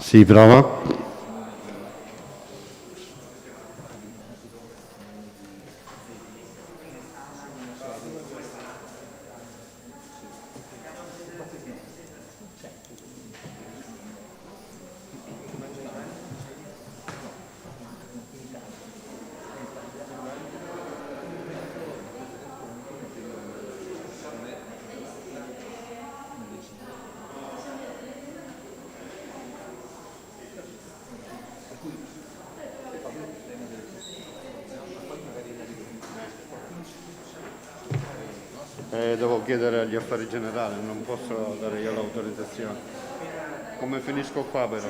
Si prova. Devo chiedere agli affari generali, non posso dare io l'autorizzazione. Come finisco qua però?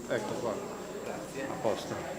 Ecco qua, a posto.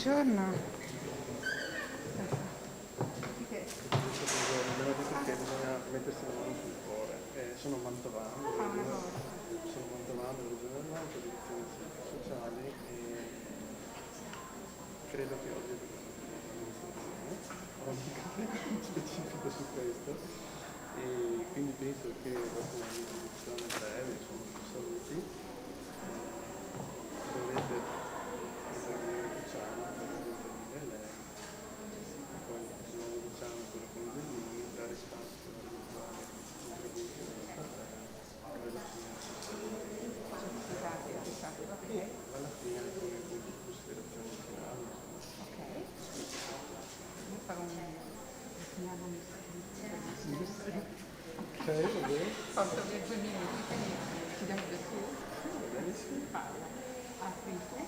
Buongiorno. Me l'ha detto che bisogna mettersi la mano sul cuore. Sono mantovano, regione dell'Alto, direzione dei servizi sociali e credo che oggi è l'amministrazione, ho un capello specifico su questo e quindi penso che dopo un'introduzione breve, insomma, sui saluti, dovete intervenire Luciano, dovete intervenire lei, e poi noi diciamo quello con Bellini, dare spazio all'eventuale contributo della platea, credo sia alla fine le considerazioni finali. Ok. Io farò un Ok, va bene. Porto via 2 minuti, quindi ci diamo del più. Va benissimo. Parla. Apri tu.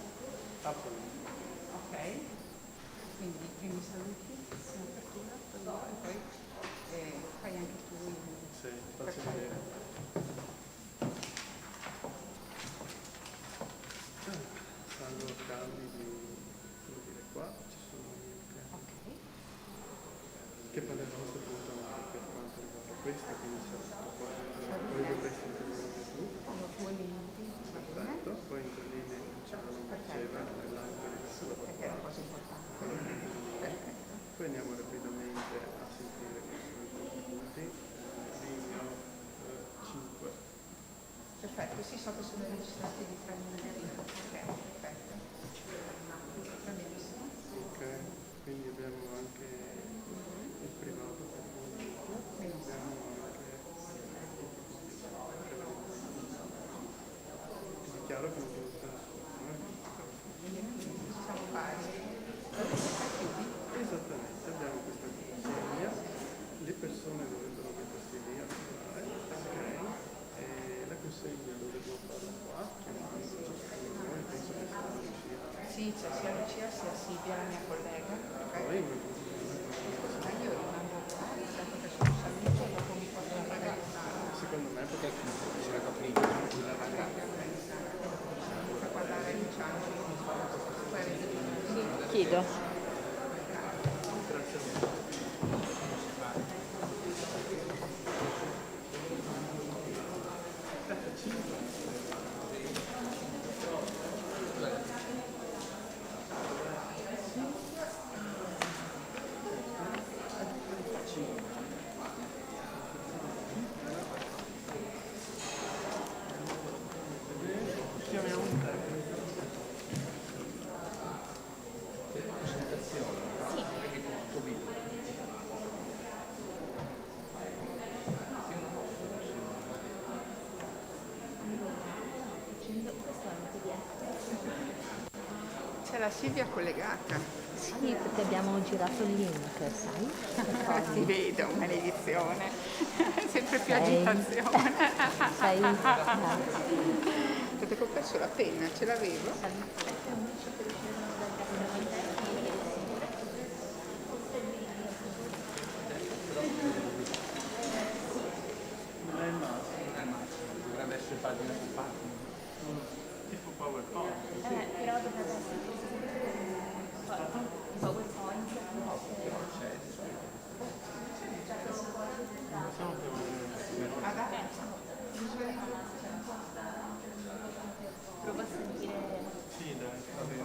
Apri. Ok. Quindi i primi saluti, un'apertura, e poi fai anche tu il... Sì, faccio vedere. Stanno cambi di, come dire, qua ci sono anche, che parleremo a questo punto anche per quanto riguarda questo, quindi sarà poi dovresti intervenire tu. Ho 2 minuti, va bene? Perfetto, poi interviene Luciano diceva nell'ambito di questo Perché è una lavoro. cosa importante. Perfetto. Poi andiamo rapidamente a sentire questi contributi. Linea 5. Perfetto, sì, so che sono registrati di 3 minuti. Ok, perfetto. Va benissimo. Ok, quindi abbiamo anche il privato per voi. Abbiamo anche è chiaro che non devo stare Siamo pari. esattamente, abbiamo questa consegna, le persone dovrebbero mettersi lì a lavorare, ok, e la consegna dovremmo farla qua, chiamando ciascuno di noi, penso che sia Lucia. Sì, c'è sia Lucia sia Silvia, la mia collega. Poi Ma io rimango qua, dato che sono saluto, dopo mi porto la ragazza. secondo me perché C'era prima. Per guardare Luciano. Chiedo. chiamiamo un tecnico. C'è la Silvia collegata. Sì, perché abbiamo girato il link, sai? Ti vedo, maledizione. Sempre più Sei- agitazione. Sai? Perché ho perso la penna, ce l'avevo. Non è il massimo, Dovrebbe essere pagina su pagina. tipo PowerPoint. Però dovrebbe essere PowerPoint. Prova a sentire. Sì, dai, va bene.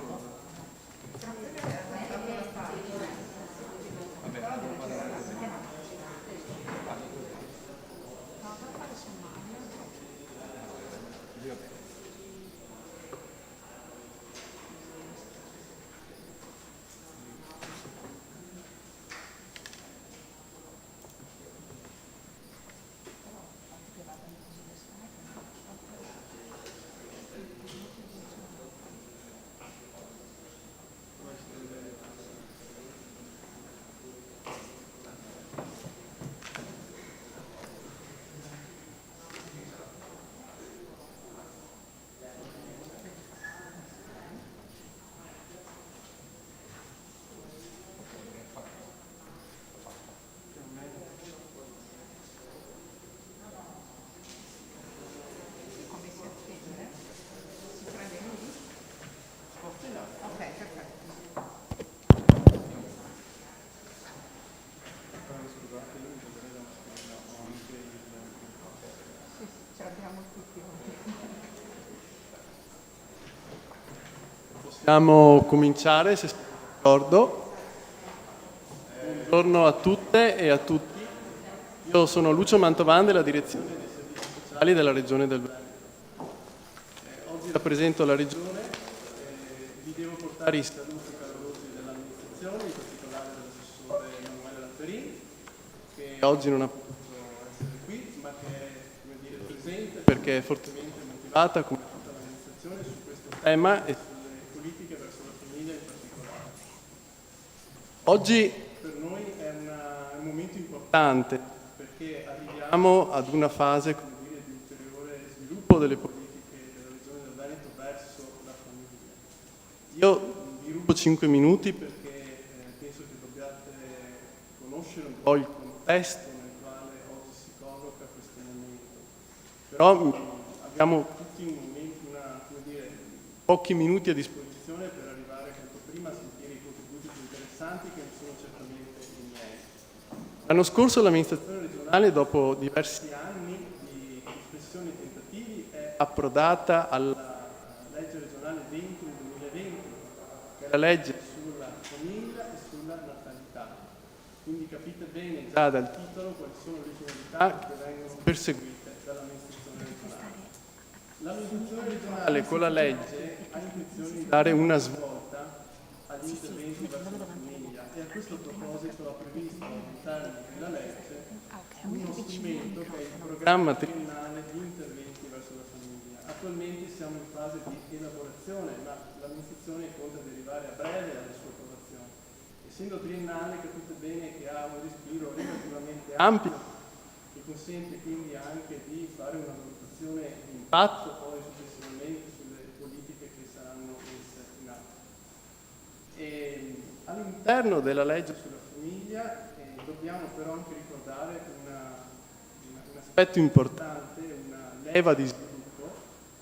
siamo tutti oggi. Possiamo cominciare, se siete d'accordo. Buongiorno a tutte e a tutti. Io sono Lucio Mantovan della Direzione dei Servizi Sociali della Regione del Veneto. Oggi rappresento la Regione e vi devo portare i saluti calorosi dell'amministrazione, in particolare dell'assessore Emanuele Latterini, che oggi non ha potuto essere qui, ma che è, come dire, presente perché è fortemente motivata, come tutta l'amministrazione, su questo tema e sulle politiche verso la famiglia in particolare. Oggi per noi è un momento importante perché arriviamo ad una fase, come dire, di ulteriore sviluppo delle politiche della Regione del Veneto verso la famiglia. Io vi rubo 5 minuti perché penso che dobbiate conoscere un po' il contesto nel quale oggi si colloca questo momento. Però abbiamo tutti come dire, pochi minuti a disposizione per arrivare quanto prima a sentire i contributi più interessanti, che non sono certamente i miei. L'anno scorso l'amministrazione regionale, dopo diversi anni di riflessioni e tentativi, è approdata alla legge regionale 20 del 2020, che è la legge sulla famiglia e sulla natalità. Quindi capite bene già dal titolo quali sono le finalità che vengono perseguite dall'amministrazione regionale. L'amministrazione regionale con la legge ha intenzione di dare una svolta agli interventi verso la famiglia e a questo proposito ha previsto all'interno della legge uno strumento che è il programma triennale di interventi verso la famiglia. Attualmente siamo in fase di elaborazione, ma l'amministrazione conta di arrivare a breve alla sua approvazione. Essendo triennale, capite bene che ha un respiro relativamente ampio, che consente quindi anche di fare una valutazione di impatto poi successivamente sulle politiche che saranno messe in atto. All'interno della legge sulla famiglia dobbiamo però anche ricordare un aspetto importante, una leva di sviluppo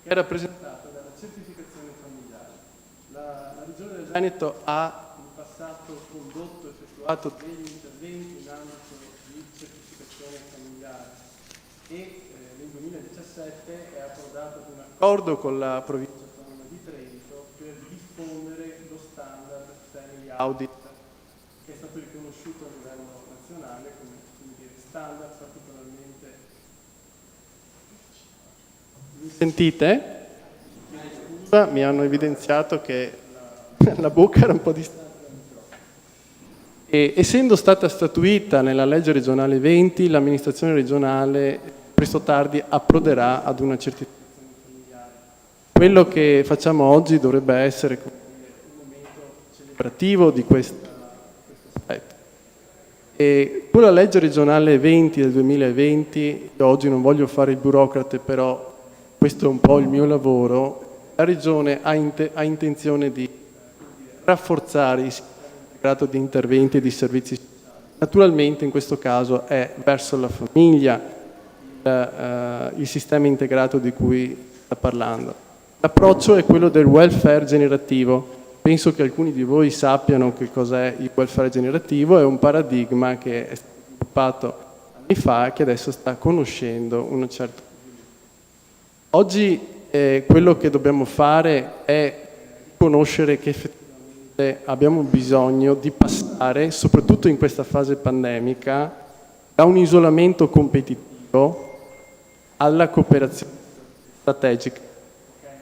che è rappresentata dalla certificazione familiare. La Regione del Veneto ha in passato condotto e effettuato degli interventi in ambito di certificazione familiare e nel 2017 è approdato ad un accordo con la provincia autonoma di Trento per diffondere lo standard Family Audit, che è stato riconosciuto a livello nazionale come dire, standard particolarmente. Mi sentite? Scusa, mi hanno evidenziato che la bocca era un po' distante dal microfono. E essendo stata statuita nella legge regionale 20, l'amministrazione regionale presto o tardi approderà ad una certificazione familiare. Quello che facciamo oggi dovrebbe essere un momento celebrativo di questo aspetto. E con la legge regionale 20 del 2020, io oggi non voglio fare il burocrate, però questo è un po' il mio lavoro, la Regione ha intenzione di rafforzare il sistema integrato di interventi e di servizi sociali. Naturalmente in questo caso è verso la famiglia il sistema integrato di cui sta parlando. L'approccio è quello del welfare generativo. Penso che alcuni di voi sappiano che cos'è il welfare generativo, è un paradigma che è stato sviluppato anni fa e che adesso sta conoscendo un certo. Oggi quello che dobbiamo fare è riconoscere che effettivamente abbiamo bisogno di passare, soprattutto in questa fase pandemica, da un isolamento competitivo alla cooperazione strategica,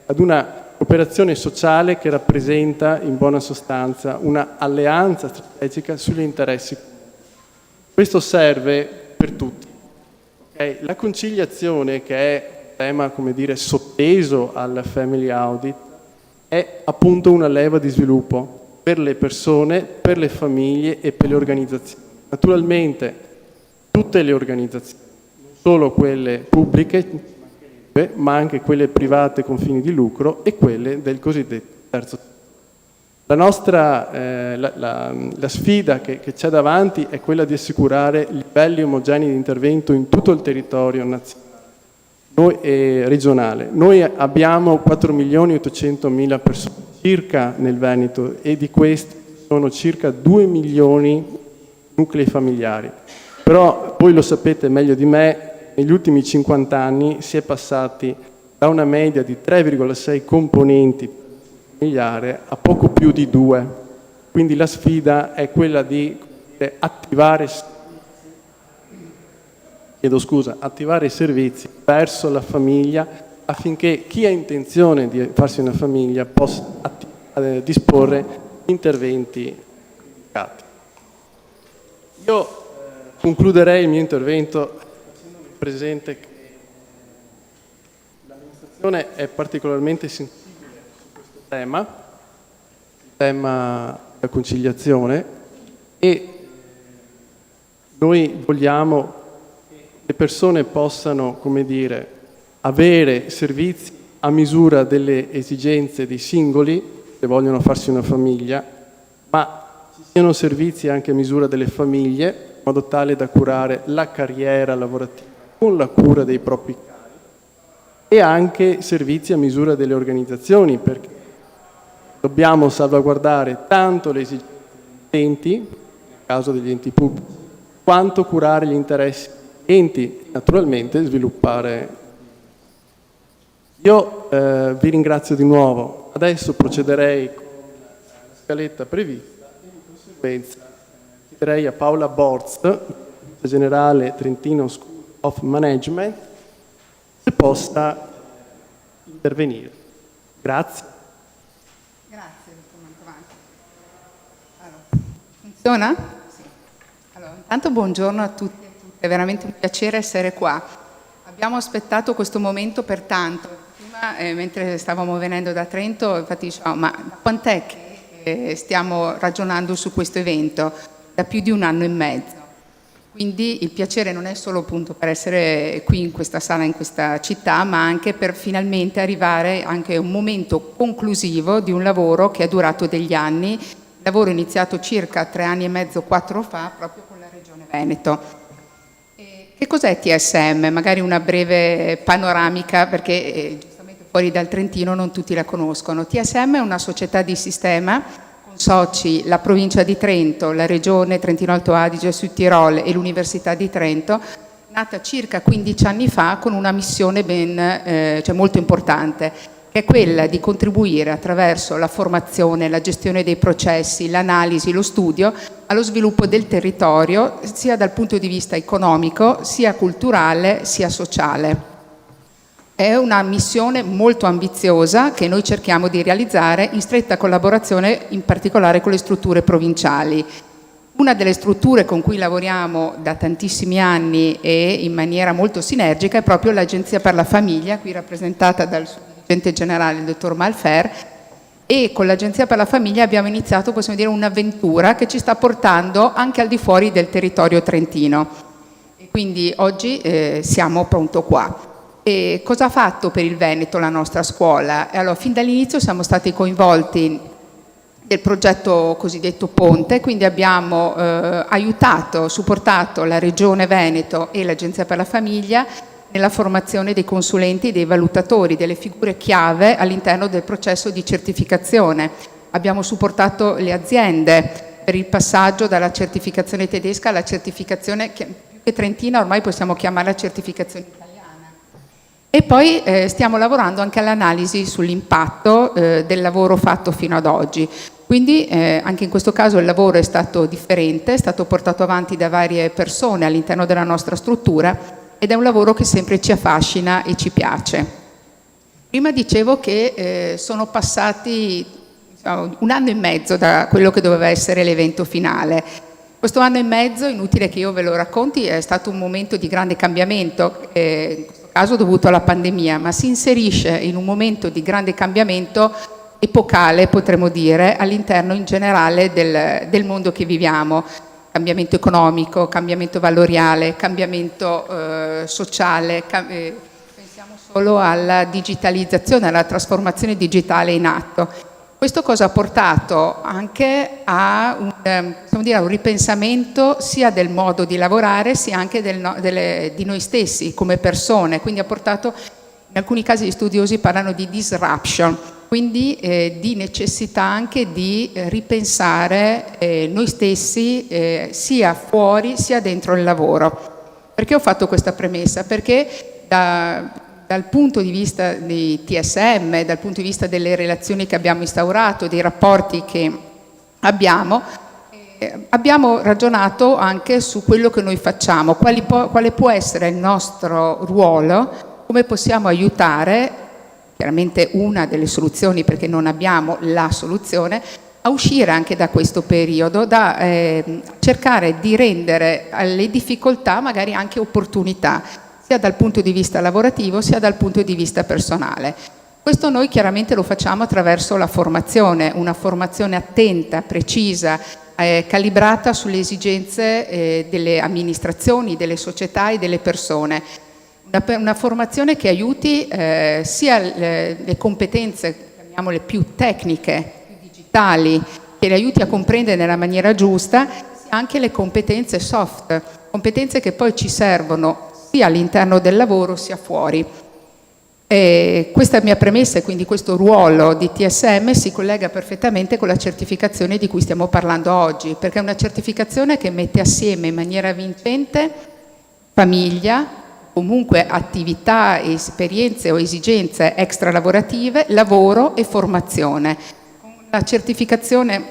ad una cooperazione sociale che rappresenta in buona sostanza una alleanza strategica sugli interessi. Questo serve per tutti. Okay? La conciliazione, che è un tema, come dire, sotteso al Family Audit, è appunto una leva di sviluppo per le persone, per le famiglie e per le organizzazioni. Naturalmente tutte le organizzazioni, non solo quelle pubbliche, ma anche quelle private con fini di lucro e quelle del cosiddetto terzo settore. La nostra la sfida che c'è davanti è quella di assicurare livelli omogenei di intervento in tutto il territorio nazionale e regionale. Noi abbiamo 4.800.000 persone circa nel Veneto e di questi sono circa 2 milioni nuclei familiari. Però voi lo sapete meglio di me, negli ultimi 50 anni si è passati da una media di 3,6 componenti familiare a poco più di 2. Quindi la sfida è quella di attivare i servizi verso la famiglia affinché chi ha intenzione di farsi una famiglia possa disporre di interventi indicati. Io concluderei il mio intervento facendo presente che l'amministrazione è particolarmente sensibile su questo tema, il tema della conciliazione, e noi vogliamo che le persone possano, come dire, avere servizi a misura delle esigenze dei singoli che vogliono farsi una famiglia, ma ci siano servizi anche a misura delle famiglie, in modo tale da curare la carriera lavorativa con la cura dei propri cari, e anche servizi a misura delle organizzazioni, perché dobbiamo salvaguardare tanto le esigenze degli enti, nel caso degli enti pubblici, quanto curare gli interessi degli enti e naturalmente sviluppare. Io vi ringrazio di nuovo. Adesso procederei con la scaletta prevista e di conseguenza chiederei a Paola Borz, generale Trentino School of Management, se possa intervenire. Grazie. Grazie, dottor Mantovani. Allora, funziona? Sì. Allora, intanto buongiorno a tutti e a tutte, è veramente un piacere essere qua. Abbiamo aspettato questo momento per tanto. Prima, mentre stavamo venendo da Trento, infatti dicevamo, ma da quant'è che stiamo ragionando su questo evento? Da più di 1 anno e mezzo. Quindi il piacere non è solo appunto per essere qui in questa sala, in questa città, ma anche per finalmente arrivare anche a un momento conclusivo di un lavoro che è durato degli anni, lavoro iniziato circa 3 anni e mezzo, 4 fa, proprio con la Regione Veneto. Che cos'è TSM? Magari una breve panoramica, perché giustamente fuori dal Trentino non tutti la conoscono. TSM è una società di sistema con soci la provincia di Trento, la regione Trentino Alto Adige, Sud Tirol e l'Università di Trento, nata circa 15 anni fa con una missione molto importante, che è quella di contribuire attraverso la formazione, la gestione dei processi, l'analisi, lo studio, allo sviluppo del territorio, sia dal punto di vista economico, sia culturale, sia sociale. È una missione molto ambiziosa che noi cerchiamo di realizzare in stretta collaborazione in particolare con le strutture provinciali. Una delle strutture con cui lavoriamo da tantissimi anni e in maniera molto sinergica è proprio l'Agenzia per la Famiglia, qui rappresentata dal suo dirigente generale, il dottor Malfer, e con l'Agenzia per la Famiglia abbiamo iniziato, possiamo dire, un'avventura che ci sta portando anche al di fuori del territorio trentino. E quindi oggi siamo appunto qua. E cosa ha fatto per il Veneto la nostra scuola? Allora, fin dall'inizio siamo stati coinvolti nel progetto cosiddetto Ponte, quindi abbiamo aiutato, supportato la Regione Veneto e l'Agenzia per la Famiglia nella formazione dei consulenti, dei valutatori, delle figure chiave all'interno del processo di certificazione. Abbiamo supportato le aziende per il passaggio dalla certificazione tedesca alla certificazione, più che trentina ormai possiamo chiamarla certificazione italiana. E poi stiamo lavorando anche all'analisi sull'impatto del lavoro fatto fino ad oggi. Quindi anche in questo caso il lavoro è stato differente, è stato portato avanti da varie persone all'interno della nostra struttura ed è un lavoro che sempre ci affascina e ci piace. Prima dicevo che sono passati 1 anno e mezzo da quello che doveva essere l'evento finale. Questo 1 anno e mezzo, inutile che io ve lo racconti, è stato un momento di grande cambiamento, in questo caso dovuto alla pandemia, ma si inserisce in un momento di grande cambiamento epocale, potremmo dire, all'interno in generale del mondo che viviamo. Cambiamento economico, cambiamento valoriale, cambiamento sociale, pensiamo solo alla digitalizzazione, alla trasformazione digitale in atto. Questo cosa ha portato anche a un ripensamento sia del modo di lavorare sia anche di noi stessi come persone, quindi ha portato, in alcuni casi gli studiosi parlano di disruption, quindi di necessità anche di ripensare noi stessi sia fuori sia dentro il lavoro. Perché ho fatto questa premessa? Perché dal punto di vista di TSM, dal punto di vista delle relazioni che abbiamo instaurato, dei rapporti che abbiamo ragionato anche su quello che noi facciamo, quale può essere il nostro ruolo, come possiamo aiutare, chiaramente una delle soluzioni, perché non abbiamo la soluzione, a uscire anche da questo periodo, da cercare di rendere alle difficoltà magari anche opportunità, sia dal punto di vista lavorativo sia dal punto di vista personale. Questo noi chiaramente lo facciamo attraverso la formazione, una formazione attenta, precisa, calibrata sulle esigenze delle amministrazioni, delle società e delle persone. Una formazione che aiuti sia le competenze, chiamiamole più tecniche, più digitali, che le aiuti a comprendere nella maniera giusta, sia anche le competenze soft, competenze che poi ci servono sia all'interno del lavoro sia fuori. Questa mia premessa e quindi questo ruolo di TSM si collega perfettamente con la certificazione di cui stiamo parlando oggi, perché è una certificazione che mette assieme in maniera vincente famiglia, comunque attività, esperienze o esigenze extralavorative, lavoro e formazione. Con la certificazione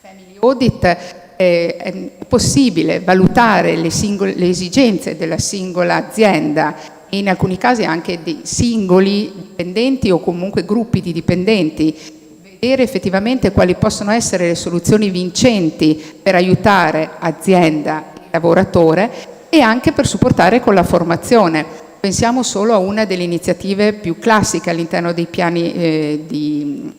Family Audit è possibile valutare le esigenze della singola azienda, e in alcuni casi anche di singoli dipendenti o comunque gruppi di dipendenti, vedere effettivamente quali possono essere le soluzioni vincenti per aiutare azienda e lavoratore e anche per supportare con la formazione. Pensiamo solo a una delle iniziative più classiche all'interno dei piani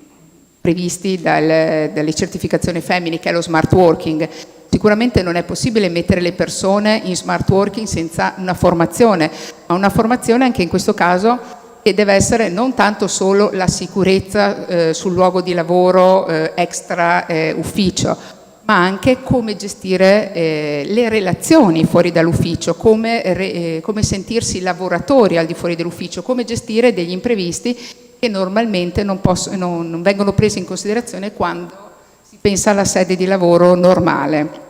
previsti dalle certificazioni Family, che è lo smart working. Sicuramente non è possibile mettere le persone in smart working senza una formazione, ma una formazione anche in questo caso che deve essere non tanto solo la sicurezza sul luogo di lavoro extra ufficio, ma anche come gestire le relazioni fuori dall'ufficio, come sentirsi lavoratori al di fuori dell'ufficio, come gestire degli imprevisti che normalmente non vengono presi in considerazione quando si pensa alla sede di lavoro normale.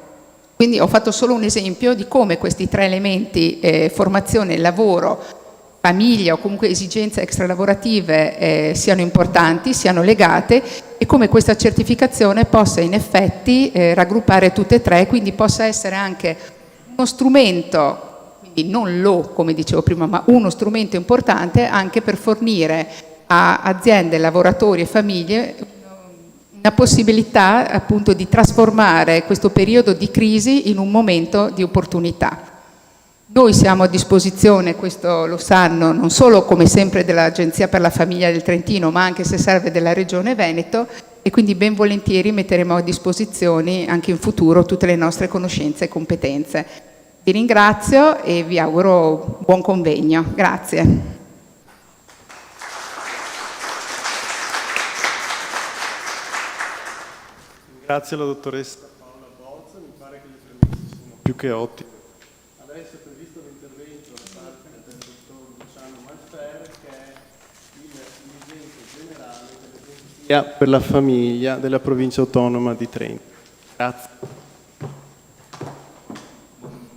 Quindi ho fatto solo un esempio di come questi tre elementi, formazione, lavoro, famiglia o comunque esigenze extralavorative siano importanti, siano legate e come questa certificazione possa in effetti raggruppare tutte e tre, quindi possa essere anche uno strumento, quindi non come dicevo prima, ma uno strumento importante anche per fornire a aziende, lavoratori e famiglie una possibilità appunto di trasformare questo periodo di crisi in un momento di opportunità. Noi siamo a disposizione, questo lo sanno, non solo come sempre dell'Agenzia per la Famiglia del Trentino, ma anche se serve della Regione Veneto, e quindi ben volentieri metteremo a disposizione anche in futuro tutte le nostre conoscenze e competenze. Vi ringrazio e vi auguro buon convegno. Grazie. Grazie alla dottoressa Paola Bozza, mi pare che le premesse siano più che ottime. Adesso è previsto l'intervento da parte del dottor Luciano Malfer, che è il dirigente generale dell'Agenzia per la Famiglia della Provincia Autonoma di Trento. Grazie.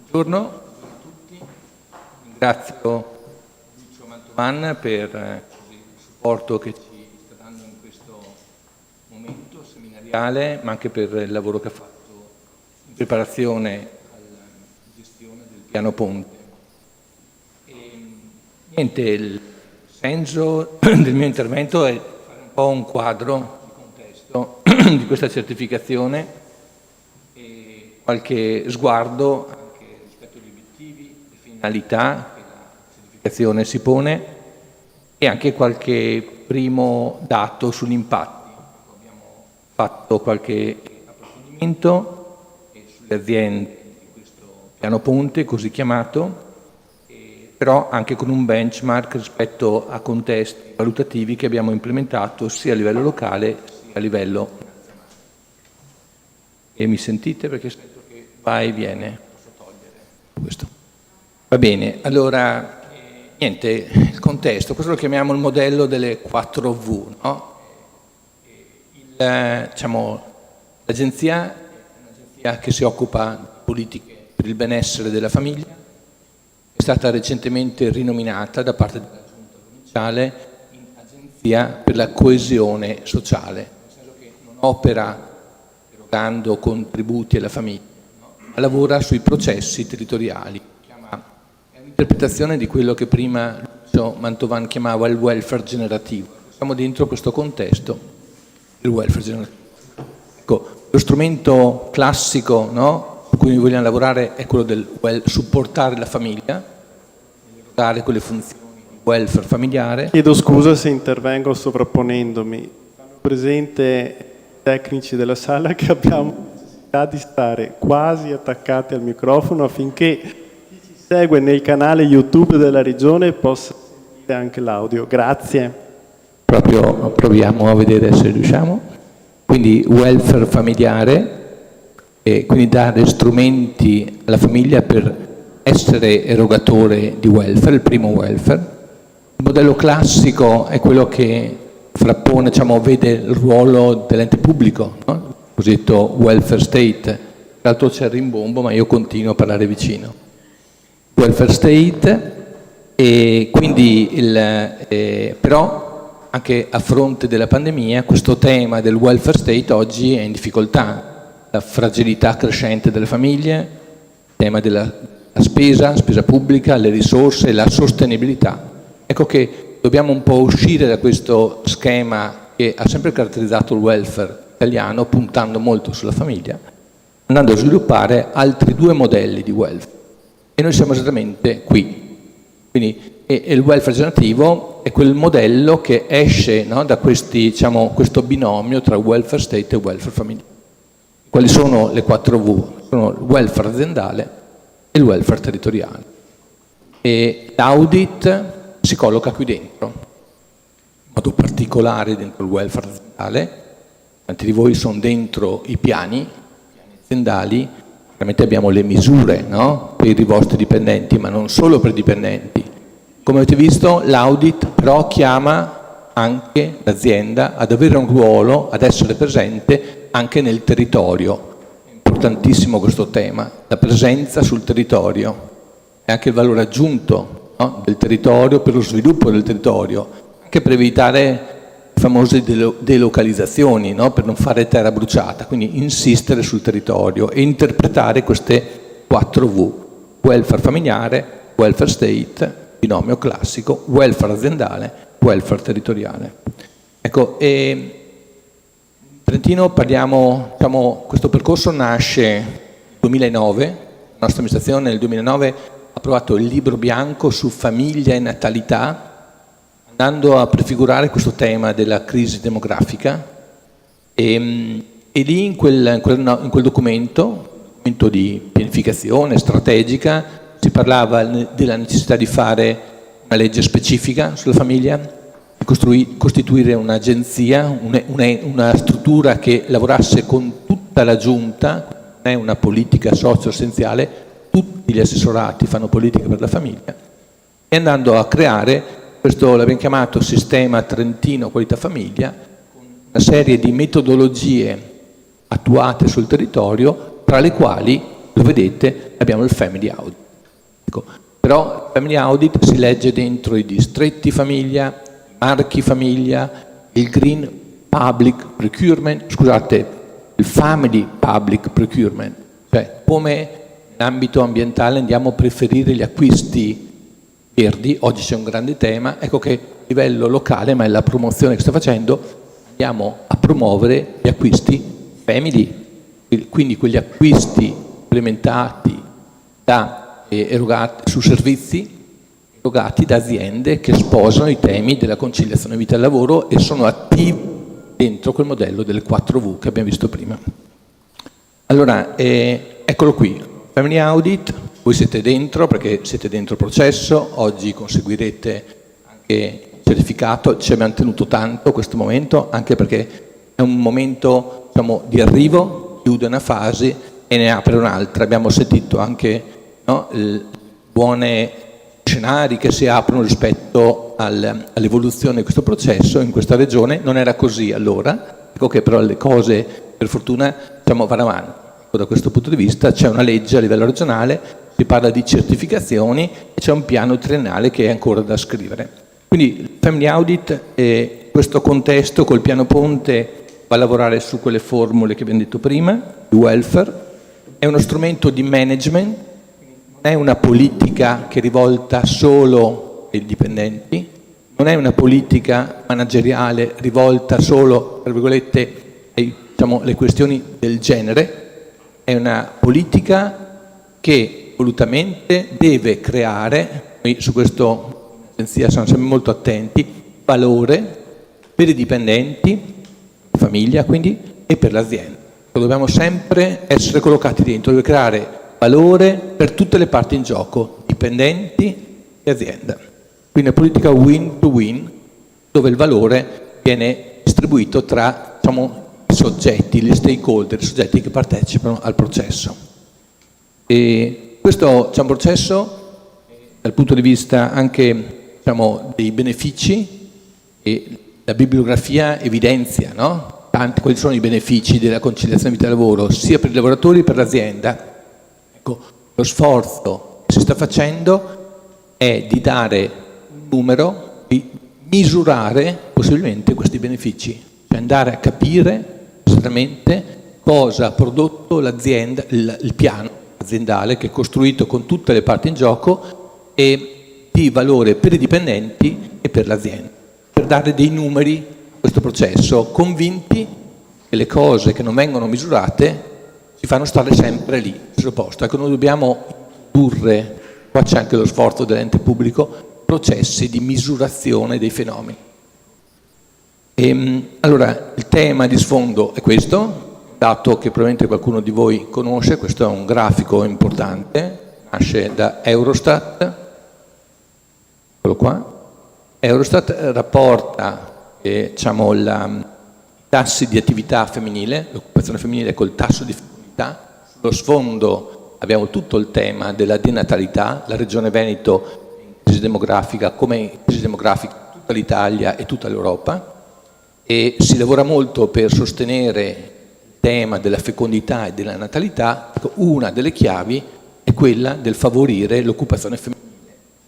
Buongiorno a tutti, ringrazio Lucio Mantovan per il supporto che ci sta dando in questo momento seminariale, ma anche per il lavoro che ha fatto in preparazione alla gestione del piano Ponte. Niente, il senso del mio intervento è fare un po' un quadro di contesto di questa certificazione e qualche sguardo anche rispetto agli obiettivi e finalità che la certificazione si pone e anche qualche primo dato sugli impatti. Abbiamo fatto qualche approfondimento sulle aziende di questo piano Ponte, così chiamato, però anche con un benchmark rispetto a contesti valutativi che abbiamo implementato sia a livello locale sia a livello nazionale. E mi sentite? Perché sento che va e viene. Posso togliere questo? Va bene, allora, niente, il contesto, questo lo chiamiamo il modello delle 4V, no? L'agenzia è un'agenzia che si occupa di politiche per il benessere della famiglia, è stata recentemente rinominata da parte della Giunta provinciale in Agenzia per la coesione sociale, nel senso che non opera erogando contributi alla famiglia, ma lavora sui processi territoriali. È un'interpretazione di quello che prima Lucio Mantovan chiamava il welfare generativo. Siamo dentro questo contesto del welfare generativo. Ecco, lo strumento classico, no, su cui noi vogliamo lavorare è quello del supportare la famiglia, dare quelle funzioni di welfare familiare. Chiedo scusa se intervengo sovrapponendomi. Fanno presente i tecnici della sala che abbiamo necessità di stare quasi attaccati al microfono affinché chi ci segue nel canale YouTube della Regione possa sentire anche l'audio. Grazie. Proprio proviamo a vedere se riusciamo. Quindi welfare familiare, e quindi dare strumenti alla famiglia per essere erogatore di welfare, il primo welfare. Il modello classico è quello che frappone, diciamo, vede il ruolo dell'ente pubblico, no? Il cosiddetto welfare state. Tra l'altro c'è il rimbombo, ma io continuo a parlare vicino. Welfare state, e quindi però anche a fronte della pandemia questo tema del welfare state oggi è in difficoltà. La fragilità crescente delle famiglie, il tema della spesa pubblica, le risorse, la sostenibilità. Ecco che dobbiamo un po' uscire da questo schema che ha sempre caratterizzato il welfare italiano, puntando molto sulla famiglia, andando a sviluppare altri due modelli di welfare. E noi siamo esattamente qui. Quindi il welfare generativo è quel modello che esce, no, da questi, diciamo, questo binomio tra welfare state e welfare familiare. Quali sono le 4 V? Sono il welfare aziendale e il welfare territoriale. E l'audit si colloca qui dentro, in modo particolare dentro il welfare aziendale. Tanti di voi sono dentro i piani aziendali, chiaramente abbiamo le misure, no, per i vostri dipendenti, ma non solo per i dipendenti. Come avete visto, l'audit però chiama anche l'azienda ad avere un ruolo, ad essere presente anche nel territorio. È importantissimo questo tema, la presenza sul territorio e anche il valore aggiunto, no, del territorio per lo sviluppo del territorio, anche per evitare le famose delocalizzazioni, no, per non fare terra bruciata, quindi insistere sul territorio e interpretare queste 4 V: welfare familiare, welfare state, binomio classico, welfare aziendale, welfare territoriale. Ecco, in Trentino parliamo, diciamo, questo percorso nasce nel 2009, la nostra amministrazione nel 2009 ha approvato il libro bianco su famiglia e natalità, andando a prefigurare questo tema della crisi demografica, e lì in quel documento di pianificazione strategica, si parlava della necessità di fare una legge specifica sulla famiglia, di costituire un'agenzia, una struttura che lavorasse con tutta la giunta, non è una politica socio-essenziale, tutti gli assessorati fanno politica per la famiglia, e andando a creare questo, l'abbiamo chiamato Sistema Trentino Qualità Famiglia, con una serie di metodologie attuate sul territorio, tra le quali, lo vedete, abbiamo il Family Audit. Ecco, però il Family Audit si legge dentro i distretti famiglia, i marchi famiglia, il Green Public Procurement, scusate, il Family Public Procurement, cioè come in ambito ambientale andiamo a preferire gli acquisti verdi. Oggi c'è un grande tema, ecco che a livello locale, ma è la promozione che sto facendo, andiamo a promuovere gli acquisti family, quindi quegli acquisti implementati erogati su servizi erogati da aziende che sposano i temi della conciliazione vita e lavoro e sono attivi dentro quel modello delle 4 V che abbiamo visto prima. Allora, eccolo qui, Family Audit, voi siete dentro perché siete dentro il processo, oggi conseguirete anche il certificato, ci abbiamo tenuto tanto questo momento, anche perché è un momento, diciamo, di arrivo, chiude una fase e ne apre un'altra. Abbiamo sentito anche, no, buoni scenari che si aprono rispetto all'evoluzione di questo processo in questa regione. Non era così allora, ecco che però le cose per fortuna, diciamo, vanno avanti. Da questo punto di vista c'è una legge a livello regionale, si parla di certificazioni e c'è un piano triennale che è ancora da scrivere. Quindi il Family Audit, in questo contesto, col piano ponte, va a lavorare su quelle formule che abbiamo detto prima, il welfare, è uno strumento di management, non è una politica che è rivolta solo ai dipendenti, non è una politica manageriale rivolta solo, tra virgolette, ai, le questioni del genere, è una politica che volutamente deve creare, noi su questo agenzia siamo sempre molto attenti, valore per i dipendenti, famiglia quindi, e per l'azienda. Dobbiamo sempre essere collocati dentro, deve creare valore per tutte le parti in gioco, dipendenti e azienda. Quindi una politica win to win, dove il valore viene distribuito tra i soggetti, gli stakeholder, i soggetti che partecipano al processo. E questo è un processo dal punto di vista anche dei benefici, e la bibliografia evidenzia, no? Quali sono i benefici della conciliazione vita-lavoro sia per i lavoratori che per l'azienda. Ecco, lo sforzo che si sta facendo è di dare un numero, di misurare possibilmente questi benefici, cioè andare a capire esattamente cosa ha prodotto l'azienda, il piano aziendale che è costruito con tutte le parti in gioco e di valore per i dipendenti e per l'azienda, per dare dei numeri a questo processo, convinti che le cose che non vengono misurate ci fanno stare sempre lì, sul posto. Ecco, noi dobbiamo indurre, qua c'è anche lo sforzo dell'ente pubblico, processi di misurazione dei fenomeni. Allora, il tema di sfondo è questo, dato che probabilmente qualcuno di voi conosce, questo è un grafico importante, nasce da Eurostat, eccolo qua. Eurostat rapporta i tassi di attività femminile, l'occupazione femminile col tasso di femminilità. Sullo sfondo abbiamo tutto il tema della denatalità, la regione Veneto è in crisi demografica, come in crisi demografica tutta l'Italia e tutta l'Europa, e si lavora molto per sostenere il tema della fecondità e della natalità. Una delle chiavi è quella del favorire l'occupazione femminile.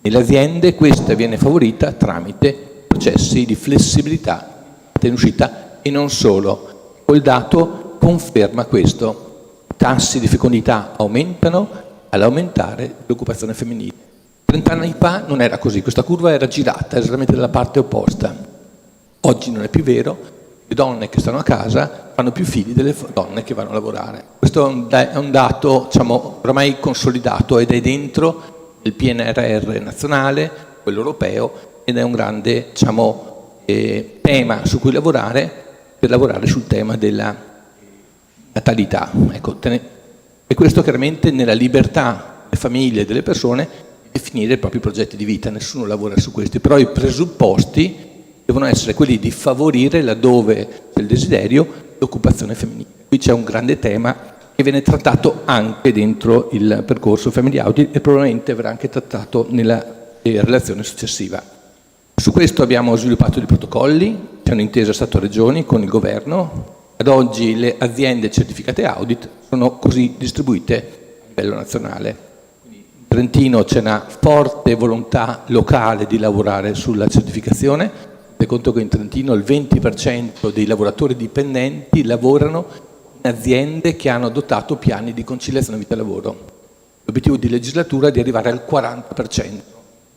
Nelle aziende questa viene favorita tramite processi di flessibilità in uscita e non solo. Il dato conferma questo. I tassi di fecondità aumentano all'aumentare l'occupazione femminile. 30 anni fa non era così, questa curva era girata esattamente dalla parte opposta. Oggi non è più vero, le donne che stanno a casa fanno più figli delle donne che vanno a lavorare. Questo è un dato ormai consolidato ed è dentro il PNRR nazionale, quello europeo, ed è un grande tema su cui lavorare, per lavorare sul tema della natalità. Ecco, e questo chiaramente nella libertà delle famiglie e delle persone di definire i propri progetti di vita. Nessuno lavora su questi, però i presupposti devono essere quelli di favorire, laddove c'è il desiderio, l'occupazione femminile. Qui c'è un grande tema che viene trattato anche dentro il percorso Family Audit e probabilmente verrà anche trattato nella relazione successiva. Su questo abbiamo sviluppato dei protocolli, c'è un'intesa Stato-Regioni con il governo. Ad oggi le aziende certificate audit sono così distribuite a livello nazionale. In Trentino c'è una forte volontà locale di lavorare sulla certificazione. Tenete conto che in Trentino il 20% dei lavoratori dipendenti lavorano in aziende che hanno adottato piani di conciliazione vita-lavoro. L'obiettivo di legislatura è di arrivare al 40%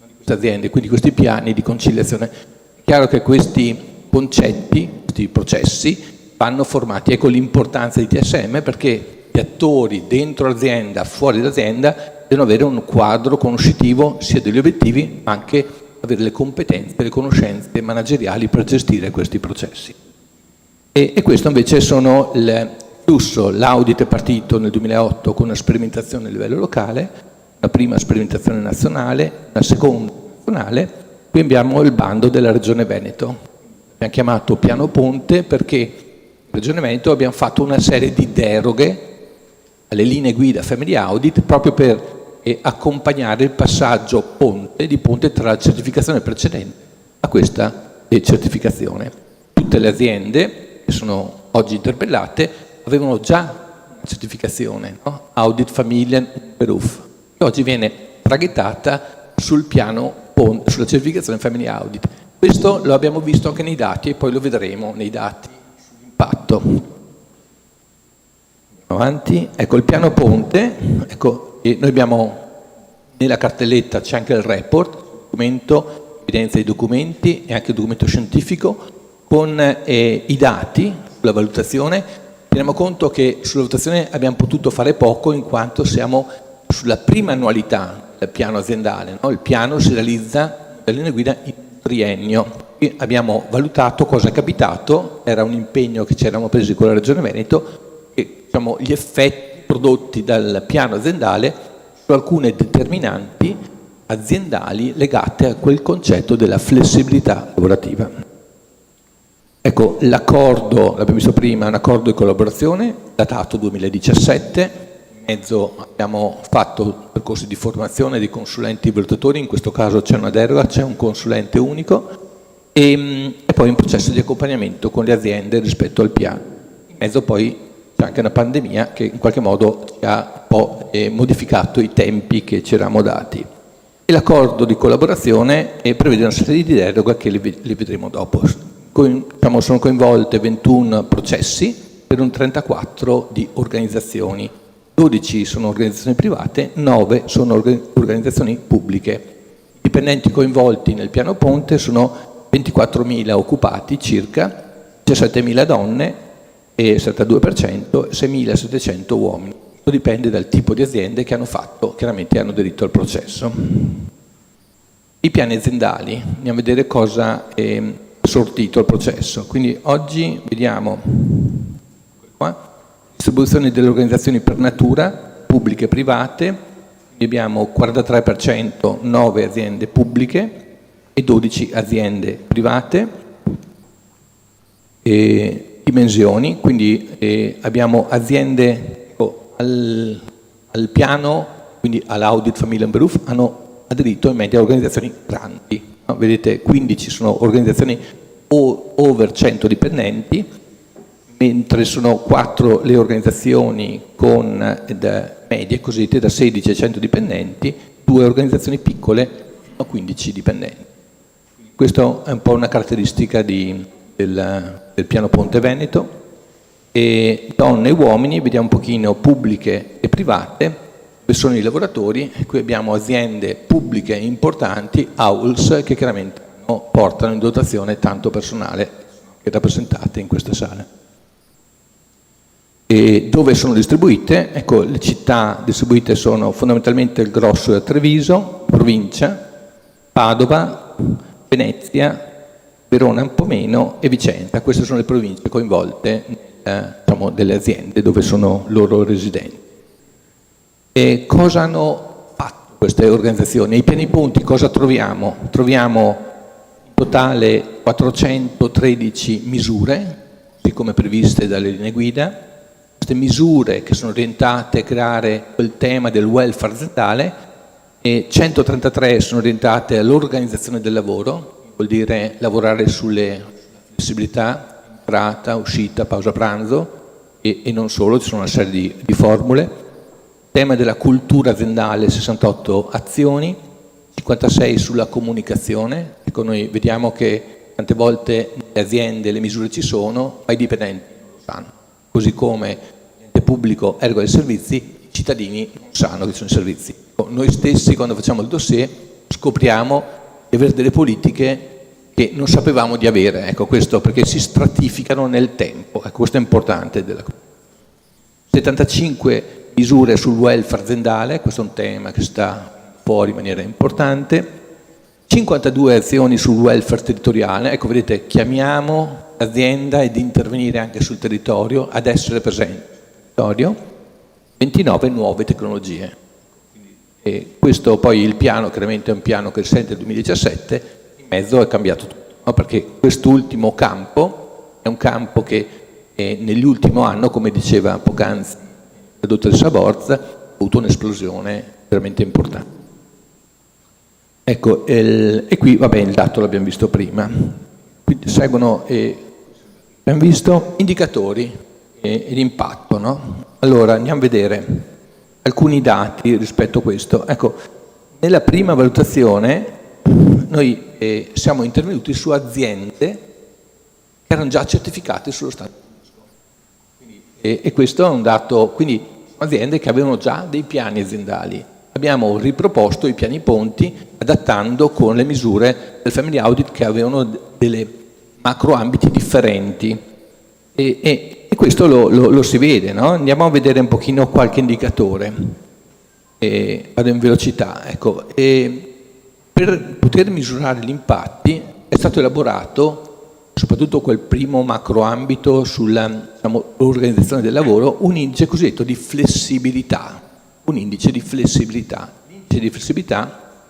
di queste aziende, quindi questi piani di conciliazione. È chiaro che questi concetti, questi processi vanno formati. Ecco l'importanza di TSM, perché gli attori dentro l'azienda, fuori dall'azienda, devono avere un quadro conoscitivo sia degli obiettivi, ma anche avere le competenze, le conoscenze manageriali per gestire questi processi. E questo invece sono il flusso. L'audit è partito nel 2008 con una sperimentazione a livello locale, una prima sperimentazione nazionale, una seconda nazionale, qui abbiamo il bando della Regione Veneto. Abbiamo chiamato Piano Ponte perché in Regione Veneto abbiamo fatto una serie di deroghe alle linee guida Family Audit proprio per accompagnare il passaggio di ponte tra la certificazione precedente a questa certificazione. Tutte le aziende che sono oggi interpellate avevano già una certificazione, no? Audit Famiglia Beruf. che oggi viene traghettata sul piano ponte, sulla certificazione Family Audit. Questo lo abbiamo visto anche nei dati e poi lo vedremo nei dati sull'impatto. Avanti, ecco il piano ponte, ecco, e noi abbiamo nella cartelletta c'è anche il report, documento, evidenza dei documenti e anche il documento scientifico con i dati sulla valutazione. Teniamo conto che sulla valutazione abbiamo potuto fare poco in quanto siamo sulla prima annualità del piano aziendale, no? Il piano si realizza dalle linee guida in triennio. E abbiamo valutato cosa è capitato, era un impegno che ci eravamo presi con la Regione Veneto, e diciamo, gli effetti prodotti dal piano aziendale su alcune determinanti aziendali legate a quel concetto della flessibilità lavorativa. Ecco, l'accordo, l'abbiamo visto prima, è un accordo di collaborazione datato 2017, in mezzo abbiamo fatto percorsi di formazione di consulenti valutatori, in questo caso c'è una deroga, c'è un consulente unico e poi un processo di accompagnamento con le aziende rispetto al piano. In mezzo poi c'è anche una pandemia che in qualche modo ci ha un po' modificato i tempi che ci eravamo dati. E l'accordo di collaborazione prevede una serie di deroghe che le vedremo dopo. Sono coinvolte 21 processi per un 34 di organizzazioni, 12 sono organizzazioni private, 9 sono organizzazioni pubbliche. I dipendenti coinvolti nel piano ponte sono 24.000 occupati circa, 17.000 donne e 72%, 6.700 uomini. Questo dipende dal tipo di aziende che hanno fatto, chiaramente hanno diritto al processo. I piani aziendali, andiamo a vedere cosa sortito il processo. Quindi oggi vediamo qua, distribuzione delle organizzazioni per natura, pubbliche e private, quindi abbiamo 43% 9 aziende pubbliche e 12 aziende private, dimensioni, quindi abbiamo aziende al piano, quindi all'Audit Family and Beruf, hanno aderito in media organizzazioni grandi. No? Vedete, 15 sono organizzazioni over 100 dipendenti, mentre sono 4 le organizzazioni con medie cosiddette da 16 a 100 dipendenti, 2 organizzazioni piccole a 15 dipendenti. Questa è un po' una caratteristica del piano Ponte Veneto. E donne e uomini, vediamo un pochino pubbliche e private, dove sono i lavoratori. Qui abbiamo aziende pubbliche importanti, AULS, che chiaramente portano in dotazione tanto personale che è rappresentate in queste sale. E dove sono distribuite? Ecco, le città distribuite sono fondamentalmente il grosso è Treviso, provincia, Padova, Venezia, Verona un po' meno e Vicenza. Queste sono le province coinvolte diciamo, delle aziende dove sono loro residenti. E cosa hanno fatto queste organizzazioni? Nei piani punti cosa troviamo? Troviamo in totale 413 misure, così come previste dalle linee guida. Queste misure che sono orientate a creare quel tema del welfare aziendale, e 133 sono orientate all'organizzazione del lavoro, vuol dire lavorare sulle flessibilità, entrata, uscita, pausa pranzo e non solo, ci sono una serie di formule. Tema della cultura aziendale, 68 azioni, 56 sulla comunicazione. Ecco, noi vediamo che tante volte nelle aziende le misure ci sono, ma i dipendenti non lo sanno. Così come l'ente pubblico eroga i servizi, i cittadini non sanno che sono i servizi. Noi stessi quando facciamo il dossier scopriamo di avere delle politiche che non sapevamo di avere, ecco questo perché si stratificano nel tempo, ecco questo è importante. 75 misure sul welfare aziendale, questo è un tema che sta fuori in maniera importante, 52 azioni sul welfare territoriale, ecco vedete chiamiamo l'azienda ed intervenire anche sul territorio, ad essere presente sul territorio, 29 nuove tecnologie. E questo poi il piano, chiaramente è un piano che risente del 2017, in mezzo è cambiato tutto, no? Perché quest'ultimo campo è un campo che negli ultimi anni, come diceva poc'anzi la dottoressa Borza, ha avuto un'esplosione veramente importante. Ecco, e qui vabbè il dato l'abbiamo visto prima. Quindi seguono, abbiamo visto indicatori e l'impatto, no? Allora andiamo a vedere. alcuni dati rispetto a questo. Ecco, nella prima valutazione noi siamo intervenuti su aziende che erano già certificate sullo Stato. E questo è un dato, quindi aziende che avevano già dei piani aziendali. Abbiamo riproposto i piani ponti adattando con le misure del Family Audit che avevano delle macro ambiti differenti e questo lo si vede, no? Andiamo a vedere un pochino qualche indicatore. Vado in velocità, ecco. Per poter misurare gli impatti è stato elaborato soprattutto quel primo macroambito sull'organizzazione del lavoro, un indice cosiddetto di flessibilità. Un indice di flessibilità. L'indice di flessibilità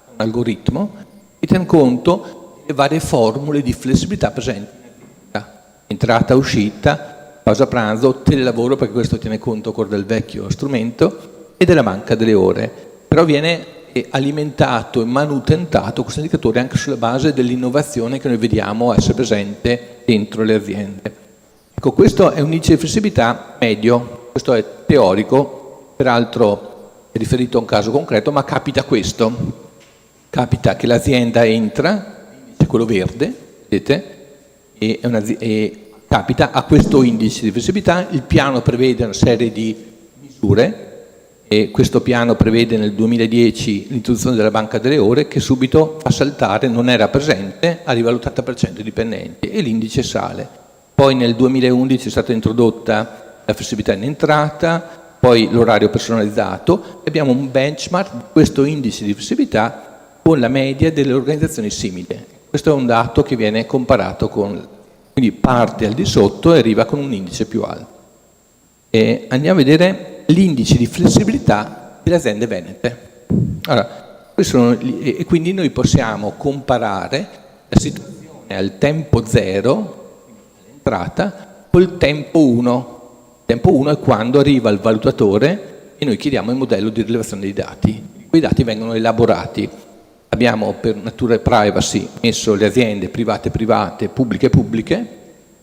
è un algoritmo che tiene conto delle varie formule di flessibilità presenti nell'azienda. Entrata, uscita, pausa pranzo, telelavoro, perché questo tiene conto ancora del vecchio strumento, e della banca delle ore. Però viene alimentato e manutentato questo indicatore anche sulla base dell'innovazione che noi vediamo essere presente dentro le aziende. Ecco, questo è un indice di flessibilità medio, questo è teorico, peraltro è riferito a un caso concreto, ma capita questo. Capita che l'azienda entra, l'indice è quello verde, vedete, e capita a questo indice di flessibilità, il piano prevede una serie di misure, e questo piano prevede nel 2010 l'introduzione della banca delle ore che subito fa saltare, non era presente, arriva all'80% di dipendenti e l'indice sale. Poi nel 2011 è stata introdotta la flessibilità in entrata, poi l'orario personalizzato e abbiamo un benchmark di questo indice di flessibilità con la media delle organizzazioni simili. Questo è un dato che viene comparato con, quindi parte al di sotto e arriva con un indice più alto. E andiamo a vedere l'indice di flessibilità delle aziende venete. Allora, e quindi noi possiamo comparare la situazione al tempo 0, all'entrata, col tempo 1. Il tempo 1 è quando arriva il valutatore e noi chiediamo il modello di rilevazione dei dati. Quei dati vengono elaborati. Abbiamo per natura e privacy messo le aziende private, pubbliche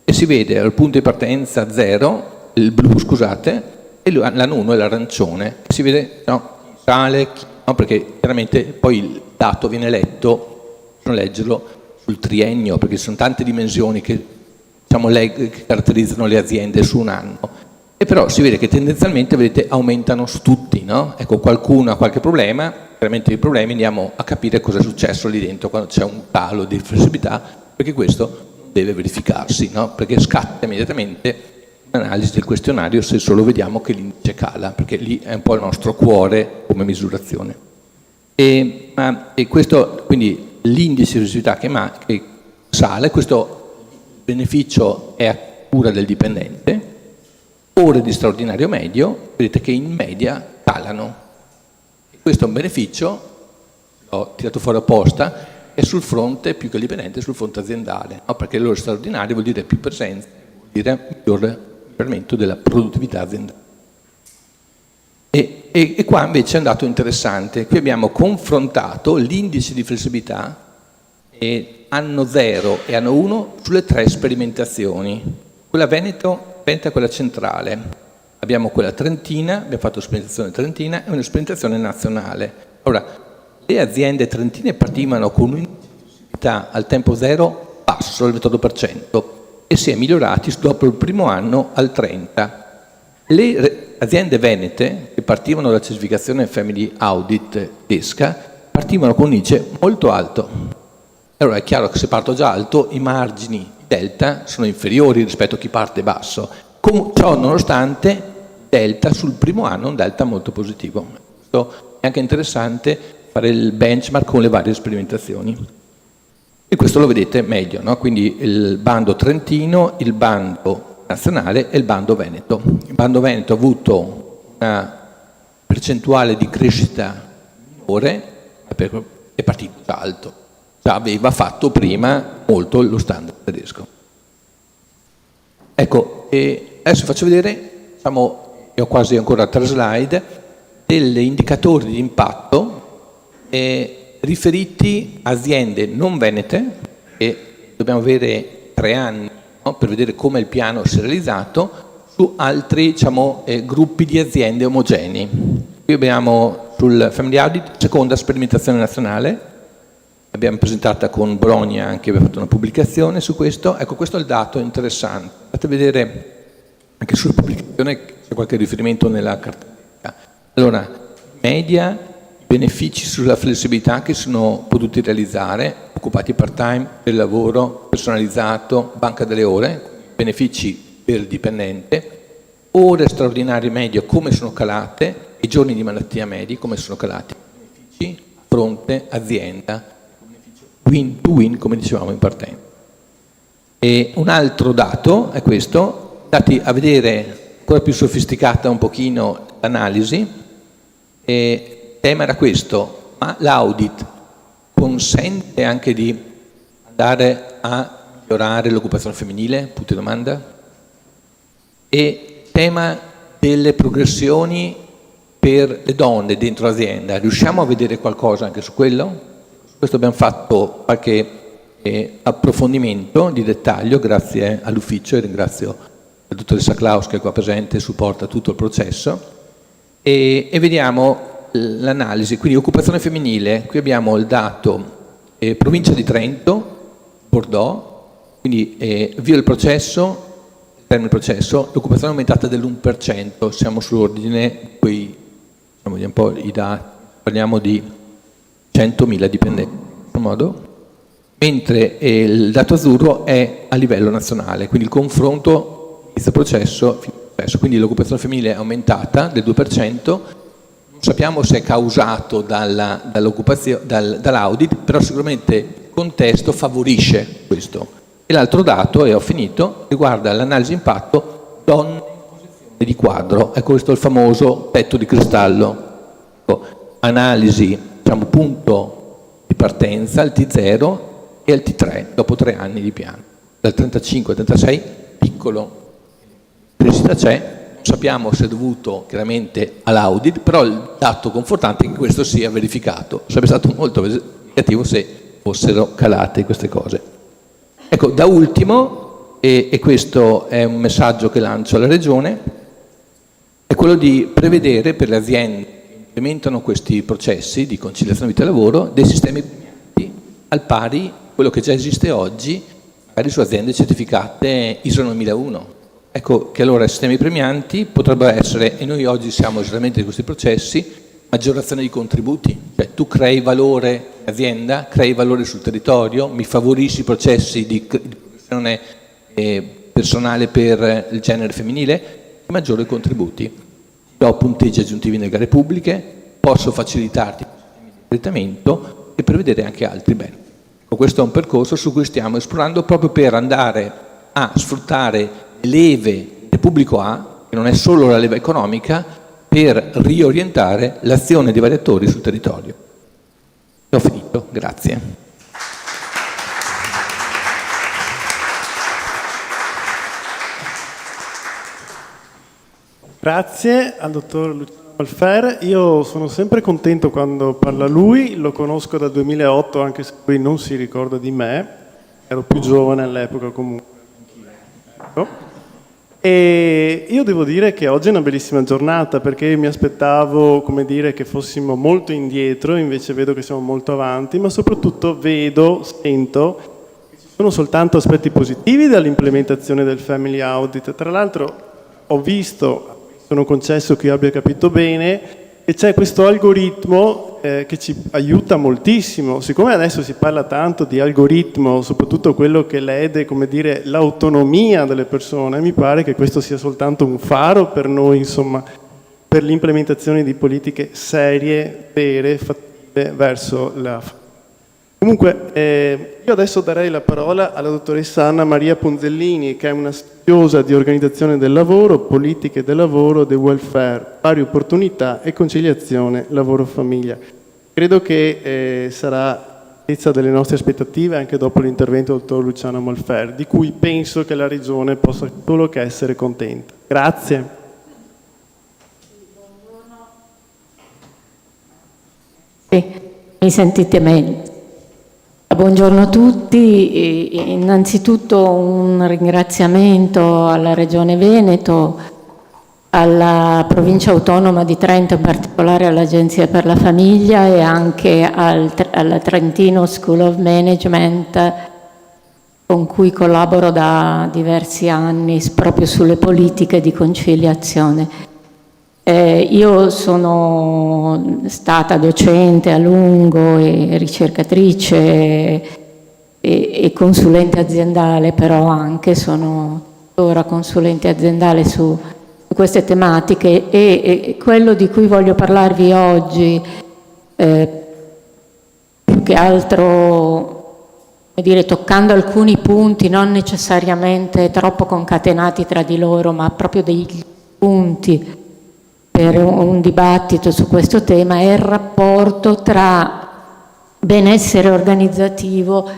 e si vede al punto di partenza 0, il blu scusate, e l'anno 1 è l'arancione. Si vede chi sale, no, perché chiaramente poi il dato viene letto, bisogna leggerlo sul triennio, perché ci sono tante dimensioni che caratterizzano le aziende su un anno. E però si vede che tendenzialmente, vedete, aumentano su tutti, no? Ecco, qualcuno ha qualche problema, chiaramente i problemi andiamo a capire cosa è successo lì dentro quando c'è un calo di flessibilità, perché questo deve verificarsi, no? Perché scatta immediatamente un'analisi del questionario se solo vediamo che l'indice cala, perché lì è un po' il nostro cuore come misurazione. E questo, quindi l'indice di flessibilità che sale, questo beneficio è a cura del dipendente, ore di straordinario medio, vedete che in media calano. E questo è un beneficio, l'ho tirato fuori apposta, è sul fronte, più che il dipendente, sul fronte aziendale, no? Perché l'ora straordinario vuol dire più presenza, vuol dire migliore miglioramento della produttività aziendale. E qua invece è un dato interessante, qui abbiamo confrontato l'indice di flessibilità anno 0 e anno 1 sulle 3 sperimentazioni, quella Veneto è quella centrale, abbiamo quella trentina, abbiamo fatto una sperimentazione trentina e una sperimentazione nazionale. Ora, le aziende trentine partivano con un indice di flessibilità al tempo 0 basso, al 28%, e si è migliorati dopo il primo anno al 30%. Le aziende venete, che partivano dalla certificazione Family Audit ESCA, partivano con un indice molto alto. Allora è chiaro che se parto già alto, i margini di delta sono inferiori rispetto a chi parte basso. Ciò nonostante, delta sul primo anno è un delta molto positivo. Questo è anche interessante fare il benchmark con le varie sperimentazioni. E questo lo vedete meglio, no? Quindi il bando trentino, il bando nazionale e il bando veneto. Il bando veneto ha avuto una percentuale di crescita minore, è partito già alto, già aveva fatto prima molto lo standard tedesco. Ecco, e adesso faccio vedere, e ho quasi ancora 3 slide, degli indicatori di impatto riferiti a aziende non venete, e dobbiamo avere 3 anni, no, per vedere come il piano si è realizzato, su altri gruppi di aziende omogenei. Qui abbiamo sul Family Audit, seconda sperimentazione nazionale, l'abbiamo presentata con Bologna, anche abbiamo fatto una pubblicazione su questo. Ecco, questo è il dato interessante. Andate a vedere anche sulla pubblicazione, c'è qualche riferimento nella cartella. Allora, media, benefici sulla flessibilità che sono potuti realizzare, occupati part-time, per il lavoro personalizzato, banca delle ore, benefici per il dipendente, ore straordinarie medie come sono calate e giorni di malattia medi come sono calati, benefici fronte azienda, win to win come dicevamo in partenza. E un altro dato è questo, dati a vedere ancora più sofisticata un pochino l'analisi, e il tema era questo: ma l'audit consente anche di andare a migliorare l'occupazione femminile? Punto di domanda. E tema delle progressioni per le donne dentro l'azienda, riusciamo a vedere qualcosa anche su quello? Su questo abbiamo fatto qualche approfondimento di dettaglio grazie all'ufficio, e ringrazio la dottoressa Klaus che è qua presente e supporta tutto il processo, e vediamo l'analisi. Quindi occupazione femminile, qui abbiamo il dato provincia di Trento, Bordeaux, quindi via il processo, termine processo, l'occupazione è aumentata dell'1%, siamo sull'ordine, qui vediamo un po' i dati, parliamo di 100.000 dipendenti, in questo modo, mentre il dato azzurro è a livello nazionale, quindi il confronto inizio processo, quindi l'occupazione femminile è aumentata del 2%, non sappiamo se è causato dall'audit, però sicuramente il contesto favorisce questo. E l'altro dato, e ho finito, riguarda l'analisi impatto donne in posizione di quadro. Ecco, questo è il famoso tetto di cristallo. Ecco, analisi, diciamo, punto di partenza, il T0 e il T3, dopo 3 anni di piano. Dal 35 al 36, piccolo crescita c'è, non sappiamo se è dovuto chiaramente all'audit, però il dato confortante è che questo sia verificato. Sarebbe stato molto negativo se fossero calate queste cose. Ecco, da ultimo, e questo è un messaggio che lancio alla Regione, è quello di prevedere per le aziende che implementano questi processi di conciliazione vita-lavoro dei sistemi premianti al pari di quello che già esiste oggi, magari su aziende certificate ISO 9001. Ecco che allora i sistemi premianti potrebbero essere, e noi oggi siamo esattamente di questi processi, maggiorazione di contributi, cioè tu crei valore in azienda, crei valore sul territorio, mi favorisci i processi di progressione personale per il genere femminile, maggiori contributi. Do punteggi aggiuntivi nelle gare pubbliche, posso facilitarti il trattamento e prevedere anche altri beni. Questo è un percorso su cui stiamo esplorando proprio per andare a sfruttare le leve che il pubblico ha, che non è solo la leva economica, per riorientare l'azione dei vari attori sul territorio. Ho finito, grazie. Grazie al dottor Luciano Molfer. Io sono sempre contento quando parla lui, lo conosco dal 2008 anche se lui non si ricorda di me, ero più giovane all'epoca comunque. Ecco. E io devo dire che oggi è una bellissima giornata perché mi aspettavo, come dire, che fossimo molto indietro, invece vedo che siamo molto avanti, ma soprattutto sento che ci sono soltanto aspetti positivi dall'implementazione del Family Audit. Tra l'altro ho visto, sono concesso che io abbia capito bene, e c'è questo algoritmo che ci aiuta moltissimo. Siccome adesso si parla tanto di algoritmo, soprattutto quello che lede, come dire, l'autonomia delle persone, mi pare che questo sia soltanto un faro per noi, insomma, per l'implementazione di politiche serie, vere, fattive verso la... Comunque, io adesso darei la parola alla dottoressa Anna Maria Ponzellini, che è una studiosa di organizzazione del lavoro, politiche del lavoro, del welfare, pari opportunità e conciliazione lavoro-famiglia. Credo che sarà all'altezza delle nostre aspettative anche dopo l'intervento del dottor Luciano Molfer, di cui penso che la Regione possa solo che essere contenta. Grazie. Sì, mi sentite meglio? Buongiorno a tutti, innanzitutto un ringraziamento alla Regione Veneto alla Provincia Autonoma di Trento, in particolare all'Agenzia per la Famiglia e anche alla Trentino School of Management, con cui collaboro da diversi anni proprio sulle politiche di conciliazione. Io sono stata docente a lungo e ricercatrice e consulente aziendale, però anche sono ora consulente aziendale su queste tematiche, e quello di cui voglio parlarvi oggi, più che altro, toccando alcuni punti non necessariamente troppo concatenati tra di loro, ma proprio dei punti per un dibattito su questo tema, è il rapporto tra benessere organizzativo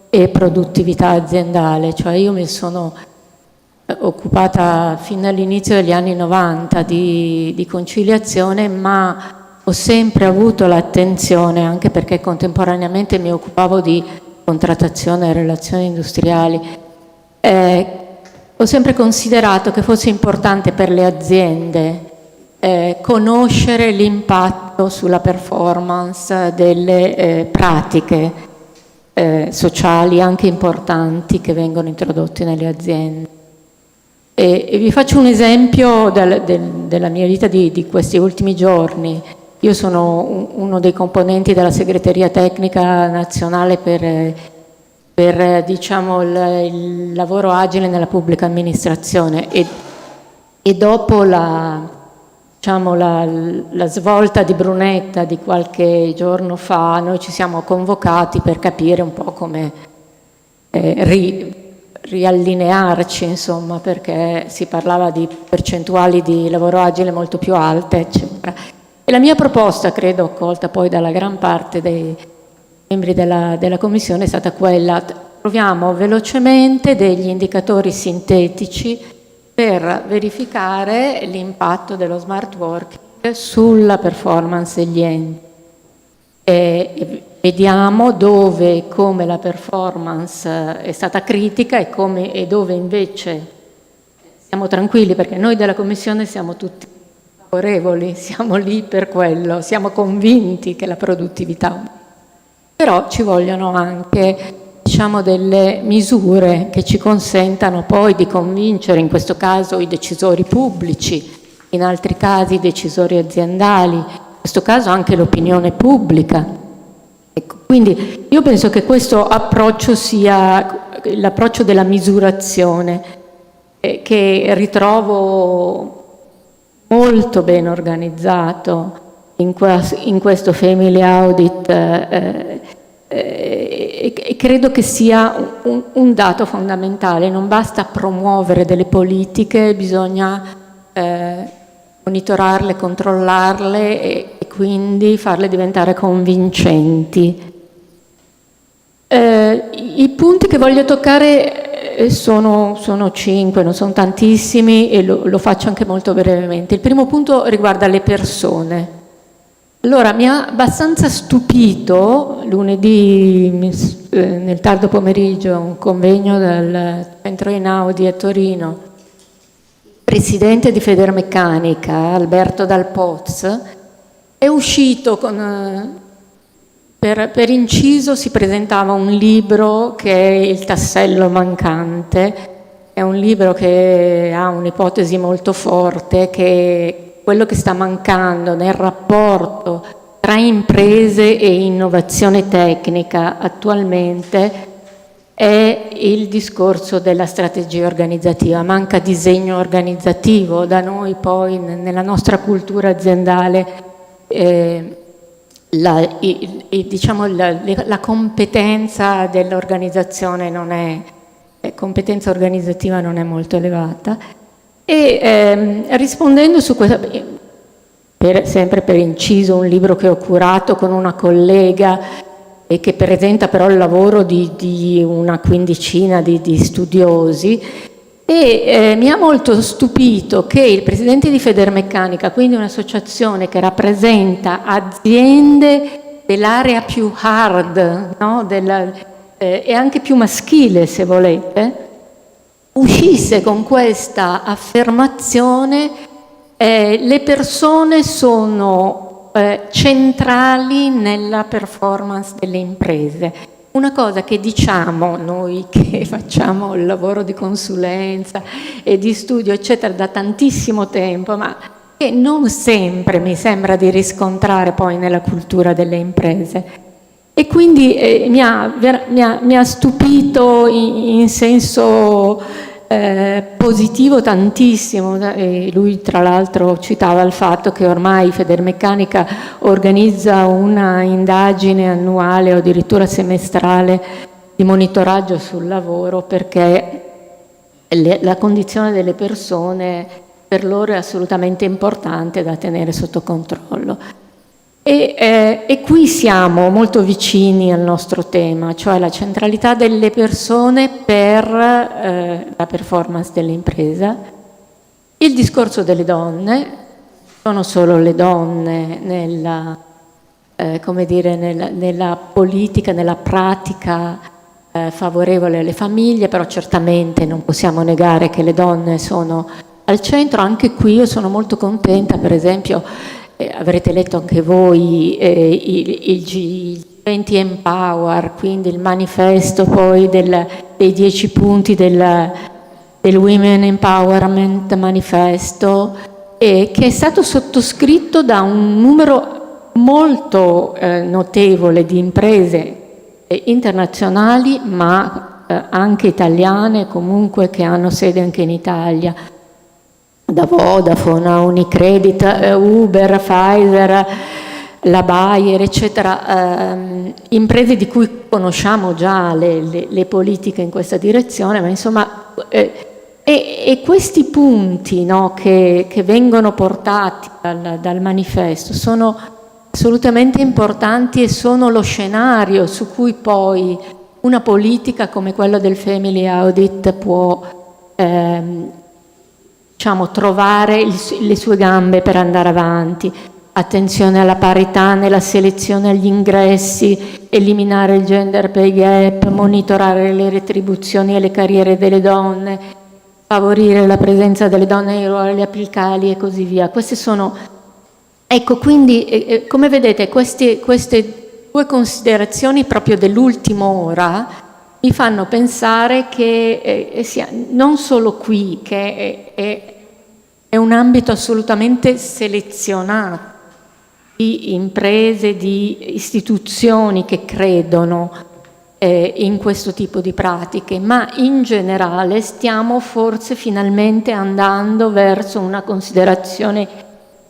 e produttività aziendale. Cioè, io mi sono occupata fin dall'inizio degli anni 90 di conciliazione, ma ho sempre avuto l'attenzione, anche perché contemporaneamente mi occupavo di contrattazione e relazioni industriali, ho sempre considerato che fosse importante per le aziende conoscere l'impatto sulla performance delle pratiche sociali anche importanti che vengono introdotte nelle aziende. E vi faccio un esempio della mia vita di questi ultimi giorni. Io sono uno dei componenti della segreteria tecnica nazionale per diciamo, il lavoro agile nella pubblica amministrazione, e dopo la svolta di Brunetta di qualche giorno fa, noi ci siamo convocati per capire un po' come riallinearci, insomma, perché si parlava di percentuali di lavoro agile molto più alte, eccetera. E la mia proposta, credo accolta poi dalla gran parte dei membri della Commissione, è stata quella: troviamo velocemente degli indicatori sintetici per verificare l'impatto dello smart working sulla performance degli enti. E vediamo dove e come la performance è stata critica e dove invece siamo tranquilli, perché noi della Commissione siamo tutti favorevoli, siamo lì per quello, siamo convinti che la produttività, però ci vogliono anche delle misure che ci consentano poi di convincere, in questo caso i decisori pubblici, in altri casi i decisori aziendali, in questo caso anche l'opinione pubblica. Ecco, quindi io penso che questo approccio sia l'approccio della misurazione, che ritrovo molto ben organizzato in questo Family Audit, e credo che sia un dato fondamentale. Non basta promuovere delle politiche, bisogna monitorarle, controllarle e quindi farle diventare convincenti. I punti che voglio toccare sono 5, non sono tantissimi, e lo faccio anche molto brevemente. Il primo punto riguarda le persone. Allora, mi ha abbastanza stupito lunedì nel tardo pomeriggio un convegno del centro Einaudi a Torino. Il presidente di Federmeccanica, Alberto Dal Poz, è uscito per inciso si presentava un libro che è Il tassello mancante. È un libro che ha un'ipotesi molto forte, che quello che sta mancando nel rapporto tra imprese e innovazione tecnica attualmente è il discorso della strategia organizzativa. Manca disegno organizzativo. Da noi poi nella nostra cultura aziendale la competenza dell'organizzazione competenza organizzativa non è molto elevata. E rispondendo su questo, sempre per inciso, un libro che ho curato con una collega e che presenta però il lavoro di una quindicina di studiosi, e mi ha molto stupito che il presidente di Federmeccanica, quindi un'associazione che rappresenta aziende dell'area più hard, no? E anche più maschile, se volete, uscisse con questa affermazione le persone sono centrali nella performance delle imprese. Una cosa che diciamo noi che facciamo il lavoro di consulenza e di studio, eccetera, da tantissimo tempo, ma che non sempre mi sembra di riscontrare poi nella cultura delle imprese. E quindi mi ha stupito in senso positivo tantissimo. Lui tra l'altro citava il fatto che ormai Federmeccanica organizza una indagine annuale o addirittura semestrale di monitoraggio sul lavoro, perché la condizione delle persone per loro è assolutamente importante da tenere sotto controllo. E qui siamo molto vicini al nostro tema, cioè la centralità delle persone per la performance dell'impresa. Il discorso delle donne, sono solo le donne nella politica, nella pratica favorevole alle famiglie, però certamente non possiamo negare che le donne sono al centro. Anche qui io sono molto contenta, per esempio, avrete letto anche voi il G20 Empower, quindi il manifesto poi dei 10 punti del Women Empowerment Manifesto, che è stato sottoscritto da un numero molto notevole di imprese internazionali, ma anche italiane, comunque, che hanno sede anche in Italia, da Vodafone a Unicredit, Uber, Pfizer, la Bayer, eccetera, imprese di cui conosciamo già le politiche in questa direzione, ma insomma, e questi punti, no, che vengono portati dal manifesto sono assolutamente importanti e sono lo scenario su cui poi una politica come quella del Family Audit può trovare le sue gambe per andare avanti. Attenzione alla parità nella selezione agli ingressi, eliminare il gender pay gap, monitorare le retribuzioni e le carriere delle donne, favorire la presenza delle donne nei ruoli apicali e così via. Queste sono, ecco, quindi come vedete queste due considerazioni proprio dell'ultima ora mi fanno pensare che sia non solo qui, che è un ambito assolutamente selezionato di imprese, di istituzioni che credono in questo tipo di pratiche, ma in generale stiamo forse finalmente andando verso una considerazione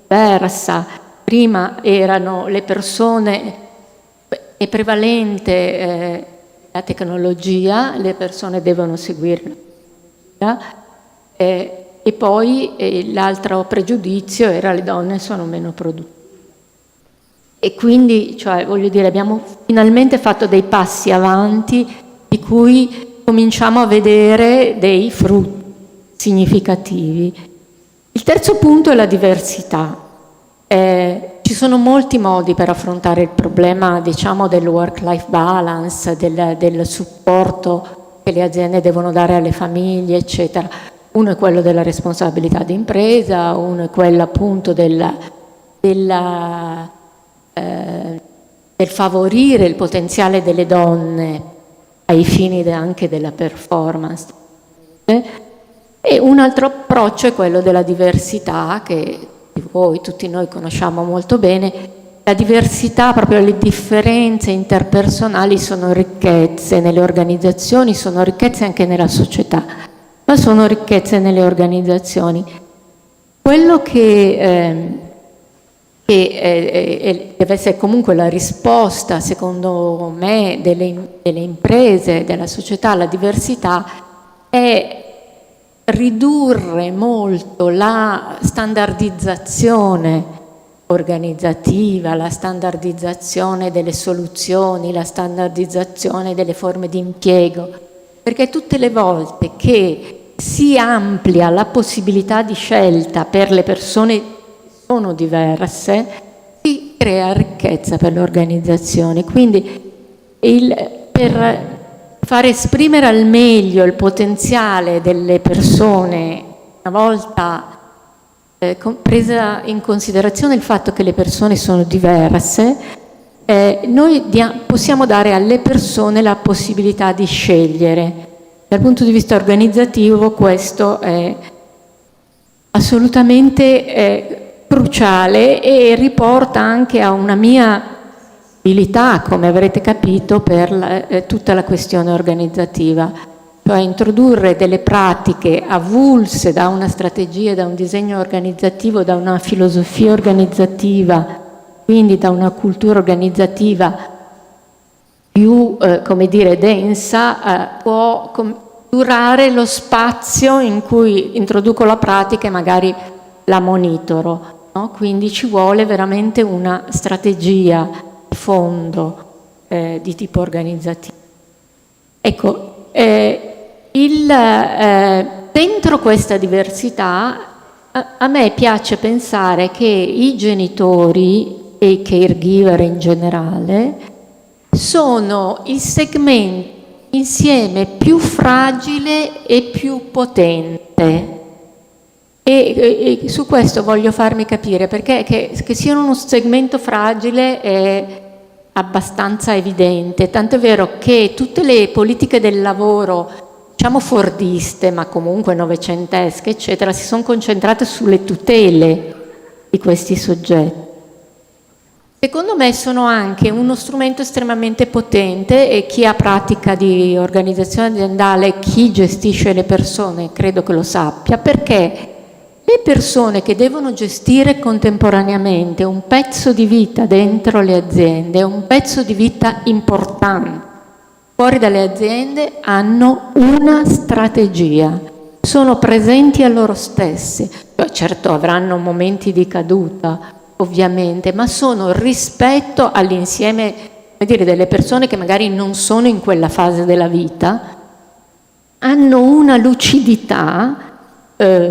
diversa. Prima erano le persone, è prevalente la tecnologia, le persone devono seguirla, e poi l'altro pregiudizio era le donne sono meno produttive. E quindi, cioè, voglio dire, abbiamo finalmente fatto dei passi avanti di cui cominciamo a vedere dei frutti significativi. Il terzo punto è la diversità. Ci sono molti modi per affrontare il problema, diciamo, del work-life balance, del supporto che le aziende devono dare alle famiglie, eccetera. Uno è quello della responsabilità d'impresa, uno è quello appunto del favorire il potenziale delle donne ai fini anche della performance. E un altro approccio è quello della diversità, che voi, tutti noi conosciamo molto bene. La diversità, proprio le differenze interpersonali, sono ricchezze nelle organizzazioni, sono ricchezze anche nella società, ma sono ricchezze nelle organizzazioni. Quello che deve essere comunque la risposta, secondo me, delle imprese, della società alla diversità, è ridurre molto la standardizzazione organizzativa, la standardizzazione delle soluzioni, la standardizzazione delle forme di impiego, perché tutte le volte che si amplia la possibilità di scelta per le persone che sono diverse, si crea ricchezza per le organizzazioni. Quindi per far esprimere al meglio il potenziale delle persone, una volta presa in considerazione il fatto che le persone sono diverse, noi possiamo dare alle persone la possibilità di scegliere. Dal punto di vista organizzativo questo è assolutamente cruciale e riporta anche a una mia abilità, come avrete capito, per tutta la questione organizzativa, cioè introdurre delle pratiche avulse da una strategia, da un disegno organizzativo, da una filosofia organizzativa, quindi da una cultura organizzativa più, come dire, densa, può durare lo spazio in cui introduco la pratica e magari la monitoro, no? Quindi ci vuole veramente una strategia di fondo di tipo organizzativo. Ecco, dentro questa diversità a me piace pensare che i genitori e i caregiver in generale sono il segmento insieme più fragile e più potente. E su questo voglio farmi capire, perché che siano uno segmento fragile è abbastanza evidente, tant'è vero che tutte le politiche del lavoro, diciamo fordiste, ma comunque novecentesche, eccetera, si sono concentrate sulle tutele di questi soggetti. Secondo me sono anche uno strumento estremamente potente e chi ha pratica di organizzazione aziendale, chi gestisce le persone, credo che lo sappia, perché le persone che devono gestire contemporaneamente un pezzo di vita dentro le aziende, un pezzo di vita importante fuori dalle aziende, hanno una strategia, sono presenti a loro stesse, certo avranno momenti di caduta, ovviamente, ma sono rispetto all'insieme, come dire, delle persone che magari non sono in quella fase della vita, hanno una lucidità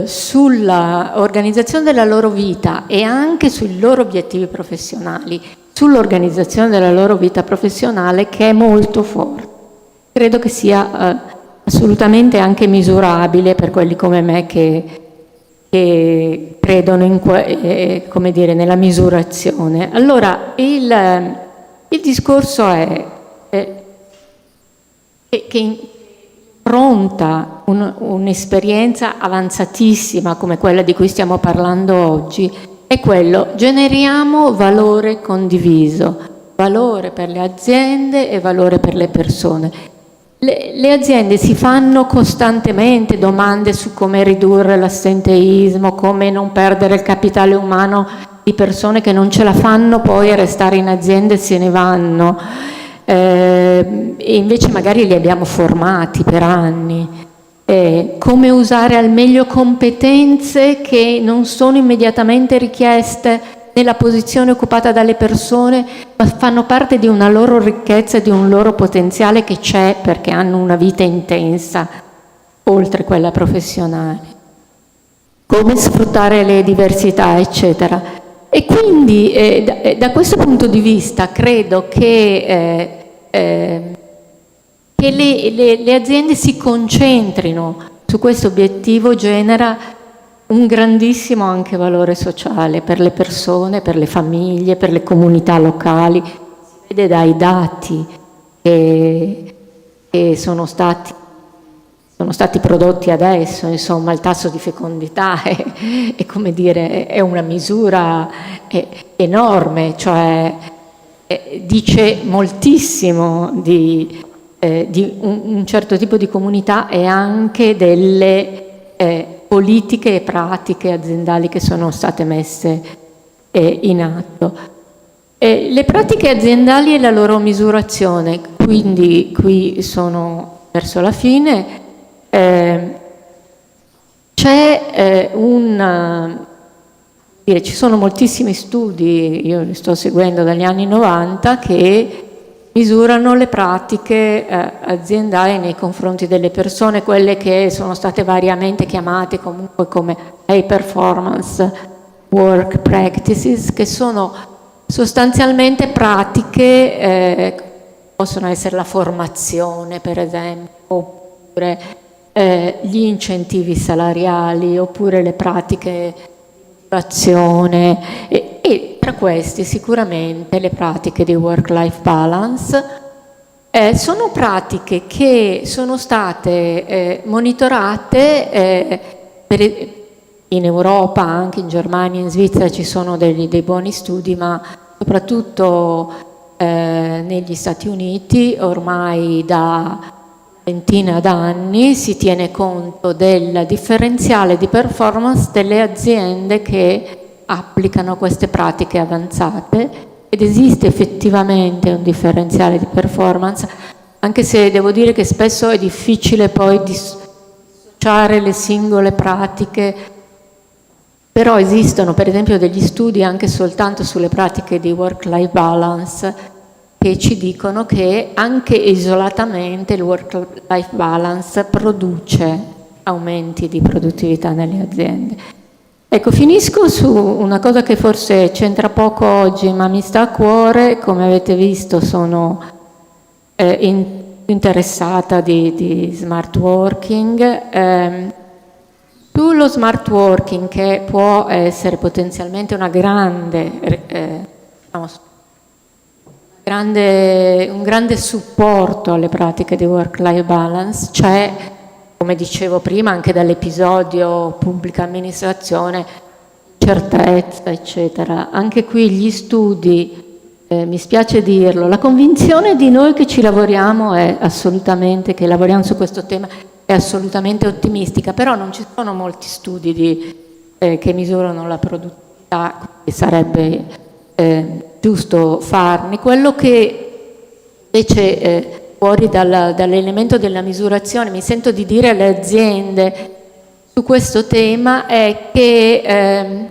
sulla organizzazione della loro vita e anche sui loro obiettivi professionali, sull'organizzazione della loro vita professionale, che è molto forte. Credo che sia assolutamente anche misurabile per quelli come me che credono come dire, nella misurazione. Allora, il discorso è che impronta un'esperienza avanzatissima come quella di cui stiamo parlando oggi è quello: generiamo valore condiviso, valore per le aziende e valore per le persone. Le aziende si fanno costantemente domande su come ridurre l'assenteismo, come non perdere il capitale umano di persone che non ce la fanno poi a restare in azienda e se ne vanno, e invece magari li abbiamo formati per anni. Come usare al meglio competenze che non sono immediatamente richieste nella posizione occupata dalle persone, ma fanno parte di una loro ricchezza e di un loro potenziale che c'è perché hanno una vita intensa, oltre quella professionale. Come sfruttare le diversità, eccetera. E quindi da questo punto di vista credo che le aziende si concentrino su questo obiettivo genera un grandissimo anche valore sociale per le persone, per le famiglie, per le comunità locali. Si vede dai dati che sono stati prodotti adesso, insomma, il tasso di fecondità è come dire, è una misura enorme, cioè dice moltissimo di un certo tipo di comunità e anche delle politiche e pratiche aziendali che sono state messe in atto. Le pratiche aziendali e la loro misurazione, quindi qui sono verso la fine, ci sono moltissimi studi, io li sto seguendo dagli anni 90, che misurano le pratiche aziendali nei confronti delle persone, quelle che sono state variamente chiamate comunque come high performance work practices, che sono sostanzialmente pratiche, possono essere la formazione per esempio, oppure gli incentivi salariali, oppure le pratiche di motivazione e tra questi sicuramente le pratiche di work-life balance. Sono pratiche che sono state monitorate in Europa, anche in Germania, in Svizzera ci sono dei buoni studi, ma soprattutto negli Stati Uniti ormai da ventina d'anni si tiene conto del differenziale di performance delle aziende che applicano queste pratiche avanzate, ed esiste effettivamente un differenziale di performance, anche se devo dire che spesso è difficile poi dissociare le singole pratiche, però esistono per esempio degli studi anche soltanto sulle pratiche di work-life balance che ci dicono che anche isolatamente il work-life balance produce aumenti di produttività nelle aziende. Ecco, finisco su una cosa che forse c'entra poco oggi, ma mi sta a cuore. Come avete visto sono interessata di smart working. Sullo smart working, che può essere potenzialmente un grande supporto alle pratiche di work-life balance, c'è, come dicevo prima, anche dall'episodio pubblica amministrazione, certezza, eccetera. Anche qui gli studi, mi spiace dirlo, la convinzione di noi che ci lavoriamo è assolutamente, che lavoriamo su questo tema, è assolutamente ottimistica, però non ci sono molti studi che misurano la produttività, quindi sarebbe giusto farne. Quello che invece fuori dall'elemento della misurazione mi sento di dire alle aziende su questo tema è che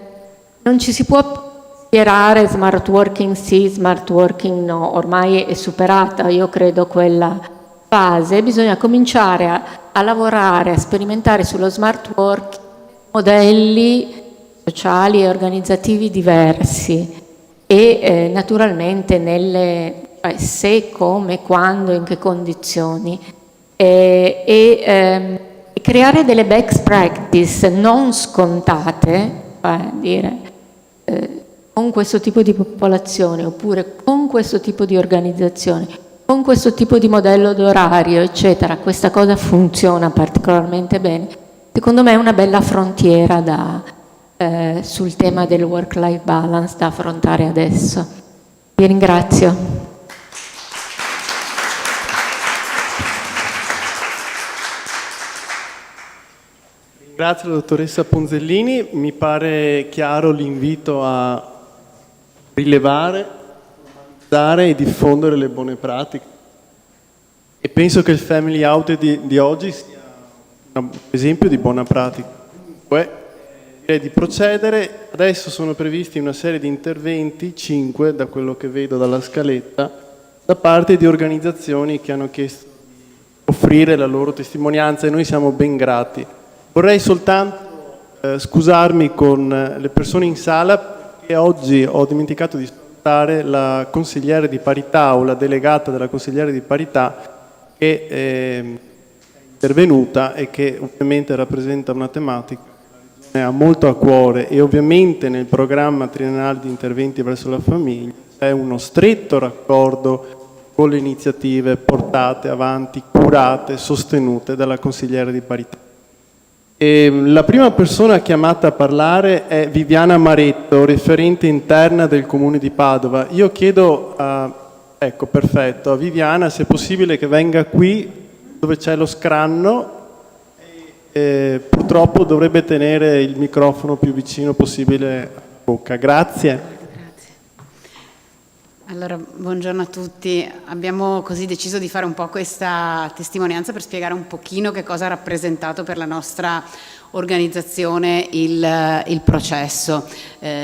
non ci si può schierare smart working sì, smart working no, ormai è superata, io credo, quella fase. Bisogna cominciare a lavorare, a sperimentare sullo smart working modelli sociali e organizzativi diversi e naturalmente se, come, quando, in che condizioni, e creare delle best practice non scontate, con questo tipo di popolazione, oppure con questo tipo di organizzazione, con questo tipo di modello d'orario, eccetera. Questa cosa funziona particolarmente bene. Secondo me è una bella frontiera sul tema del work-life balance da affrontare adesso. Vi ringrazio. Grazie alla dottoressa Ponzellini, mi pare chiaro l'invito a rilevare, dare e diffondere le buone pratiche, e penso che il Family Audit di oggi sia un esempio di buona pratica. Direi di procedere. Adesso sono previsti una serie di interventi, 5 da quello che vedo dalla scaletta, da parte di organizzazioni che hanno chiesto di offrire la loro testimonianza, e noi siamo ben grati. Vorrei soltanto scusarmi con le persone in sala, perché oggi ho dimenticato di salutare la consigliere di parità o la delegata della consigliere di parità che è intervenuta e che ovviamente rappresenta una tematica che ha molto a cuore, e ovviamente nel programma triennale di interventi verso la famiglia c'è uno stretto raccordo con le iniziative portate avanti, curate, sostenute dalla consigliere di parità. La prima persona chiamata a parlare è Viviana Maretto, referente interna del Comune di Padova. Io chiedo ecco, perfetto, a Viviana se è possibile che venga qui dove c'è lo scranno. Purtroppo dovrebbe tenere il microfono più vicino possibile alla bocca. Grazie. Allora, buongiorno a tutti. Abbiamo così deciso di fare un po' questa testimonianza per spiegare un pochino che cosa ha rappresentato per la nostra organizzazione il processo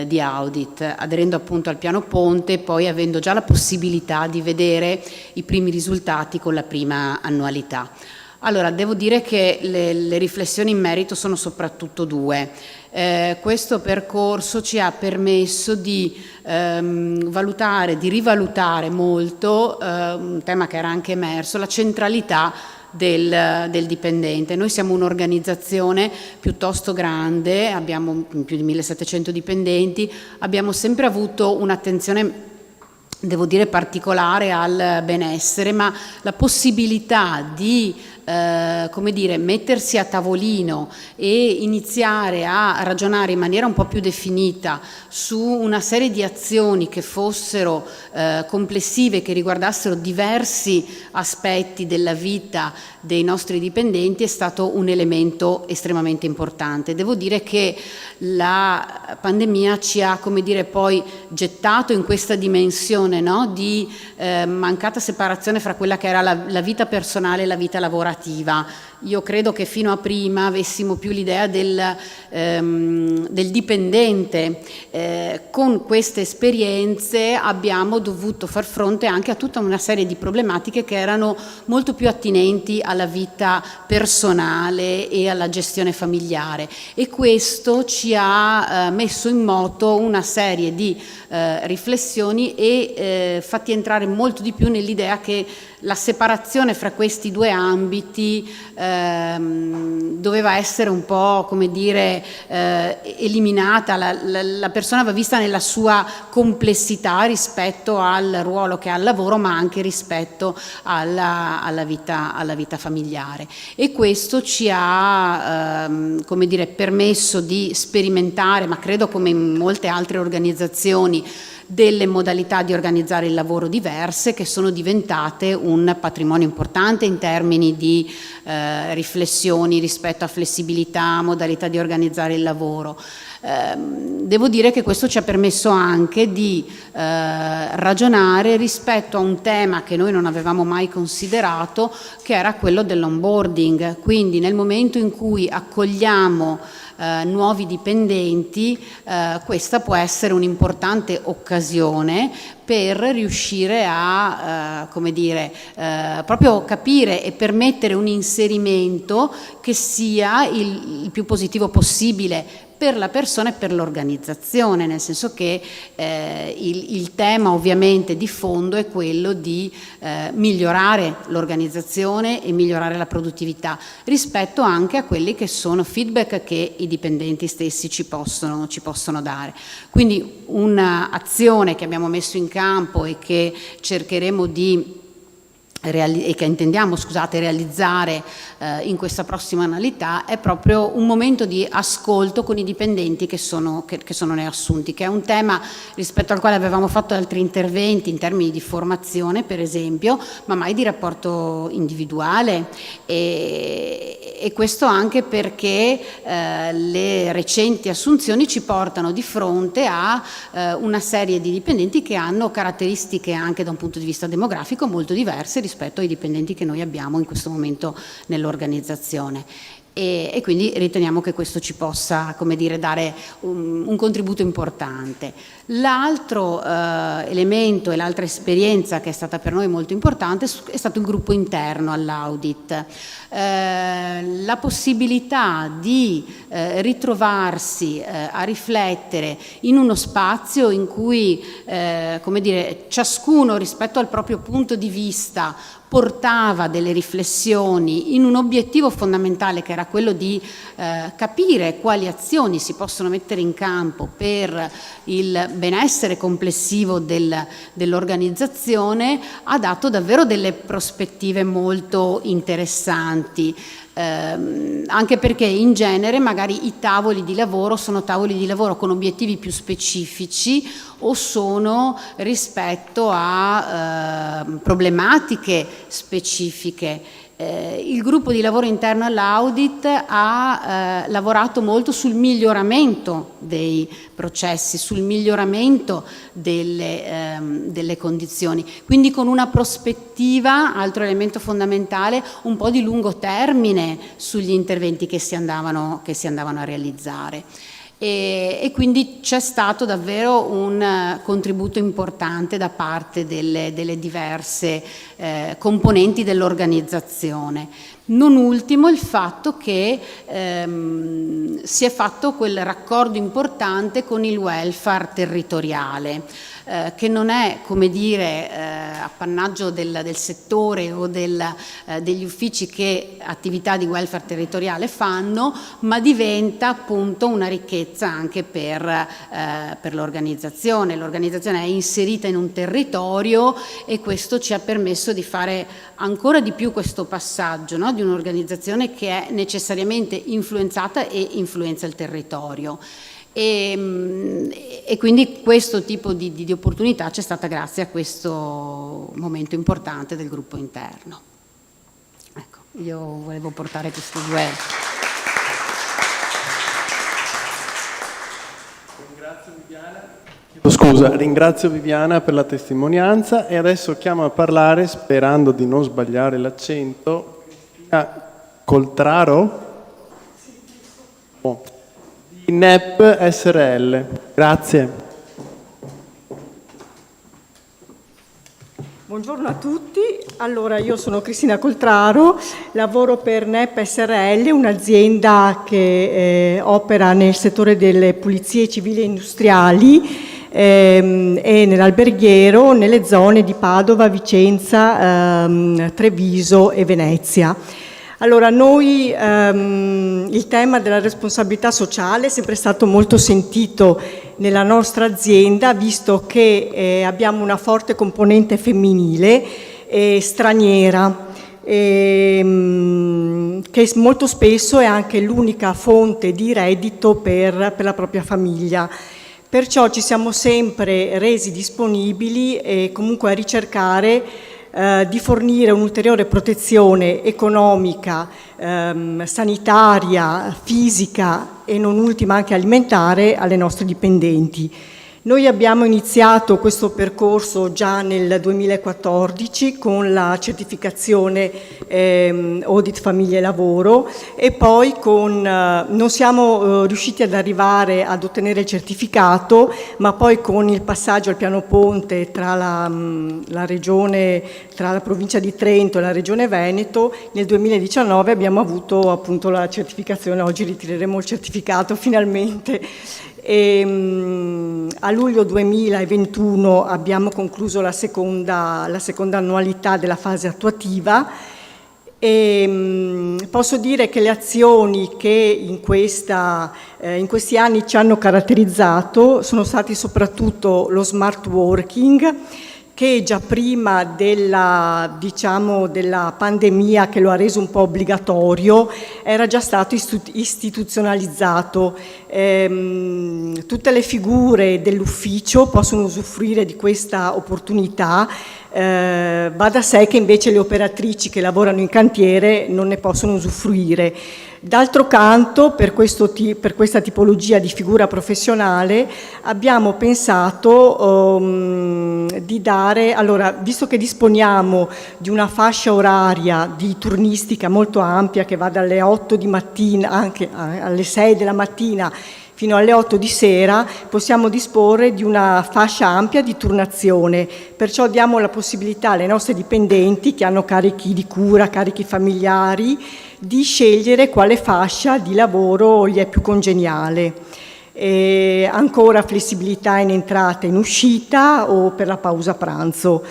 di audit, aderendo appunto al piano Ponte, poi avendo già la possibilità di vedere i primi risultati con la prima annualità. Allora, devo dire che le riflessioni in merito sono soprattutto due. Questo percorso ci ha permesso di valutare, di rivalutare molto un tema che era anche emerso, la centralità del dipendente. Noi siamo un'organizzazione piuttosto grande, abbiamo più di 1700 dipendenti, abbiamo sempre avuto un'attenzione, devo dire, particolare al benessere, ma la possibilità di come dire, mettersi a tavolino e iniziare a ragionare in maniera un po' più definita su una serie di azioni che fossero complessive, che riguardassero diversi aspetti della vita dei nostri dipendenti, è stato un elemento estremamente importante. Devo dire che la pandemia ci ha, come dire, poi gettato in questa dimensione, no? Di mancata separazione fra quella che era la vita personale e la vita lavorativa. Io credo che fino a prima avessimo più l'idea del dipendente. Con queste esperienze abbiamo dovuto far fronte anche a tutta una serie di problematiche che erano molto più attinenti alla vita personale e alla gestione familiare, e questo ci ha messo in moto una serie di riflessioni e fatti entrare molto di più nell'idea che la separazione fra questi due ambiti doveva essere un po', come dire, eliminata. La persona va vista nella sua complessità rispetto al ruolo che ha al lavoro, ma anche rispetto alla vita familiare, e questo ci ha come dire, permesso di sperimentare, ma credo come in molte altre organizzazioni, delle modalità di organizzare il lavoro diverse, che sono diventate un patrimonio importante in termini di riflessioni rispetto a flessibilità, modalità di organizzare il lavoro. Devo dire che questo ci ha permesso anche di ragionare rispetto a un tema che noi non avevamo mai considerato, che era quello dell'onboarding. Quindi nel momento in cui accogliamo nuovi dipendenti, questa può essere un'importante occasione per riuscire a come dire, proprio capire e permettere un inserimento che sia il più positivo possibile per la persona e per l'organizzazione, nel senso che il tema ovviamente di fondo è quello di migliorare l'organizzazione e migliorare la produttività rispetto anche a quelli che sono feedback che i dipendenti stessi ci possono dare. Quindi un'azione che abbiamo messo in campo e che cercheremo e che intendiamo realizzare in questa prossima annualità è proprio un momento di ascolto con i dipendenti che sono neoassunti, che è un tema rispetto al quale avevamo fatto altri interventi in termini di formazione, per esempio, ma mai di rapporto individuale, e questo anche perché le recenti assunzioni ci portano di fronte a una serie di dipendenti che hanno caratteristiche anche da un punto di vista demografico molto diverse rispetto ai dipendenti che noi abbiamo in questo momento nell'organizzazione. E quindi riteniamo che questo ci possa, come dire, dare un contributo importante. L'altro elemento e l'altra esperienza che è stata per noi molto importante è stato il gruppo interno all'audit. La possibilità di ritrovarsi a riflettere in uno spazio in cui come dire, ciascuno rispetto al proprio punto di vista portava delle riflessioni in un obiettivo fondamentale, che era quello di capire quali azioni si possono mettere in campo per il benessere complessivo dell'organizzazione, ha dato davvero delle prospettive molto interessanti. Anche perché in genere magari i tavoli di lavoro sono tavoli di lavoro con obiettivi più specifici o sono rispetto a problematiche specifiche. Il gruppo di lavoro interno all'audit ha lavorato molto sul miglioramento dei processi, sul miglioramento delle condizioni, quindi con una prospettiva, altro elemento fondamentale, un po' di lungo termine sugli interventi che si andavano a realizzare. E quindi c'è stato davvero un contributo importante da parte delle diverse componenti dell'organizzazione. Non ultimo il fatto che si è fatto quel raccordo importante con il welfare territoriale. che non è, come dire, appannaggio del settore o degli uffici che attività di welfare territoriale fanno, ma diventa appunto una ricchezza anche per l'organizzazione. L'organizzazione è inserita in un territorio e questo ci ha permesso di fare ancora di più questo passaggio, no? Di un'organizzazione che è necessariamente influenzata e influenza il territorio. E quindi questo tipo di opportunità c'è stata grazie a questo momento importante del gruppo interno. Ecco, io volevo portare questi due. Ringrazio Viviana per la testimonianza e adesso chiamo a parlare, sperando di non sbagliare l'accento, Cristina Coltraro di NEP SRL. Grazie. Buongiorno a tutti, allora io sono Cristina Coltraro, lavoro per NEP SRL, un'azienda che opera nel settore delle pulizie civili e industriali e nell'alberghiero nelle zone di Padova, Vicenza, Treviso e Venezia. Allora, noi il tema della responsabilità sociale è sempre stato molto sentito nella nostra azienda, visto che abbiamo una forte componente femminile e straniera, che molto spesso è anche l'unica fonte di reddito per la propria famiglia. Perciò ci siamo sempre resi disponibili e comunque a ricercare di fornire un'ulteriore protezione economica, sanitaria, fisica e non ultima anche alimentare alle nostre dipendenti. Noi abbiamo iniziato questo percorso già nel 2014 con la certificazione Audit Famiglia e Lavoro e poi non siamo riusciti ad arrivare ad ottenere il certificato, ma poi con il passaggio al piano ponte tra la regione, tra la provincia di Trento e la regione Veneto, nel 2019 abbiamo avuto appunto la certificazione. Oggi ritireremo il certificato finalmente. A luglio 2021 abbiamo concluso la seconda annualità della fase attuativa e posso dire che le azioni che in questi anni ci hanno caratterizzato sono stati soprattutto lo smart working, che già prima della pandemia, che lo ha reso un po' obbligatorio, era già stato istituzionalizzato. Tutte le figure dell'ufficio possono usufruire di questa opportunità, va da sé che invece le operatrici che lavorano in cantiere non ne possono usufruire. D'altro canto, per questa tipologia di figura professionale abbiamo pensato di dare, allora, visto che disponiamo di una fascia oraria di turnistica molto ampia che va dalle 8 di mattina anche alle 6 della mattina fino alle 8 di sera, possiamo disporre di una fascia ampia di turnazione, perciò diamo la possibilità alle nostre dipendenti che hanno carichi di cura, carichi familiari, di scegliere quale fascia di lavoro gli è più congeniale. Ancora flessibilità in entrata e in uscita o per la pausa pranzo.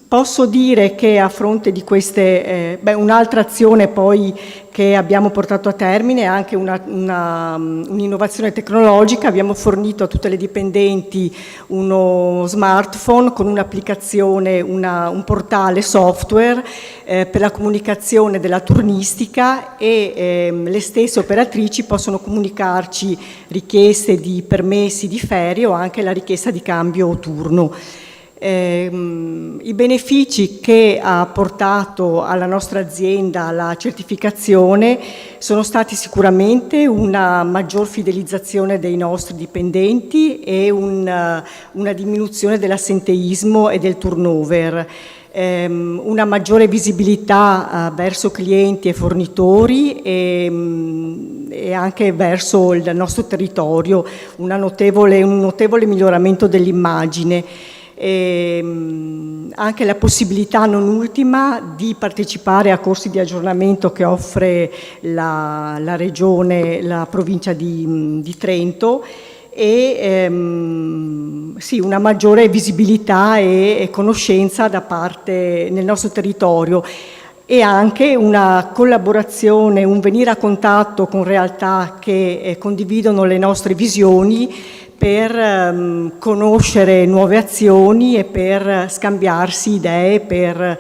Posso dire che a fronte di queste, un'altra azione poi che abbiamo portato a termine è anche un'innovazione tecnologica. Abbiamo fornito a tutte le dipendenti uno smartphone con un'applicazione, un portale software per la comunicazione della turnistica e le stesse operatrici possono comunicarci richieste di permessi di ferie o anche la richiesta di cambio turno. I benefici che ha portato alla nostra azienda la certificazione sono stati sicuramente una maggior fidelizzazione dei nostri dipendenti e una diminuzione dell'assenteismo e del turnover, una maggiore visibilità verso clienti e fornitori e anche verso il nostro territorio, un notevole miglioramento dell'immagine. Anche la possibilità non ultima di partecipare a corsi di aggiornamento che offre la regione, la provincia di Trento, e sì, una maggiore visibilità e conoscenza da parte nel nostro territorio, e anche una collaborazione, un venire a contatto con realtà che condividono le nostre visioni per conoscere nuove azioni e per scambiarsi idee, per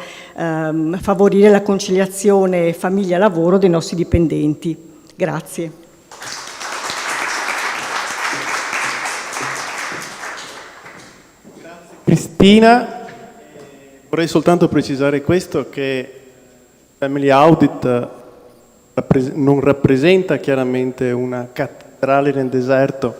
favorire la conciliazione famiglia-lavoro dei nostri dipendenti. Grazie. Cristina, vorrei soltanto precisare questo, che Family Audit non rappresenta chiaramente una cattedrale nel deserto,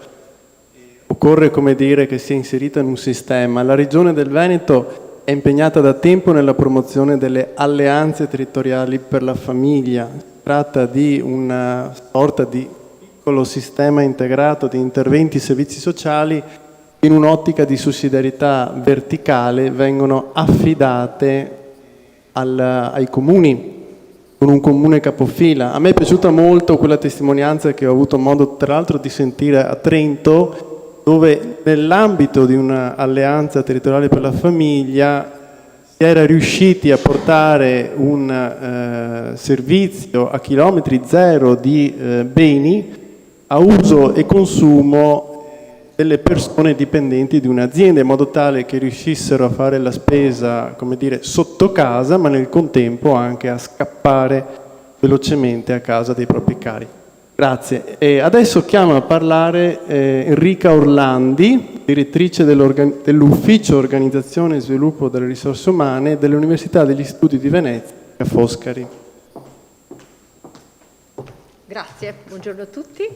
occorre, come dire, che sia inserita in un sistema. La Regione del Veneto è impegnata da tempo nella promozione delle alleanze territoriali per la famiglia. Si tratta di una sorta di piccolo sistema integrato di interventi e servizi sociali in un'ottica di sussidiarietà verticale, vengono affidate ai comuni con un comune capofila. A me è piaciuta molto quella testimonianza che ho avuto modo tra l'altro di sentire a Trento, dove nell'ambito di un'alleanza territoriale per la famiglia si era riusciti a portare un servizio a chilometri zero di beni a uso e consumo delle persone dipendenti di un'azienda, in modo tale che riuscissero a fare la spesa, come dire, sotto casa, ma nel contempo anche a scappare velocemente a casa dei propri cari. Grazie. E adesso chiamo a parlare Enrica Orlandi, direttrice dell'Ufficio Organizzazione e Sviluppo delle Risorse Umane dell'Università degli Studi di Venezia a Foscari. Grazie, buongiorno a tutti.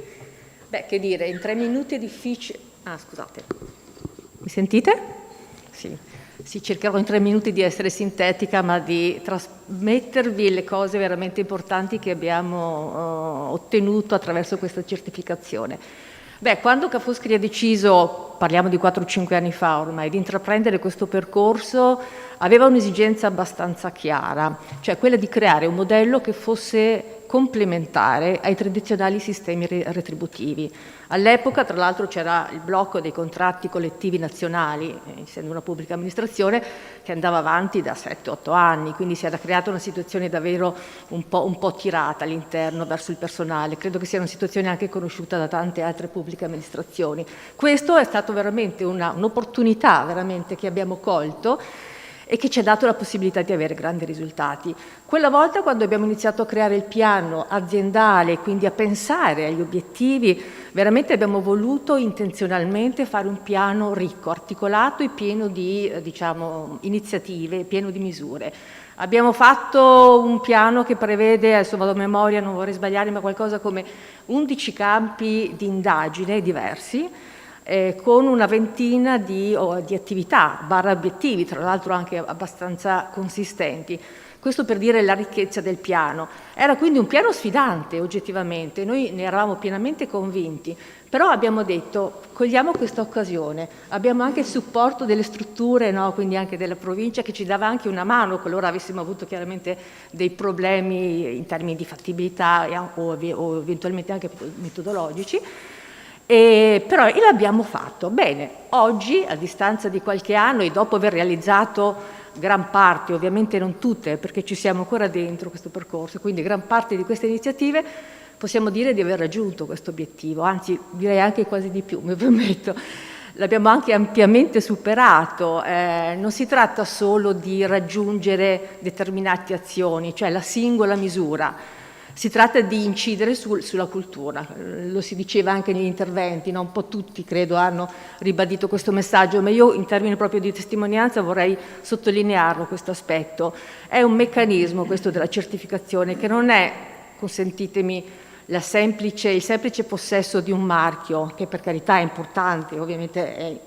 Beh, che dire, in 3 minuti è difficile... Ah, scusate. Mi sentite? Sì. Sì, cercherò in 3 minuti di essere sintetica, ma di trasmettervi le cose veramente importanti che abbiamo ottenuto attraverso questa certificazione. Beh, quando Ca' Foscari ha deciso, parliamo di 4-5 anni fa ormai, di intraprendere questo percorso, aveva un'esigenza abbastanza chiara, cioè quella di creare un modello che fosse complementare ai tradizionali sistemi retributivi. All'epoca, tra l'altro, c'era il blocco dei contratti collettivi nazionali, essendo una pubblica amministrazione, che andava avanti da 7-8 anni, quindi si era creata una situazione davvero un po' tirata all'interno verso il personale. Credo che sia una situazione anche conosciuta da tante altre pubbliche amministrazioni. Questo è stato veramente un'opportunità veramente che abbiamo colto e che ci ha dato la possibilità di avere grandi risultati. Quella volta, quando abbiamo iniziato a creare il piano aziendale, quindi a pensare agli obiettivi, veramente abbiamo voluto intenzionalmente fare un piano ricco, articolato e pieno di iniziative, pieno di misure. Abbiamo fatto un piano che prevede, adesso vado a memoria, non vorrei sbagliare, ma qualcosa come 11 campi di indagine diversi, con una ventina di attività, obiettivi, tra l'altro anche abbastanza consistenti. Questo per dire la ricchezza del piano. Era quindi un piano sfidante, oggettivamente, noi ne eravamo pienamente convinti, però abbiamo detto, cogliamo questa occasione, abbiamo anche il supporto delle strutture, no? Quindi anche della provincia, che ci dava anche una mano qualora avessimo avuto chiaramente dei problemi in termini di fattibilità o eventualmente anche metodologici. Però l'abbiamo fatto. Bene, oggi, a distanza di qualche anno e dopo aver realizzato gran parte, ovviamente non tutte, perché ci siamo ancora dentro questo percorso, quindi gran parte di queste iniziative, possiamo dire di aver raggiunto questo obiettivo, anzi direi anche quasi di più, mi permetto. L'abbiamo anche ampiamente superato, non si tratta solo di raggiungere determinate azioni, cioè la singola misura. Si tratta di incidere sulla cultura, lo si diceva anche negli interventi, no? Un po' tutti credo hanno ribadito questo messaggio, ma io in termini proprio di testimonianza vorrei sottolinearlo questo aspetto. È un meccanismo questo della certificazione che non è, consentitemi, il semplice possesso di un marchio, che per carità è importante, ovviamente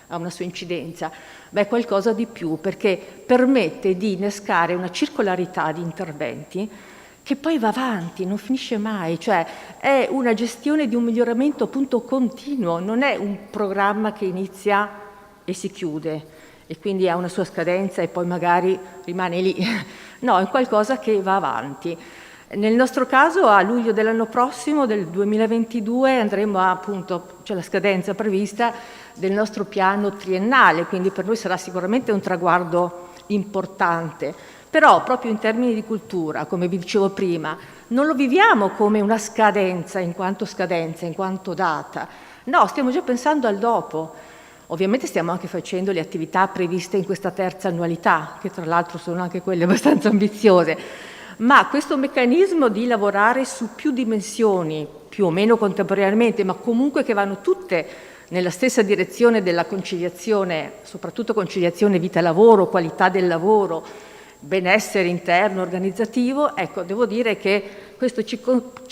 ha una sua incidenza, ma è qualcosa di più, perché permette di innescare una circolarità di interventi che poi va avanti, non finisce mai, cioè è una gestione di un miglioramento appunto continuo, non è un programma che inizia e si chiude e quindi ha una sua scadenza e poi magari rimane lì, no, è qualcosa che va avanti. Nel nostro caso a luglio dell'anno prossimo, del 2022, andremo a, appunto, c'è la scadenza prevista del nostro piano triennale, quindi per noi sarà sicuramente un traguardo importante. Però proprio in termini di cultura, come vi dicevo prima, non lo viviamo come una scadenza, in quanto data. No, stiamo già pensando al dopo. Ovviamente stiamo anche facendo le attività previste in questa terza annualità, che tra l'altro sono anche quelle abbastanza ambiziose, ma questo meccanismo di lavorare su più dimensioni, più o meno contemporaneamente, ma comunque che vanno tutte nella stessa direzione della conciliazione, soprattutto conciliazione vita-lavoro, qualità del lavoro, benessere interno, organizzativo, ecco, devo dire che questo ci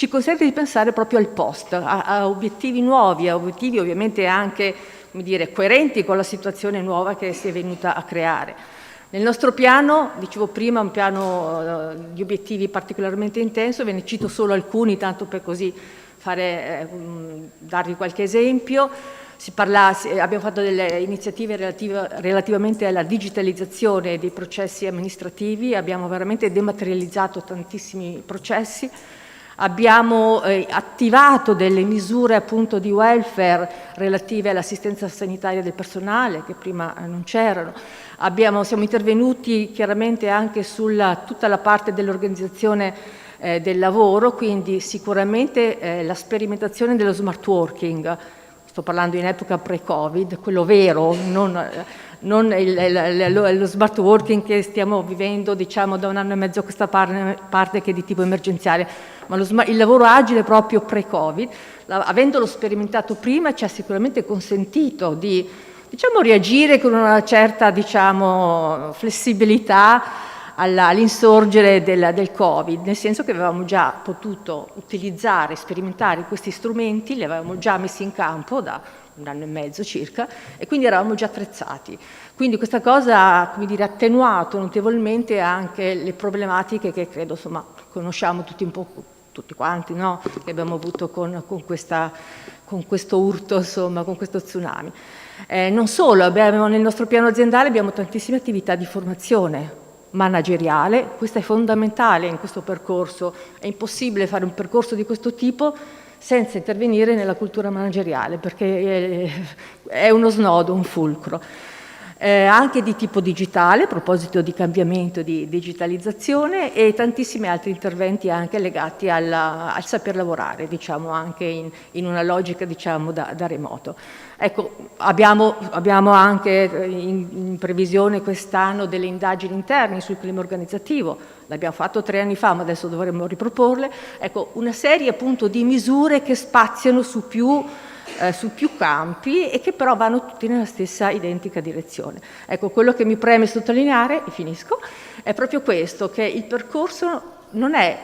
consente di pensare proprio al post, a obiettivi nuovi, a obiettivi ovviamente anche, come dire, coerenti con la situazione nuova che si è venuta a creare. Nel nostro piano, dicevo prima, un piano di obiettivi particolarmente intenso, ve ne cito solo alcuni, tanto per così darvi qualche esempio. Abbiamo fatto delle iniziative relativamente alla digitalizzazione dei processi amministrativi, abbiamo veramente dematerializzato tantissimi processi, abbiamo attivato delle misure appunto di welfare relative all'assistenza sanitaria del personale che prima non c'erano, siamo intervenuti chiaramente anche sulla tutta la parte dell'organizzazione del lavoro, quindi sicuramente la sperimentazione dello smart working. Sto parlando in epoca pre-Covid, quello vero, non lo smart working che stiamo vivendo, diciamo, da un anno e mezzo a questa parte che è di tipo emergenziale, ma il lavoro agile proprio pre-Covid, avendolo sperimentato prima, ci ha sicuramente consentito di, diciamo, reagire con una certa, diciamo, flessibilità all'insorgere del Covid, nel senso che avevamo già potuto utilizzare, sperimentare questi strumenti, li avevamo già messi in campo da un anno e mezzo circa e quindi eravamo già attrezzati. Quindi questa cosa ha, come dire, attenuato notevolmente anche le problematiche che credo, insomma, conosciamo tutti quanti, no? Che abbiamo avuto con questo urto, insomma, con questo tsunami. Non solo, nel nostro piano aziendale abbiamo tantissime attività di formazione manageriale, questa è fondamentale in questo percorso, è impossibile fare un percorso di questo tipo senza intervenire nella cultura manageriale, perché è uno snodo, un fulcro. Anche di tipo digitale, a proposito di cambiamento, di digitalizzazione e tantissimi altri interventi anche legati al saper lavorare, diciamo anche in una logica, diciamo, da remoto. Ecco, abbiamo anche in previsione quest'anno delle indagini interne sul clima organizzativo, l'abbiamo fatto 3 anni fa, ma adesso dovremmo riproporle. Ecco, una serie appunto di misure che spaziano su più campi e che però vanno tutti nella stessa identica direzione. Ecco, quello che mi preme sottolineare, e finisco, è proprio questo, che il percorso non è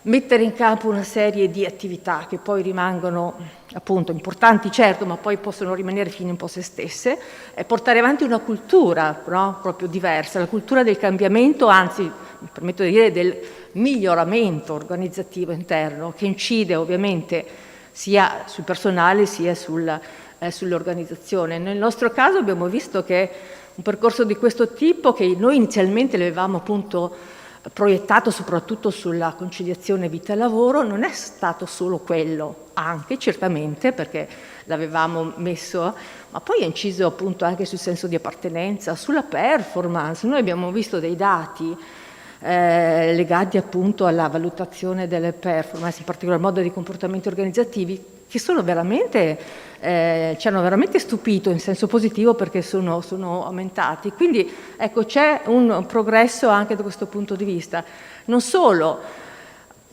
mettere in campo una serie di attività che poi rimangono appunto importanti, certo, ma poi possono rimanere fine un po' se stesse, è portare avanti una cultura, no? Proprio diversa, la cultura del cambiamento, anzi, mi permetto di dire, del miglioramento organizzativo interno, che incide ovviamente sia sul personale sia sull'organizzazione. Nel nostro caso abbiamo visto che un percorso di questo tipo, che noi inizialmente l'avevamo appunto proiettato soprattutto sulla conciliazione vita e lavoro, non è stato solo quello, anche certamente perché l'avevamo messo, ma poi ha inciso appunto anche sul senso di appartenenza, sulla performance. Noi abbiamo visto dei dati legati appunto alla valutazione delle performance, in particolar modo dei comportamenti organizzativi, che sono veramente, ci hanno veramente stupito in senso positivo perché sono aumentati. Quindi ecco, c'è un progresso anche da questo punto di vista. Non solo,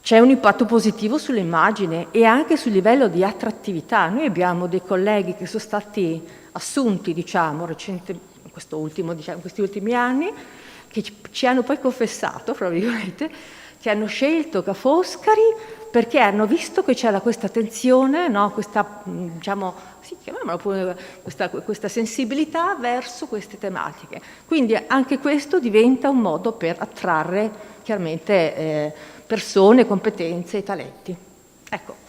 c'è un impatto positivo sull'immagine e anche sul livello di attrattività. Noi abbiamo dei colleghi che sono stati assunti, diciamo, in questi ultimi anni, che ci hanno poi confessato, fra virgolette, che hanno scelto Ca' Foscari perché hanno visto che c'era questa attenzione, no? Questa, diciamo, sì, chiamiamola pure, questa sensibilità verso queste tematiche. Quindi anche questo diventa un modo per attrarre chiaramente persone, competenze e talenti. Ecco.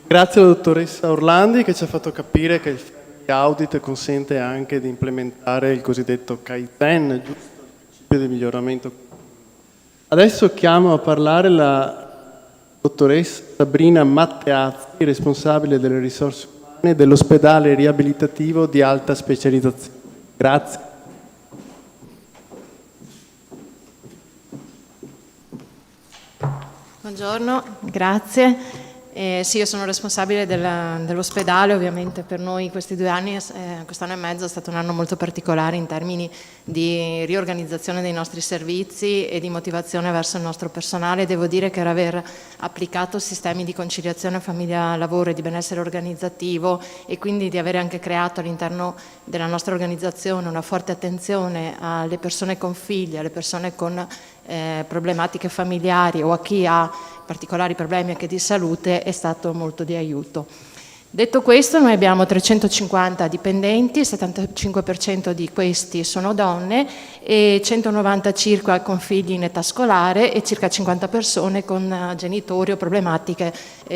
Grazie alla dottoressa Orlandi che ci ha fatto capire che il di audit consente anche di implementare il cosiddetto Kaizen, giusto? Il principio di miglioramento. Adesso chiamo a parlare la dottoressa Sabrina Matteazzi, responsabile delle risorse umane dell'ospedale riabilitativo di alta specializzazione. Grazie. Buongiorno, grazie. Sì, io sono responsabile dell'ospedale, ovviamente per noi questi 2 anni, quest'anno e mezzo è stato un anno molto particolare in termini di riorganizzazione dei nostri servizi e di motivazione verso il nostro personale. Devo dire che aver applicato sistemi di conciliazione famiglia-lavoro e di benessere organizzativo e quindi di avere anche creato all'interno della nostra organizzazione una forte attenzione alle persone con figli, alle persone con problematiche familiari o a chi ha particolari problemi anche di salute è stato molto di aiuto. Detto questo, noi abbiamo 350 dipendenti, il 75% di questi sono donne e 190 circa con figli in età scolare e circa 50 persone con genitori o problematiche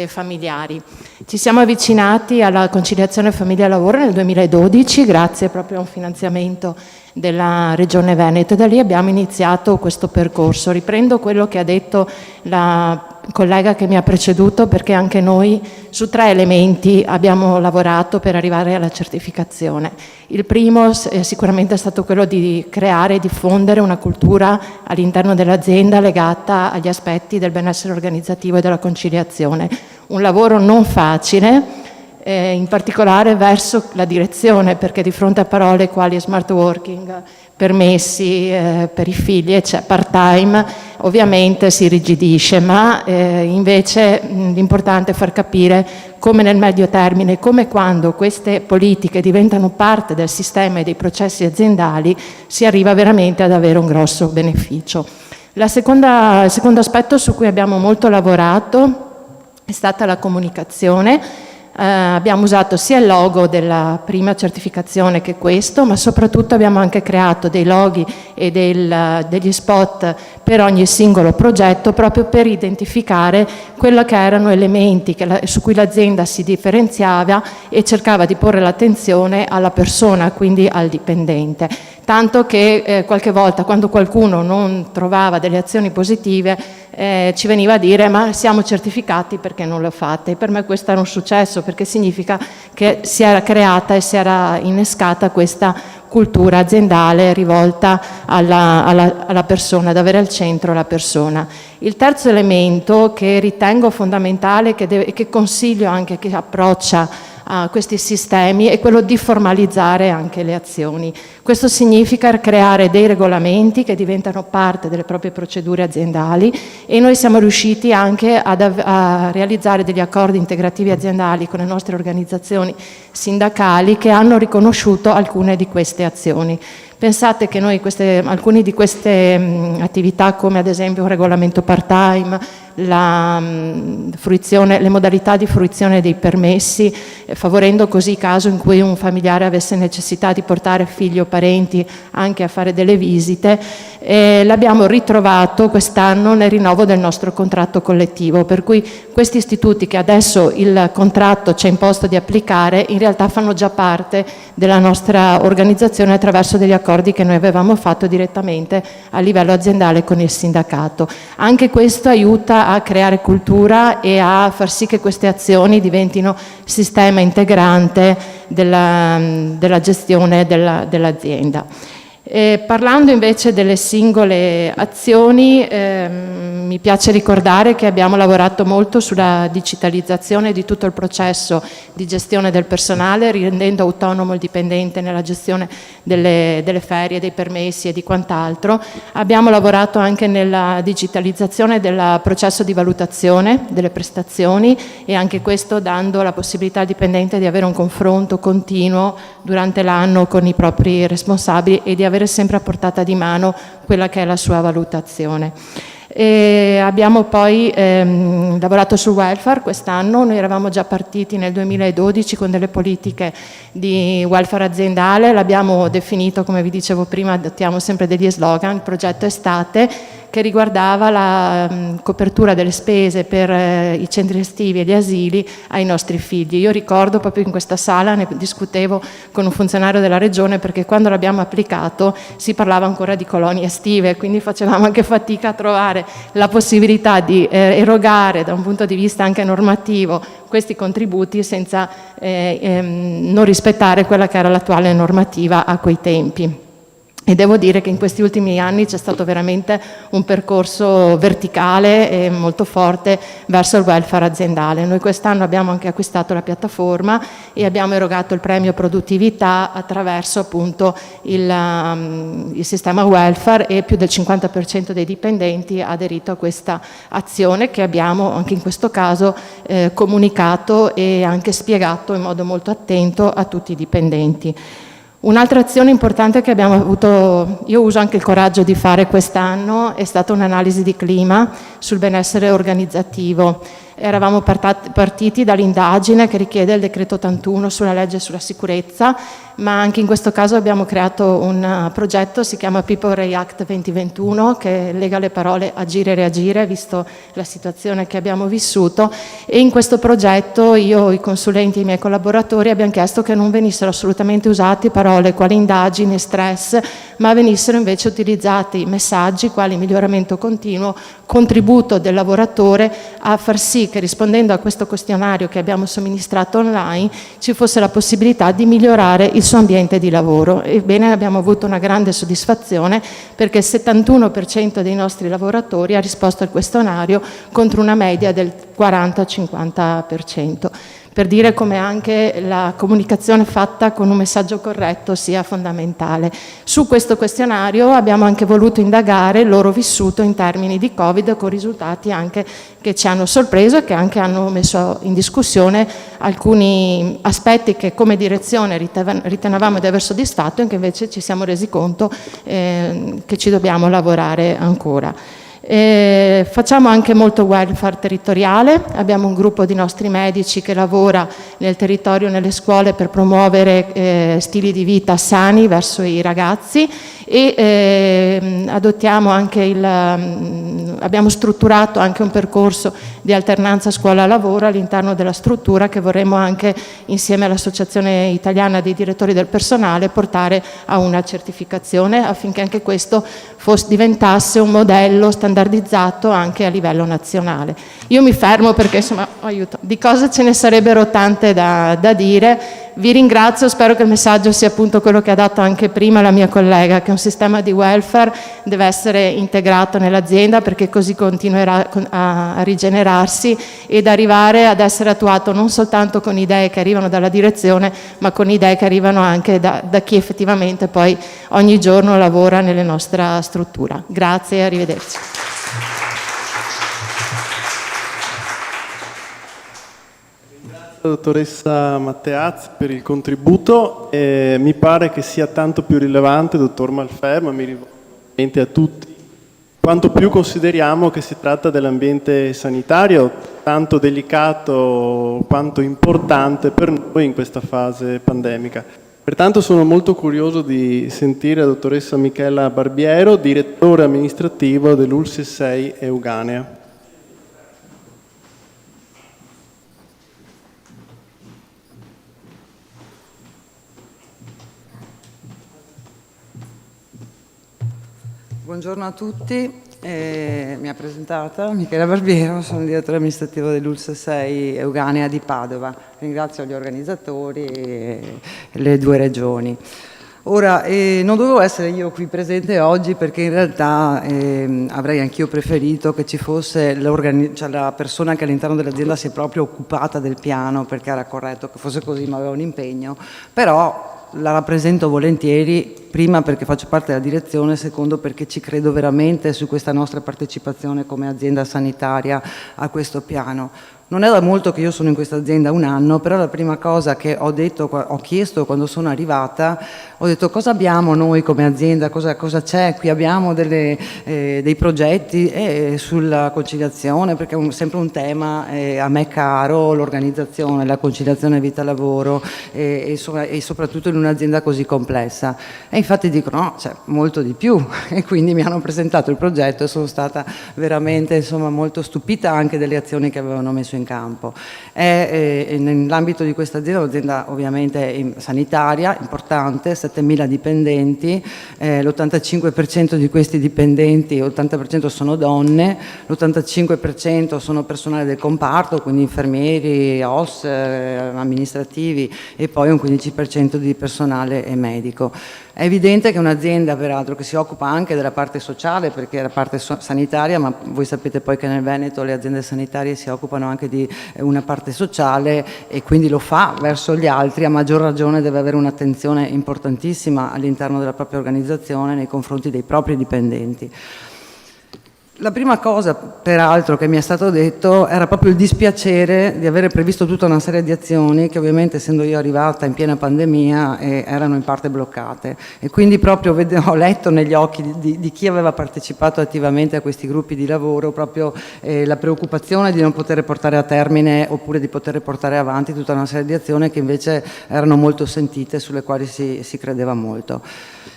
familiari. Ci siamo avvicinati alla conciliazione famiglia-lavoro nel 2012 grazie proprio a un finanziamento della Regione Veneto e da lì abbiamo iniziato questo percorso. Riprendo quello che ha detto la collega che mi ha preceduto perché anche noi su 3 elementi abbiamo lavorato per arrivare alla certificazione. Il primo sicuramente è stato quello di creare e diffondere una cultura all'interno dell'azienda legata agli aspetti del benessere organizzativo e della conciliazione. Un lavoro non facile, in particolare verso la direzione, perché di fronte a parole quali smart working, permessi per i figli, part-time, ovviamente si irrigidisce, ma invece l'importante è far capire come nel medio termine, come quando queste politiche diventano parte del sistema e dei processi aziendali, si arriva veramente ad avere un grosso beneficio. Il secondo aspetto su cui abbiamo molto lavorato è stata la comunicazione. Abbiamo usato sia il logo della prima certificazione che questo, ma soprattutto abbiamo anche creato dei loghi e degli spot per ogni singolo progetto proprio per identificare quelli che erano elementi su cui l'azienda si differenziava e cercava di porre l'attenzione alla persona, quindi al dipendente. Tanto che qualche volta quando qualcuno non trovava delle azioni positive ci veniva a dire ma siamo certificati perché non lo fate. E per me questo era un successo perché significa che si era creata e si era innescata questa cultura aziendale rivolta alla persona, ad avere al centro la persona. Il terzo elemento che ritengo fondamentale e che consiglio anche a chi approccia a questi sistemi è quello di formalizzare anche le azioni. Questo significa creare dei regolamenti che diventano parte delle proprie procedure aziendali e noi siamo riusciti anche a realizzare degli accordi integrativi aziendali con le nostre organizzazioni sindacali che hanno riconosciuto alcune di queste azioni. Pensate che noi alcune di queste attività, come ad esempio un regolamento part-time, le modalità di fruizione dei permessi, favorendo così il caso in cui un familiare avesse necessità di portare figli o parenti anche a fare delle visite, l'abbiamo ritrovato quest'anno nel rinnovo del nostro contratto collettivo, per cui questi istituti che adesso il contratto ci ha imposto di applicare in realtà fanno già parte della nostra organizzazione attraverso degli accordi che noi avevamo fatto direttamente a livello aziendale con il sindacato. Anche questo aiuta a creare cultura e a far sì che queste azioni diventino sistema integrante della gestione dell'azienda. Parlando invece delle singole azioni, mi piace ricordare che abbiamo lavorato molto sulla digitalizzazione di tutto il processo di gestione del personale, rendendo autonomo il dipendente nella gestione delle ferie, dei permessi e di quant'altro. Abbiamo lavorato anche nella digitalizzazione del processo di valutazione delle prestazioni e anche questo dando la possibilità al dipendente di avere un confronto continuo durante l'anno con i propri responsabili e di avere sempre a portata di mano quella che è la sua valutazione. Abbiamo poi lavorato sul welfare quest'anno, noi eravamo già partiti nel 2012 con delle politiche di welfare aziendale, l'abbiamo definito, come vi dicevo prima, adottiamo sempre degli slogan, il progetto estate, che riguardava la copertura delle spese per i centri estivi e gli asili ai nostri figli. Io ricordo proprio in questa sala, ne discutevo con un funzionario della regione, perché quando l'abbiamo applicato si parlava ancora di colonie estive, quindi facevamo anche fatica a trovare la possibilità di erogare da un punto di vista anche normativo questi contributi senza non rispettare quella che era l'attuale normativa a quei tempi. E devo dire che in questi ultimi anni c'è stato veramente un percorso verticale e molto forte verso il welfare aziendale. Noi quest'anno abbiamo anche acquistato la piattaforma e abbiamo erogato il premio produttività attraverso appunto il sistema welfare, e più del 50% dei dipendenti ha aderito a questa azione, che abbiamo anche in questo caso comunicato e anche spiegato in modo molto attento a tutti i dipendenti. Un'altra azione importante che abbiamo avuto, io uso anche il coraggio di fare quest'anno, è stata un'analisi di clima sul benessere organizzativo. Eravamo partiti dall'indagine che richiede il decreto 81 sulla legge sulla sicurezza, ma anche in questo caso abbiamo creato un progetto, si chiama People React 2021, che lega le parole agire e reagire, visto la situazione che abbiamo vissuto, e in questo progetto io, i consulenti e i miei collaboratori abbiamo chiesto che non venissero assolutamente usati parole quali indagine, stress, ma venissero invece utilizzati messaggi quali miglioramento continuo, contributo del lavoratore, a far sì che, rispondendo a questo questionario che abbiamo somministrato online, ci fosse la possibilità di migliorare il suo ambiente di lavoro. Ebbene, abbiamo avuto una grande soddisfazione, perché il 71% dei nostri lavoratori ha risposto al questionario contro una media del 40-50%. Per dire come anche la comunicazione fatta con un messaggio corretto sia fondamentale. Su questo questionario abbiamo anche voluto indagare il loro vissuto in termini di Covid, con risultati anche che ci hanno sorpreso e che anche hanno messo in discussione alcuni aspetti che come direzione ritenevamo di aver soddisfatto, e che invece ci siamo resi conto che ci dobbiamo lavorare ancora. Facciamo anche molto welfare territoriale, abbiamo un gruppo di nostri medici che lavora nel territorio, nelle scuole, per promuovere stili di vita sani verso i ragazzi, e adottiamo anche abbiamo strutturato anche un percorso di alternanza scuola-lavoro all'interno della struttura, che vorremmo anche, insieme all'Associazione Italiana dei Direttori del Personale, portare a una certificazione, affinché anche questo diventasse un modello standardizzato anche a livello nazionale. Io mi fermo perché insomma, aiuto, di cose ce ne sarebbero tante da dire. Vi ringrazio, spero che il messaggio sia appunto quello che ha dato anche prima la mia collega, che un sistema di welfare deve essere integrato nell'azienda, perché così continuerà a rigenerarsi ed arrivare ad essere attuato non soltanto con idee che arrivano dalla direzione, ma con idee che arrivano anche da chi effettivamente poi ogni giorno lavora nella nostra struttura. Grazie e arrivederci. Dottoressa Matteazzi per il contributo, mi pare che sia tanto più rilevante, dottor Malfermo, mi rivolgo a tutti, quanto più consideriamo che si tratta dell'ambiente sanitario, tanto delicato quanto importante per noi in questa fase pandemica. Pertanto sono molto curioso di sentire la dottoressa Michela Barbiero, direttore amministrativo dell'ULSS 6 Euganea. Buongiorno a tutti, mi ha presentata Michela Barbiero, sono direttore amministrativo dell'ULSS 6 Euganea di Padova. Ringrazio gli organizzatori e le due regioni. Ora, non dovevo essere io qui presente oggi, perché in realtà avrei anch'io preferito che ci fosse la persona che all'interno dell'azienda si è proprio occupata del piano, perché era corretto che fosse così, ma aveva un impegno, però la rappresento volentieri, prima perché faccio parte della direzione, secondo perché ci credo veramente su questa nostra partecipazione come azienda sanitaria a questo piano. Non è da molto che io sono in questa azienda, 1 anno, però la prima cosa che ho chiesto quando sono arrivata, ho detto cosa abbiamo noi come azienda, cosa c'è, qui abbiamo dei progetti sulla conciliazione, perché è sempre un tema a me caro, l'organizzazione, la conciliazione vita-lavoro e soprattutto in un'azienda così complessa. E infatti dicono no, c'è molto di più e quindi mi hanno presentato il progetto e sono stata veramente molto stupita anche delle azioni che avevano messo in campo. Nell'ambito di questa azienda, un'azienda ovviamente sanitaria, importante, 7.000 dipendenti, l'85% di questi dipendenti, 80% sono donne, l'85% sono personale del comparto, quindi infermieri, OS, amministrativi e poi un 15% di personale medico. È evidente che un'azienda, peraltro, che si occupa anche della parte sociale, perché è la parte sanitaria, ma voi sapete poi che nel Veneto le aziende sanitarie si occupano anche di una parte sociale e quindi lo fa verso gli altri, a maggior ragione deve avere un'attenzione importantissima all'interno della propria organizzazione nei confronti dei propri dipendenti. La prima cosa, peraltro, che mi è stato detto era proprio il dispiacere di avere previsto tutta una serie di azioni che ovviamente, essendo io arrivata in piena pandemia, erano in parte bloccate. E quindi proprio ho letto negli occhi di chi aveva partecipato attivamente a questi gruppi di lavoro proprio la preoccupazione di non poter portare a termine oppure di poter portare avanti tutta una serie di azioni che invece erano molto sentite, sulle quali si credeva molto.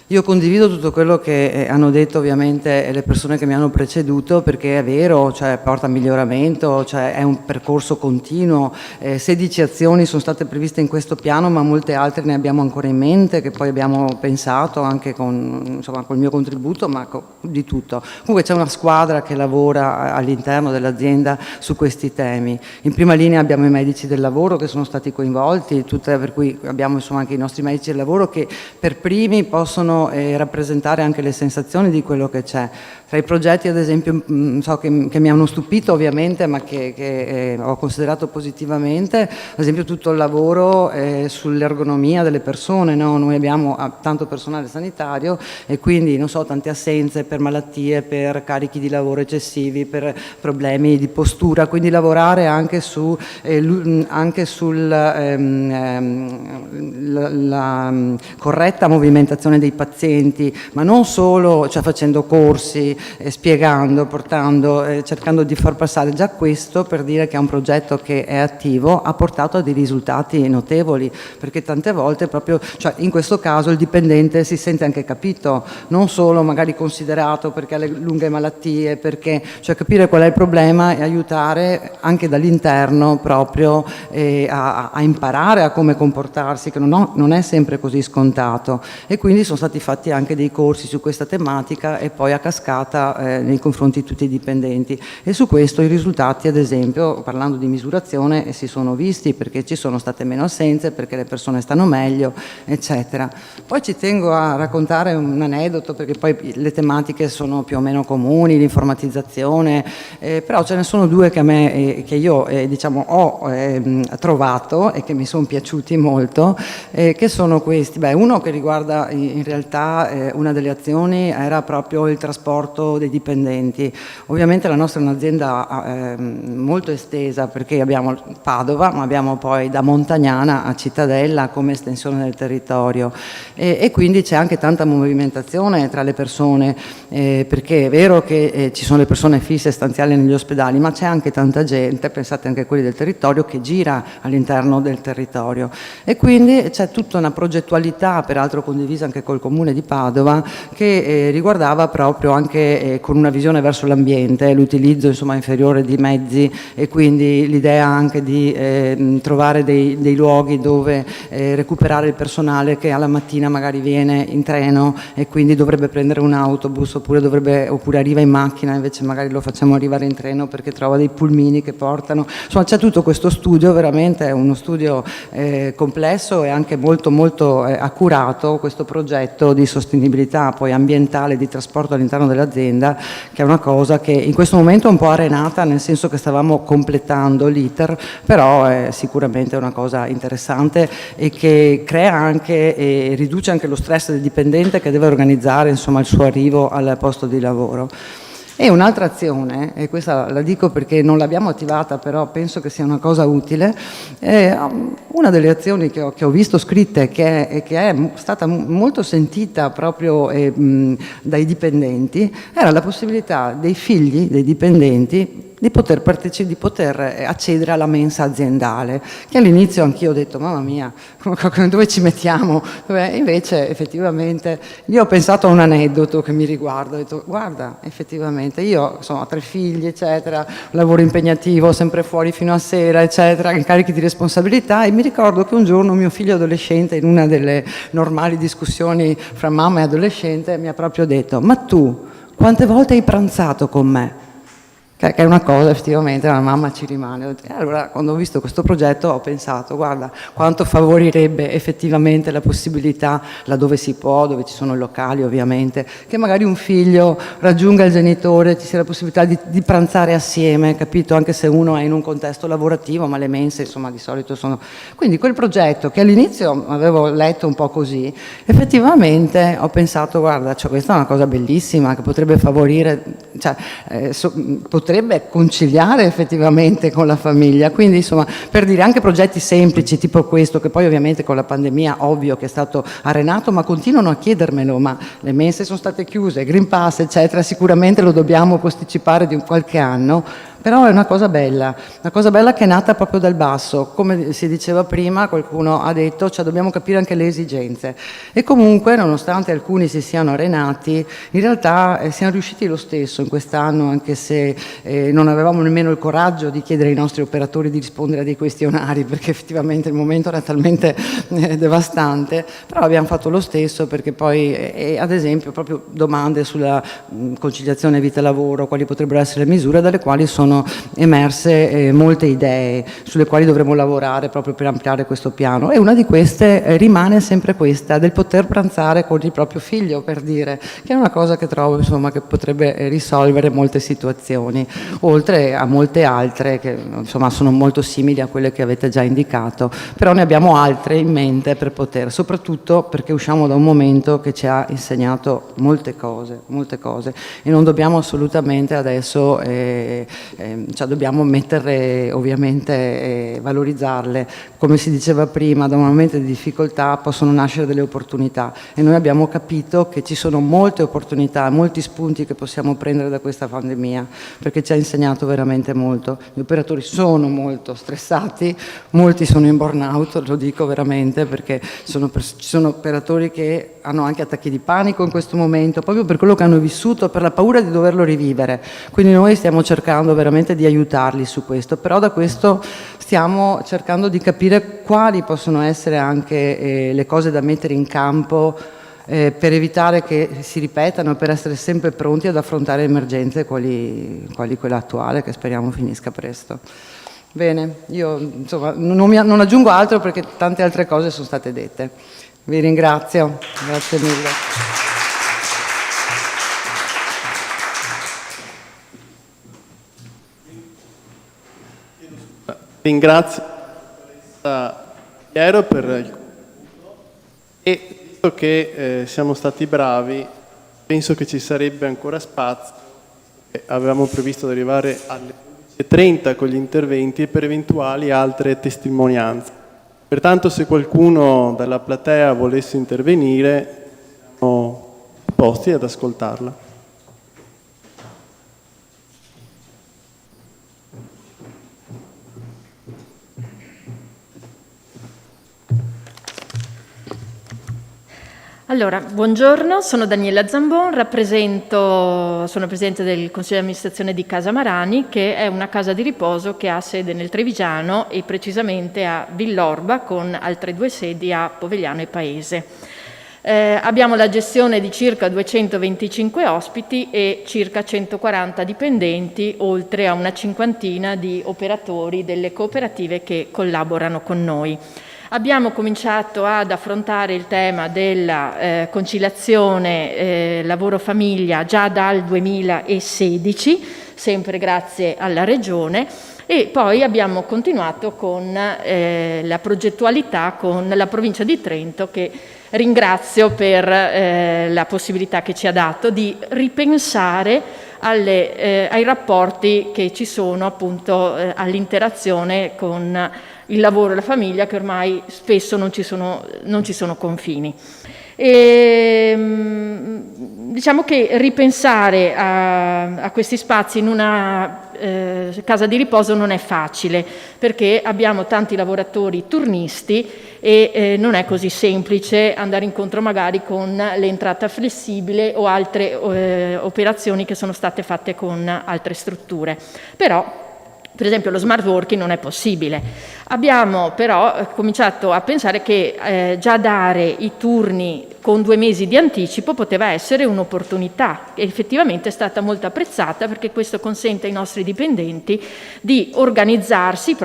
Io condivido tutto quello che hanno detto ovviamente le persone che mi hanno preceduto, perché è vero, cioè porta a miglioramento, cioè è un percorso continuo. 16 azioni sono state previste in questo piano, ma molte altre ne abbiamo ancora in mente, che poi abbiamo pensato anche col mio contributo, ma di tutto. Comunque c'è una squadra che lavora all'interno dell'azienda su questi temi. In prima linea abbiamo i medici del lavoro che sono stati coinvolti, per cui abbiamo anche i nostri medici del lavoro che per primi possono rappresentare anche le sensazioni di quello che c'è. Tra i progetti, ad esempio, che mi hanno stupito ovviamente, ma che ho considerato positivamente, ad esempio tutto il lavoro sull'ergonomia delle persone, no? Noi abbiamo tanto personale sanitario e quindi, tante assenze per malattie, per carichi di lavoro eccessivi, per problemi di postura, quindi lavorare anche sulla corretta movimentazione dei pazienti, ma non solo facendo corsi, spiegando, portando, cercando di far passare già questo per dire che è un progetto che è attivo, ha portato a dei risultati notevoli, perché tante volte proprio, in questo caso il dipendente si sente anche capito, non solo magari considerato perché ha le lunghe malattie, perché capire qual è il problema e aiutare anche dall'interno proprio a imparare a come comportarsi, che non è sempre così scontato, e quindi sono stati fatti anche dei corsi su questa tematica e poi a cascata nei confronti di tutti i dipendenti, e su questo i risultati, ad esempio, parlando di misurazione, si sono visti, perché ci sono state meno assenze, perché le persone stanno meglio, eccetera. Poi ci tengo a raccontare un aneddoto, perché poi le tematiche sono più o meno comuni, l'informatizzazione, però ce ne sono due che io ho trovato e che mi sono piaciuti molto, che sono questi. Uno che riguarda in realtà una delle azioni era proprio il trasporto dei dipendenti. Ovviamente la nostra è un'azienda molto estesa, perché abbiamo Padova, ma abbiamo poi da Montagnana a Cittadella come estensione del territorio, e quindi c'è anche tanta movimentazione tra le persone, perché è vero che ci sono le persone fisse stanziali negli ospedali, ma c'è anche tanta gente, pensate anche a quelli del territorio, che gira all'interno del territorio, e quindi c'è tutta una progettualità, peraltro condivisa anche col Comune di Padova, che riguardava proprio anche con una visione verso l'ambiente, l'utilizzo inferiore di mezzi, e quindi l'idea anche di trovare dei luoghi dove recuperare il personale che alla mattina magari viene in treno e quindi dovrebbe prendere un autobus oppure arriva in macchina, invece magari lo facciamo arrivare in treno perché trova dei pulmini che portano. Insomma, c'è tutto questo studio, veramente è uno studio complesso e anche molto molto accurato, questo progetto di sostenibilità poi ambientale di trasporto all'interno dell'azienda, che è una cosa che in questo momento è un po' arenata, nel senso che stavamo completando l'iter, però è sicuramente una cosa interessante e che crea anche e riduce anche lo stress del dipendente che deve organizzare il suo arrivo al posto di lavoro. E un'altra azione, e questa la dico perché non l'abbiamo attivata, però penso che sia una cosa utile, una delle azioni che ho visto scritte e che è stata molto sentita proprio dai dipendenti, era la possibilità dei figli dei dipendenti di poter accedere alla mensa aziendale, che all'inizio anch'io ho detto mamma mia, dove ci mettiamo? Invece effettivamente io ho pensato a un aneddoto che mi riguarda, ho detto guarda effettivamente io ho 3 figli eccetera, lavoro impegnativo, sempre fuori fino a sera eccetera, incarichi di responsabilità, e mi ricordo che un giorno mio figlio adolescente, in una delle normali discussioni fra mamma e adolescente, mi ha proprio detto ma tu quante volte hai pranzato con me? Che è una cosa effettivamente la mamma ci rimane. Allora quando ho visto questo progetto ho pensato guarda quanto favorirebbe effettivamente la possibilità, laddove si può, dove ci sono i locali ovviamente, che magari un figlio raggiunga il genitore, ci sia la possibilità di pranzare assieme, capito? Anche se uno è in un contesto lavorativo, ma le mense insomma di solito sono... Quindi quel progetto che all'inizio avevo letto un po' così, effettivamente ho pensato guarda, questa è una cosa bellissima che potrebbe favorire, potrebbe conciliare effettivamente con la famiglia, quindi insomma per dire anche progetti semplici tipo questo, che poi ovviamente con la pandemia ovvio che è stato arenato, ma continuano a chiedermelo, ma le mense sono state chiuse, Green Pass eccetera, sicuramente lo dobbiamo posticipare di qualche anno, però è una cosa bella che è nata proprio dal basso, come si diceva prima, qualcuno ha detto, dobbiamo capire anche le esigenze, e comunque nonostante alcuni si siano arenati, in realtà siamo riusciti lo stesso in quest'anno, anche se non avevamo nemmeno il coraggio di chiedere ai nostri operatori di rispondere a dei questionari, perché effettivamente il momento era talmente devastante, però abbiamo fatto lo stesso, perché poi ad esempio proprio domande sulla conciliazione vita-lavoro, quali potrebbero essere le misure, dalle quali sono emerse molte idee sulle quali dovremo lavorare proprio per ampliare questo piano, e una di queste rimane sempre questa del poter pranzare con il proprio figlio, per dire, che è una cosa che trovo insomma che potrebbe risolvere molte situazioni, oltre a molte altre che insomma sono molto simili a quelle che avete già indicato, però ne abbiamo altre in mente per poter, soprattutto perché usciamo da un momento che ci ha insegnato molte cose, e non dobbiamo assolutamente adesso dobbiamo metterle ovviamente, valorizzarle. Come si diceva prima, da un momento di difficoltà possono nascere delle opportunità, e noi abbiamo capito che ci sono molte opportunità, molti spunti che possiamo prendere da questa pandemia, perché ci ha insegnato veramente molto. Gli operatori sono molto stressati, molti sono in burnout, lo dico veramente, perché ci sono operatori che hanno anche attacchi di panico in questo momento, proprio per quello che hanno vissuto, per la paura di doverlo rivivere. Quindi noi stiamo cercando veramente di aiutarli su questo, però da questo stiamo cercando di capire quali possono essere anche le cose da mettere in campo per evitare che si ripetano, per essere sempre pronti ad affrontare emergenze quali quella attuale, che speriamo finisca presto. Bene, io insomma non aggiungo altro perché tante altre cose sono state dette. Vi ringrazio, grazie mille. Ringrazio Piero per il contributo, e visto che siamo stati bravi, penso che ci sarebbe ancora spazio. Avevamo previsto di arrivare alle 11:30 con gli interventi e per eventuali altre testimonianze. Pertanto, se qualcuno dalla platea volesse intervenire, siamo disposti ad ascoltarla. Allora, buongiorno, sono Daniela Zambon, sono presidente del Consiglio di amministrazione di Casa Marani, che è una casa di riposo che ha sede nel Trevigiano e precisamente a Villorba, con altre 2 sedi a Povegliano e Paese. Abbiamo la gestione di circa 225 ospiti e circa 140 dipendenti, oltre a una 50ina di operatori delle cooperative che collaborano con noi. Abbiamo cominciato ad affrontare il tema della conciliazione lavoro-famiglia già dal 2016, sempre grazie alla Regione, e poi abbiamo continuato con la progettualità con la provincia di Trento, che ringrazio per la possibilità che ci ha dato di ripensare ai rapporti che ci sono appunto all'interazione con il lavoro e la famiglia, che ormai spesso non ci sono confini. Diciamo che ripensare a questi spazi in una casa di riposo non è facile, perché abbiamo tanti lavoratori turnisti e non è così semplice andare incontro magari con l'entrata flessibile o altre operazioni che sono state fatte con altre strutture. Però, per esempio, lo smart working non è possibile. Abbiamo però cominciato a pensare che già dare i turni con 2 mesi di anticipo poteva essere un'opportunità, e effettivamente è stata molto apprezzata, perché questo consente ai nostri dipendenti di organizzare i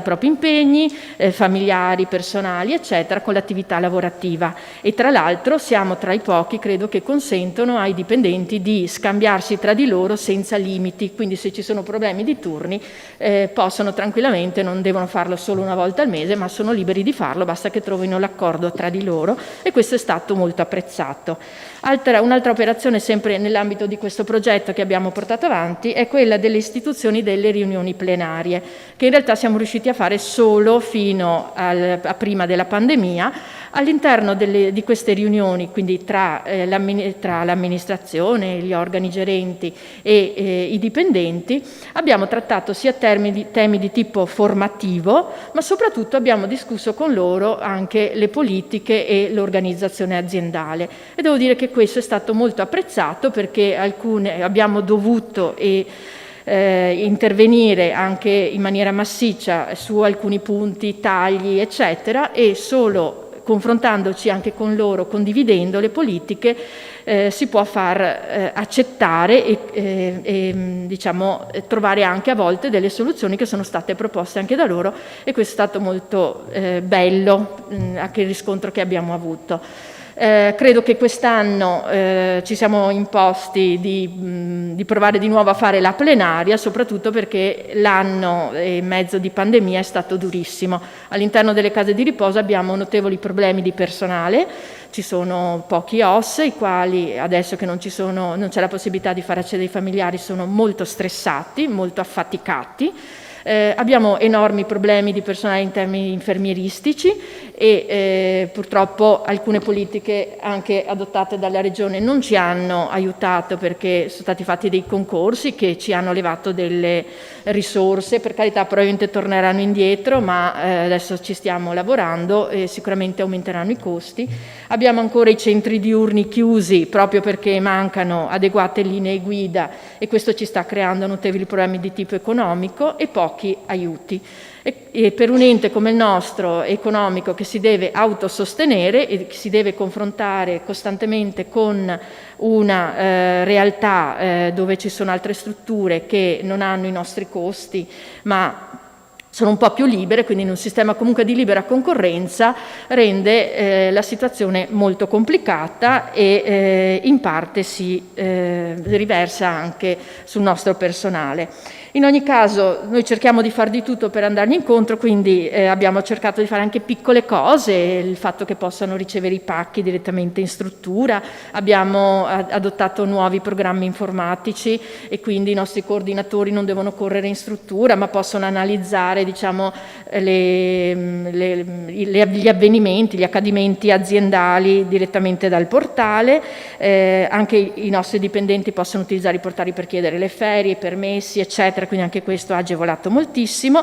propri impegni familiari, personali, eccetera, con l'attività lavorativa. E tra l'altro siamo tra i pochi, credo, che consentono ai dipendenti di scambiarsi tra di loro senza limiti, quindi se ci sono problemi di turni possono tranquillamente, non devono farlo solo una volta al mese, ma sono liberi di farlo, basta che trovino l'accordo tra di loro, e questo è stato molto apprezzato. Un'altra operazione sempre nell'ambito di questo progetto che abbiamo portato avanti è quella delle istituzioni delle riunioni plenarie, che in realtà siamo riusciti a fare solo fino a prima della pandemia. All'interno di queste riunioni, quindi tra l'amministrazione, gli organi gerenti e i dipendenti, abbiamo trattato sia temi di tipo formativo, ma soprattutto abbiamo discusso con loro anche le politiche e l'organizzazione aziendale. E devo dire che questo è stato molto apprezzato, perché abbiamo dovuto intervenire anche in maniera massiccia su alcuni punti, tagli, eccetera, e solo confrontandoci anche con loro, condividendo le politiche, si può far accettare e diciamo, trovare anche a volte delle soluzioni che sono state proposte anche da loro, e questo è stato molto bello, anche il riscontro che abbiamo avuto. Credo che quest'anno ci siamo imposti di provare di nuovo a fare la plenaria, soprattutto perché l'anno e mezzo di pandemia è stato durissimo. All'interno delle case di riposo abbiamo notevoli problemi di personale, ci sono pochi OS, i quali adesso che non c'è la possibilità di far accedere i familiari sono molto stressati, molto affaticati. Abbiamo enormi problemi di personale in termini infermieristici e purtroppo alcune politiche anche adottate dalla Regione non ci hanno aiutato, perché sono stati fatti dei concorsi che ci hanno levato delle risorse, per carità probabilmente torneranno indietro, ma adesso ci stiamo lavorando e sicuramente aumenteranno i costi. Abbiamo ancora i centri diurni chiusi proprio perché mancano adeguate linee guida, e questo ci sta creando notevoli problemi di tipo economico e pochi aiuti. E per un ente come il nostro, economico, che si deve autosostenere e che si deve confrontare costantemente con una realtà dove ci sono altre strutture che non hanno i nostri costi, ma sono un po' più libere, quindi in un sistema comunque di libera concorrenza, rende la situazione molto complicata e in parte si riversa anche sul nostro personale. In ogni caso noi cerchiamo di far di tutto per andargli incontro, quindi abbiamo cercato di fare anche piccole cose, il fatto che possano ricevere i pacchi direttamente in struttura, abbiamo adottato nuovi programmi informatici e quindi i nostri coordinatori non devono correre in struttura, ma possono analizzare, diciamo, gli avvenimenti, gli accadimenti aziendali direttamente dal portale. Anche i nostri dipendenti possono utilizzare i portali per chiedere le ferie, i permessi, eccetera, quindi anche questo ha agevolato moltissimo.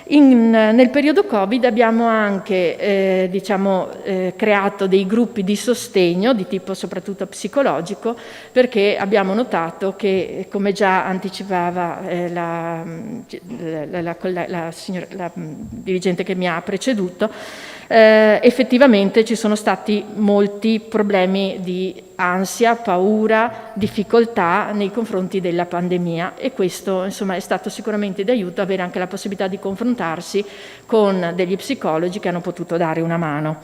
Nel periodo Covid abbiamo anche creato dei gruppi di sostegno di tipo soprattutto psicologico, perché abbiamo notato che, come già anticipava la dirigente che mi ha preceduto, effettivamente ci sono stati molti problemi di ansia, paura, difficoltà nei confronti della pandemia, e questo insomma è stato sicuramente di aiuto avere anche la possibilità di confrontarsi con degli psicologi che hanno potuto dare una mano.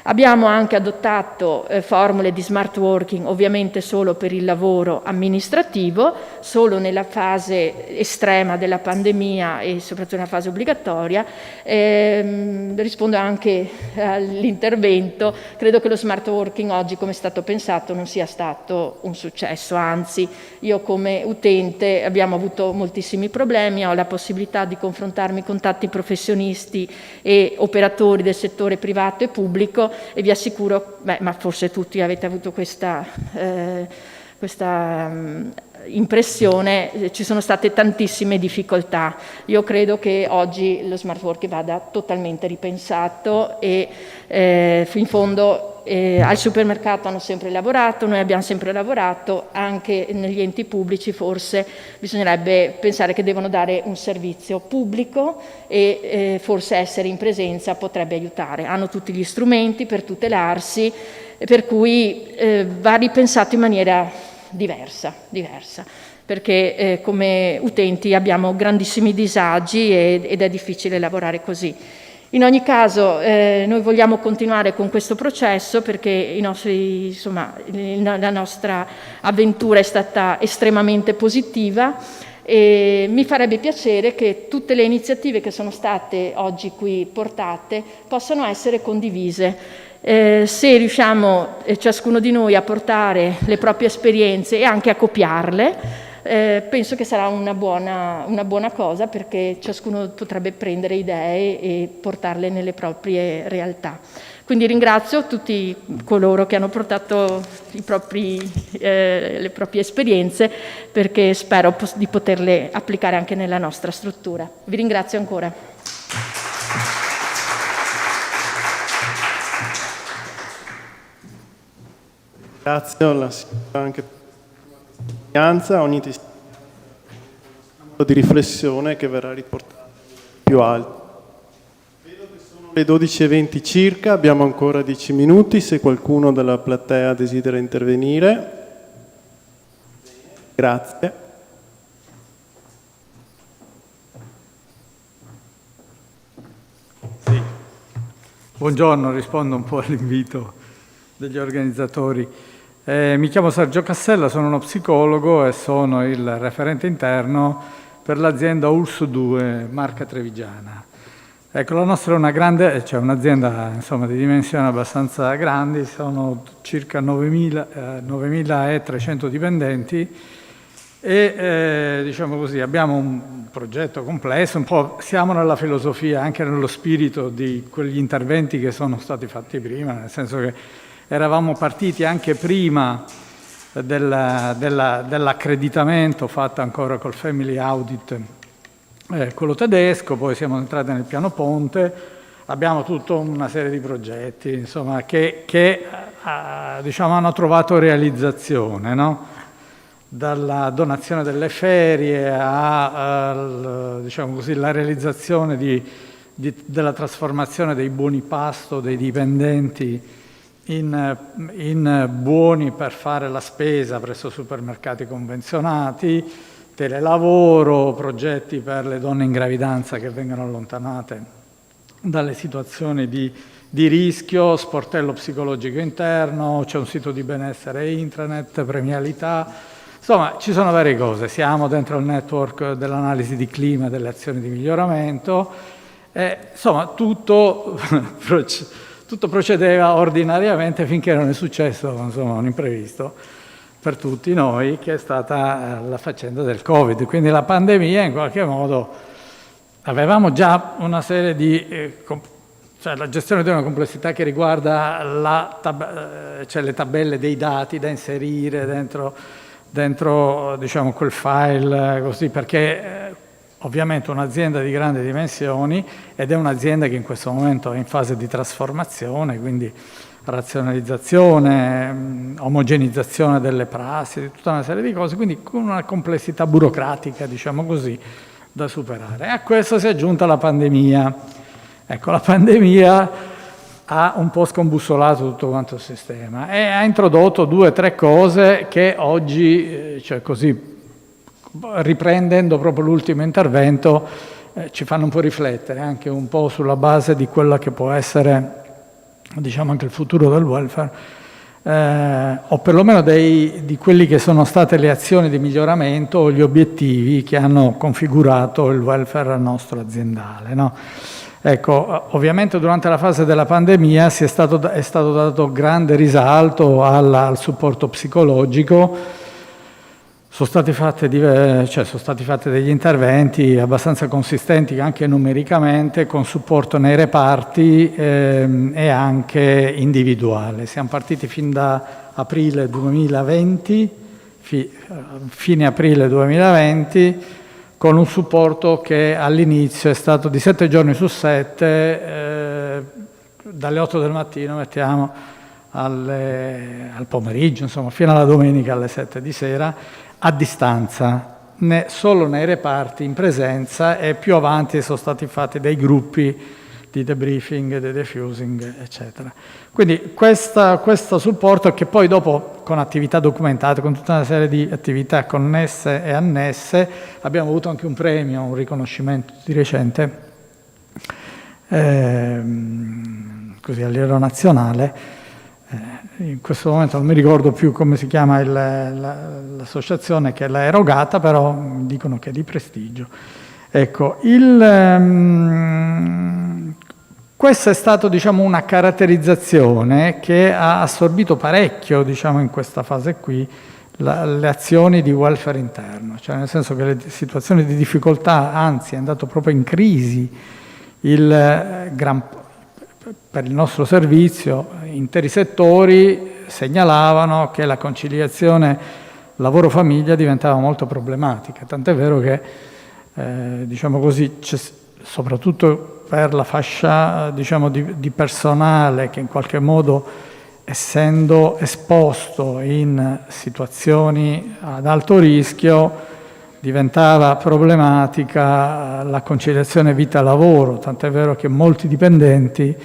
Abbiamo anche adottato formule di smart working, ovviamente solo per il lavoro amministrativo, solo nella fase estrema della pandemia e soprattutto nella fase obbligatoria. Rispondo anche all'intervento, credo che lo smart working oggi, come è stato pensato, non sia stato un successo, anzi io come utente abbiamo avuto moltissimi problemi, ho la possibilità di confrontarmi con tanti professionisti e operatori del settore privato e pubblico e vi assicuro, ma forse tutti avete avuto questa impressione, ci sono state tantissime difficoltà. Io credo che oggi lo smart working vada totalmente ripensato e in fondo al supermercato hanno sempre lavorato, noi abbiamo sempre lavorato, anche negli enti pubblici forse bisognerebbe pensare che devono dare un servizio pubblico e forse essere in presenza potrebbe aiutare. Hanno tutti gli strumenti per tutelarsi, per cui va ripensato in maniera diversa, perché come utenti abbiamo grandissimi disagi ed è difficile lavorare così. In ogni caso noi vogliamo continuare con questo processo perché la nostra avventura è stata estremamente positiva e mi farebbe piacere che tutte le iniziative che sono state oggi qui portate possano essere condivise. Se riusciamo ciascuno di noi a portare le proprie esperienze e anche a copiarle, penso che sarà una buona cosa perché ciascuno potrebbe prendere idee e portarle nelle proprie realtà. Quindi ringrazio tutti coloro che hanno portato le proprie esperienze perché spero di poterle applicare anche nella nostra struttura. Vi ringrazio ancora. Grazie alla signora anche per la testimonianza, ogni testimonianza di riflessione che verrà riportata più alto. Vedo che sono le 12:20 circa, abbiamo ancora 10 minuti, se qualcuno della platea desidera intervenire. Grazie. Sì. Buongiorno, rispondo un po' all'invito degli organizzatori. Mi chiamo Sergio Cassella, sono uno psicologo e sono il referente interno per l'azienda Urso 2, marca trevigiana. Ecco, la nostra è un'azienda di dimensioni abbastanza grandi, sono circa 9.300 dipendenti e diciamo così, abbiamo un progetto complesso, un po' siamo nella filosofia, anche nello spirito di quegli interventi che sono stati fatti prima, nel senso che eravamo partiti anche prima dell'accreditamento fatto ancora col Family Audit, quello tedesco, poi siamo entrati nel piano Ponte, abbiamo tutta una serie di progetti insomma, che hanno trovato realizzazione, no? Dalla donazione delle ferie alla realizzazione della trasformazione dei buoni pasto dei dipendenti in buoni per fare la spesa presso supermercati convenzionati, telelavoro, progetti per le donne in gravidanza che vengono allontanate dalle situazioni di rischio, sportello psicologico interno, c'è un sito di benessere intranet, premialità, insomma ci sono varie cose, siamo dentro il network dell'analisi di clima e delle azioni di miglioramento, insomma tutto procedeva ordinariamente finché non è successo un imprevisto per tutti noi, che è stata la faccenda del Covid. Quindi la pandemia in qualche modo avevamo già una serie di la gestione di una complessità che riguarda le tabelle dei dati da inserire dentro quel file, così, perché ovviamente un'azienda di grandi dimensioni ed è un'azienda che in questo momento è in fase di trasformazione, quindi razionalizzazione, omogenizzazione delle prassi, tutta una serie di cose, quindi con una complessità burocratica, diciamo così, da superare. E a questo si è aggiunta la pandemia. Ecco, la pandemia ha un po' scombussolato tutto quanto il sistema e ha introdotto 2 o 3 cose che oggi, riprendendo proprio l'ultimo intervento, ci fanno un po' riflettere anche un po' sulla base di quello che può essere anche il futuro del welfare, o perlomeno di quelli che sono state le azioni di miglioramento o gli obiettivi che hanno configurato il welfare nostro aziendale, no? Ecco, ovviamente durante la fase della pandemia è stato dato grande risalto al supporto psicologico. Sono stati fatti degli interventi abbastanza consistenti anche numericamente, con supporto nei reparti e anche individuale. Siamo partiti fin da aprile 2020, fine aprile 2020, con un supporto che all'inizio è stato di 7 giorni su 7, dalle 8 del mattino al pomeriggio, insomma, fino alla domenica alle 7 di sera, a distanza, solo nei reparti in presenza, e più avanti sono stati fatti dei gruppi di debriefing, di defusing, eccetera. Quindi questo supporto, che poi dopo, con attività documentate, con tutta una serie di attività connesse e annesse, abbiamo avuto anche un premio, un riconoscimento di recente, così a livello nazionale. In questo momento non mi ricordo più come si chiama l'associazione che l'ha erogata, però mi dicono che è di prestigio. Ecco, questa è stata, diciamo, una caratterizzazione che ha assorbito parecchio, diciamo, in questa fase qui, le azioni di welfare interno, cioè nel senso che le situazioni di difficoltà, anzi è andato proprio in crisi per il nostro servizio, interi settori segnalavano che la conciliazione lavoro-famiglia diventava molto problematica, tant'è vero che, diciamo così, soprattutto per la fascia, diciamo, di personale che in qualche modo, essendo esposto in situazioni ad alto rischio, diventava problematica la conciliazione vita-lavoro, tant'è vero che molti dipendenti,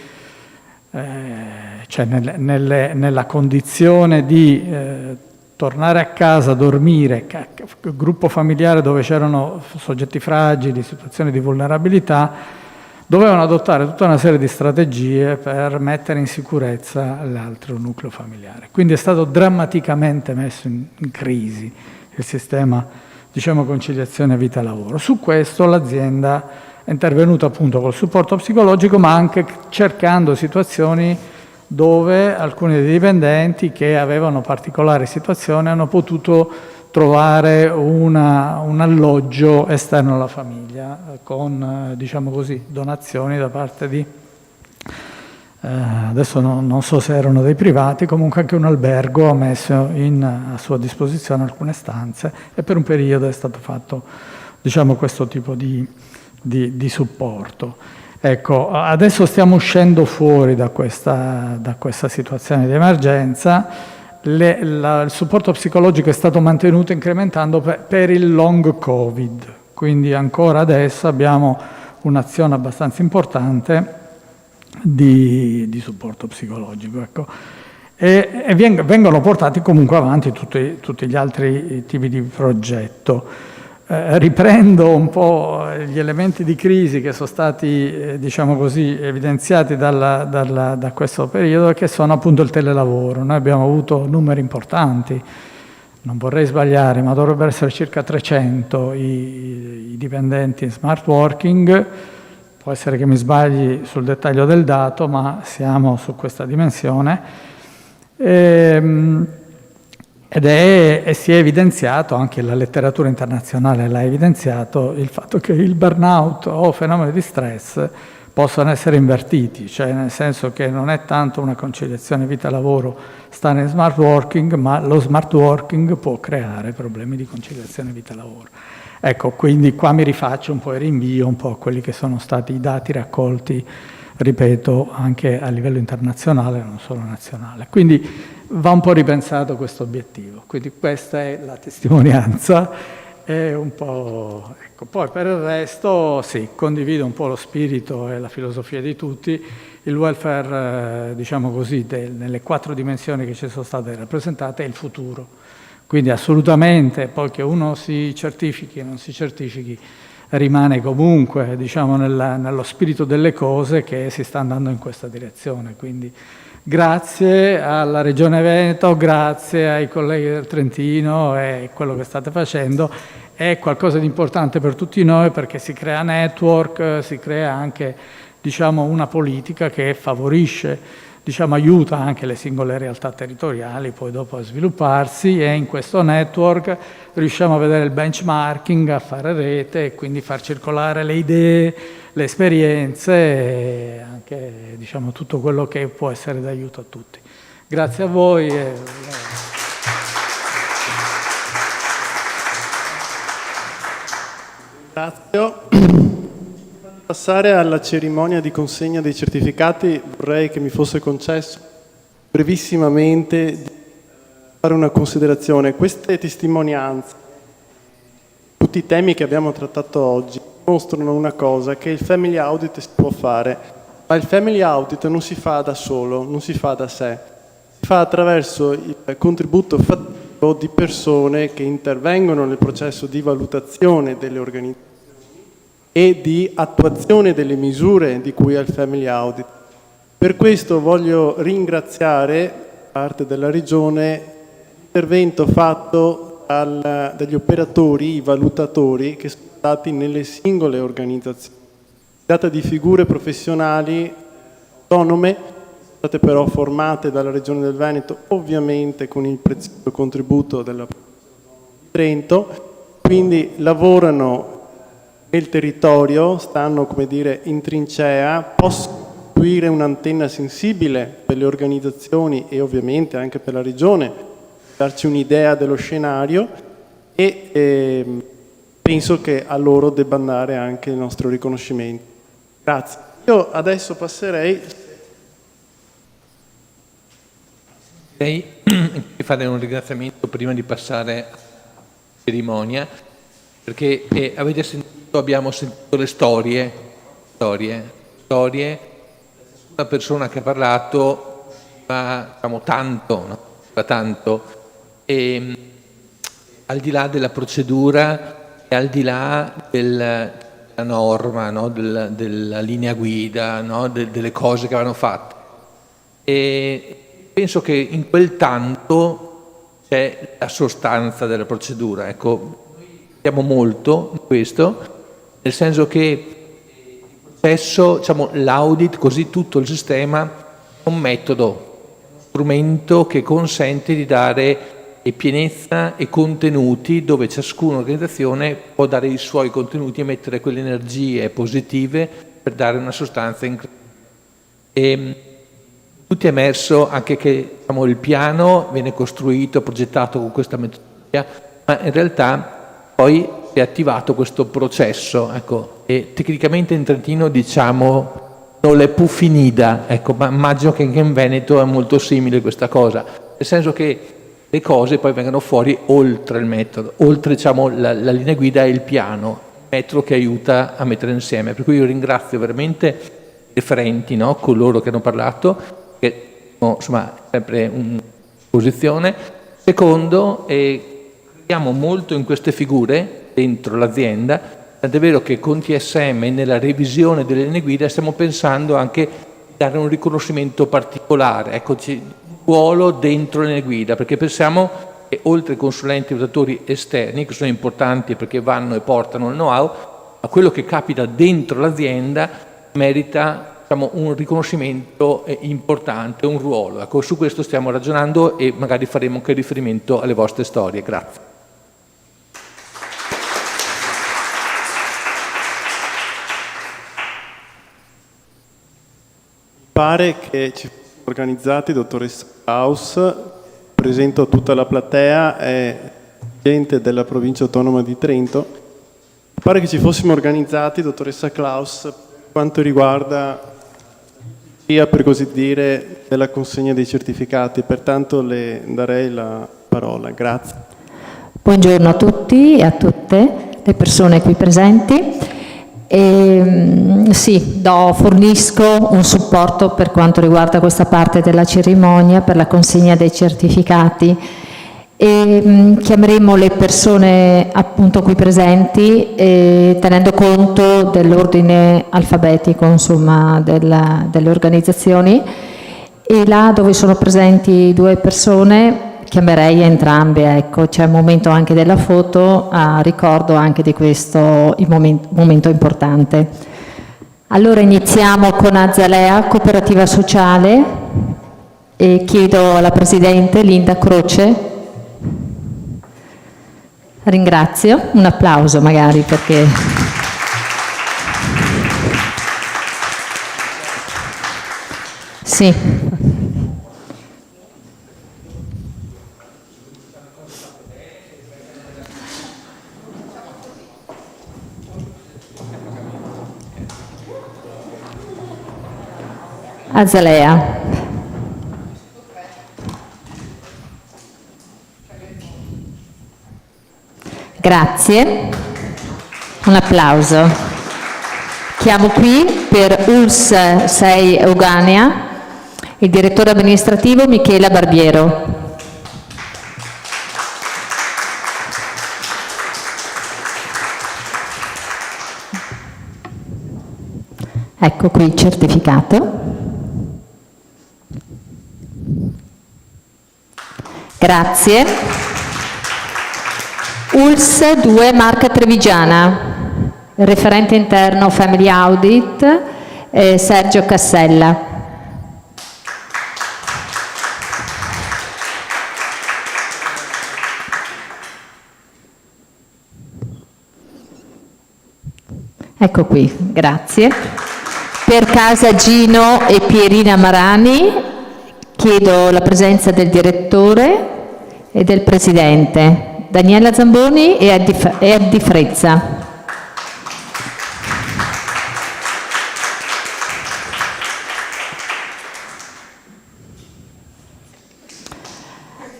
cioè nella condizione di tornare a casa, dormire, gruppo familiare dove c'erano soggetti fragili, situazioni di vulnerabilità, dovevano adottare tutta una serie di strategie per mettere in sicurezza l'altro nucleo familiare. Quindi è stato drammaticamente messo in crisi il sistema, diciamo, conciliazione vita-lavoro. Su questo l'azienda è intervenuta appunto col supporto psicologico, ma anche cercando situazioni dove alcuni dei dipendenti che avevano particolari situazioni hanno potuto trovare un alloggio esterno alla famiglia con, diciamo così, donazioni da parte di, adesso non so se erano dei privati, comunque anche un albergo ha messo a sua disposizione alcune stanze, e per un periodo è stato fatto, diciamo, questo tipo di supporto. Ecco, adesso stiamo uscendo fuori da questa situazione di emergenza. Il supporto psicologico è stato mantenuto, incrementando per il long Covid, quindi ancora adesso abbiamo un'azione abbastanza importante di supporto psicologico. Ecco. E vengono portati comunque avanti tutti gli altri tipi di progetto. Riprendo un po' gli elementi di crisi che sono stati, diciamo così, evidenziati da questo periodo, che sono appunto il telelavoro. Noi abbiamo avuto numeri importanti, non vorrei sbagliare, ma dovrebbero essere circa 300 i dipendenti in smart working. Può essere che mi sbagli sul dettaglio del dato, ma siamo su questa dimensione. E si è evidenziato, anche la letteratura internazionale l'ha evidenziato, il fatto che il burnout o fenomeni di stress possono essere invertiti, cioè nel senso che non è tanto una conciliazione vita-lavoro stare in smart working, ma lo smart working può creare problemi di conciliazione vita-lavoro. Ecco, quindi qua mi rifaccio un po' e rinvio un po' a quelli che sono stati i dati raccolti, ripeto, anche a livello internazionale, non solo nazionale. Quindi va un po' ripensato questo obiettivo. Quindi questa è la testimonianza. È un po', ecco. Poi per il resto sì, condivido un po' lo spirito e la filosofia di tutti. Il welfare, diciamo così, nelle 4 dimensioni che ci sono state rappresentate, è il futuro. Quindi assolutamente, poi che uno si certifichi o non si certifichi, rimane comunque, diciamo, nello spirito delle cose, che si sta andando in questa direzione. Quindi grazie alla Regione Veneto, grazie ai colleghi del Trentino, e quello che state facendo è qualcosa di importante per tutti noi, perché si crea network, si crea anche, diciamo, una politica che favorisce, diciamo, aiuta anche le singole realtà territoriali poi dopo a svilupparsi, e in questo network riusciamo a vedere il benchmarking, a fare rete e quindi far circolare le idee, le esperienze e anche, diciamo, tutto quello che può essere d'aiuto a tutti. Grazie a voi. Ringrazio. Passare alla cerimonia di consegna dei certificati, vorrei che mi fosse concesso brevissimamente di fare una considerazione. Queste testimonianze, tutti i temi che abbiamo trattato oggi, mostrano una cosa, che il family audit si può fare, ma il family audit non si fa da solo, non si fa da sé, si fa attraverso il contributo fattivo di persone che intervengono nel processo di valutazione delle organizzazioni e di attuazione delle misure di cui è il family audit. Per questo voglio ringraziare, da parte della Regione, l'intervento fatto dagli operatori, i valutatori, che sono stati nelle singole organizzazioni. Si tratta di figure professionali autonome, state però formate dalla Regione del Veneto, ovviamente con il prezioso contributo della Provincia di Trento, quindi lavorano nel territorio, stanno, come dire, in trincea, possono costituire un'antenna sensibile per le organizzazioni e ovviamente anche per la Regione, darci un'idea dello scenario, e penso che a loro debba andare anche il nostro riconoscimento. Grazie. Io adesso passerei... Vorrei fare un ringraziamento prima di passare alla cerimonia, perché avete sentito, abbiamo sentito le storie, una persona che ha parlato, diciamo, tanto, e al di là della procedura e al di là della norma, no? della linea guida, no? delle cose che vanno fatte. E penso che in quel tanto c'è la sostanza della procedura. Ecco, siamo molto in questo, nel senso che il processo, diciamo, l'audit, così tutto il sistema, è un metodo, uno strumento che consente di dare pienezza e contenuti, dove ciascuna organizzazione può dare i suoi contenuti e mettere quelle energie positive per dare una sostanza incredibile. E tutti è emerso anche che, diciamo, il piano viene costruito, progettato con questa metodologia, ma in realtà poi si è attivato questo processo, ecco, e tecnicamente in Trentino diciamo non è più finita, ecco, ma immagino che anche in Veneto è molto simile questa cosa, nel senso che le cose poi vengono fuori oltre il metodo, oltre, diciamo, la linea guida e il piano, il metodo che aiuta a mettere insieme. Per cui io ringrazio veramente i referenti, no, coloro che hanno parlato, che insomma sempre una posizione. Secondo, crediamo molto in queste figure dentro l'azienda, tant'è vero che con TSM nella revisione delle linee guida stiamo pensando anche di dare un riconoscimento particolare, eccoci, un ruolo dentro le linee guida, perché pensiamo che oltre ai consulenti e valutatori esterni, che sono importanti perché vanno e portano il know-how, ma quello che capita dentro l'azienda merita, diciamo, un riconoscimento importante, un ruolo. Ecco, su questo stiamo ragionando e magari faremo anche riferimento alle vostre storie. Grazie. Pare che ci siamo organizzati, dottoressa Klaus, presento a tutta la platea, è gente della provincia autonoma di Trento. Pare che ci fossimo organizzati, dottoressa Klaus, per quanto riguarda sia, per così dire, della consegna dei certificati, pertanto le darei la parola. Grazie. Buongiorno a tutti e a tutte le persone qui presenti. Sì, fornisco un supporto per quanto riguarda questa parte della cerimonia per la consegna dei certificati e chiameremo le persone appunto qui presenti tenendo conto dell'ordine alfabetico, insomma, delle organizzazioni, e là dove sono presenti 2 persone chiamerei entrambe, ecco, c'è un momento anche della foto a ricordo anche di questo momento importante. Allora iniziamo con Azalea, cooperativa sociale, e chiedo alla Presidente Linda Croce. Ringrazio, un applauso magari perché... Sì. Azalea. Grazie. Un applauso. Chiamo qui per ULSS 6 Euganea il direttore amministrativo Michela Barbiero. Ecco qui il certificato. Grazie. ULSS 2 Marca Trevigiana, referente interno Family Audit Sergio Cassella. Ecco qui, grazie. Per Casa Gino e Pierina Marani chiedo la presenza del direttore e del presidente, Daniela Zamboni e Addi Frezza.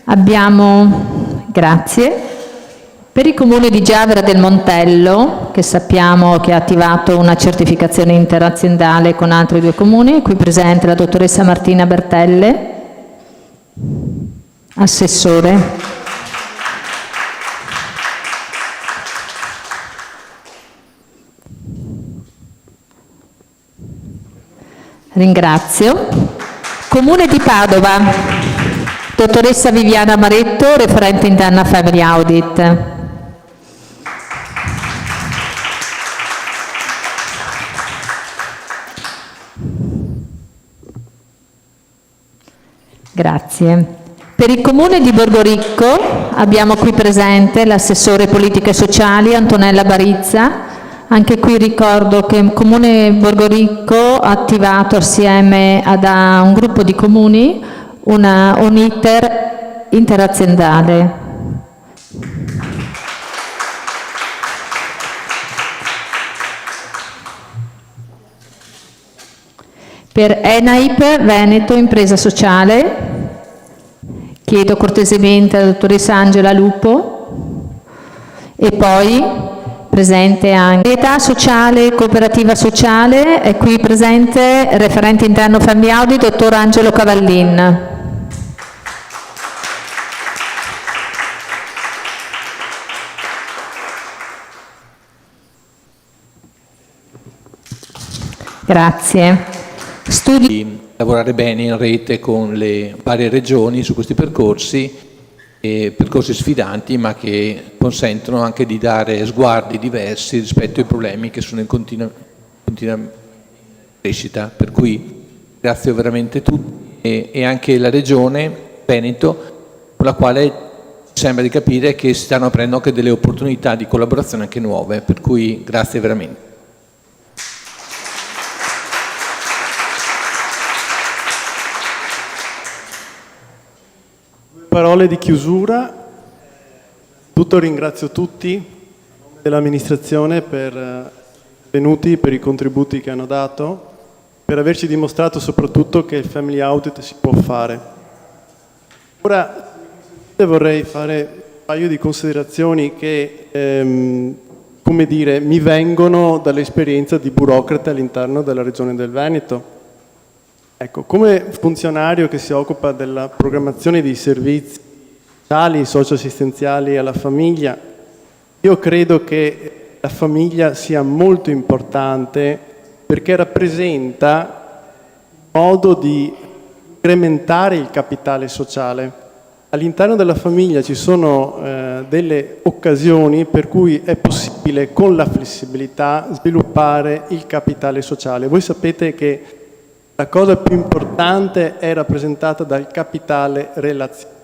Abbiamo, grazie. Per il Comune di Giavera del Montello, che sappiamo che ha attivato una certificazione interaziendale con altri 2 comuni, qui presente la dottoressa Martina Bertelle, assessore. Ringrazio. Comune di Padova, dottoressa Viviana Maretto, referente interna Family Audit. Grazie. Per il Comune di Borgoricco abbiamo qui presente l'assessore politiche sociali Antonella Barizza. Anche qui ricordo che il Comune Borgoricco ha attivato assieme ad un gruppo di comuni un iter interaziendale. Per ENAIP Veneto Impresa Sociale chiedo cortesemente alla dottoressa Angela Lupo e poi presente anche Età Sociale Cooperativa Sociale, è qui presente referente interno Family Audit dottor Angelo Cavallin. Grazie. Di lavorare bene in rete con le varie regioni su questi percorsi, percorsi sfidanti ma che consentono anche di dare sguardi diversi rispetto ai problemi che sono in continua crescita. Per cui ringrazio veramente tutti e anche la Regione Veneto, con la quale sembra di capire che si stanno aprendo anche delle opportunità di collaborazione anche nuove, per cui grazie veramente. Parole di chiusura. Tutto ringrazio tutti dell'amministrazione per venuti, per i contributi che hanno dato, per averci dimostrato soprattutto che il Family Audit si può fare. Ora vorrei fare un paio di considerazioni che, come dire, mi vengono dall'esperienza di burocrate all'interno della Regione del Veneto. Ecco, come funzionario che si occupa della programmazione dei servizi sociali, socioassistenziali alla famiglia, io credo che la famiglia sia molto importante perché rappresenta un modo di incrementare il capitale sociale. All'interno della famiglia ci sono delle occasioni per cui è possibile possibile, con la flessibilità, sviluppare il capitale sociale. Voi sapete che la cosa più importante è rappresentata dal capitale relazionale.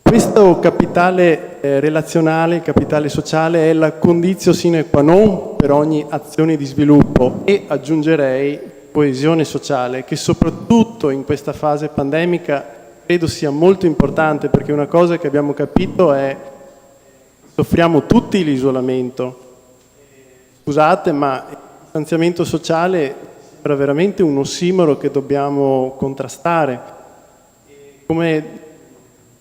Questo capitale relazionale, il capitale sociale, è la conditio sine qua non per ogni azione di sviluppo e, aggiungerei, coesione sociale, che soprattutto in questa fase pandemica credo sia molto importante, perché una cosa che abbiamo capito è che soffriamo tutti l'isolamento. Scusate, ma il distanziamento sociale sembra veramente un ossimoro che dobbiamo contrastare. Come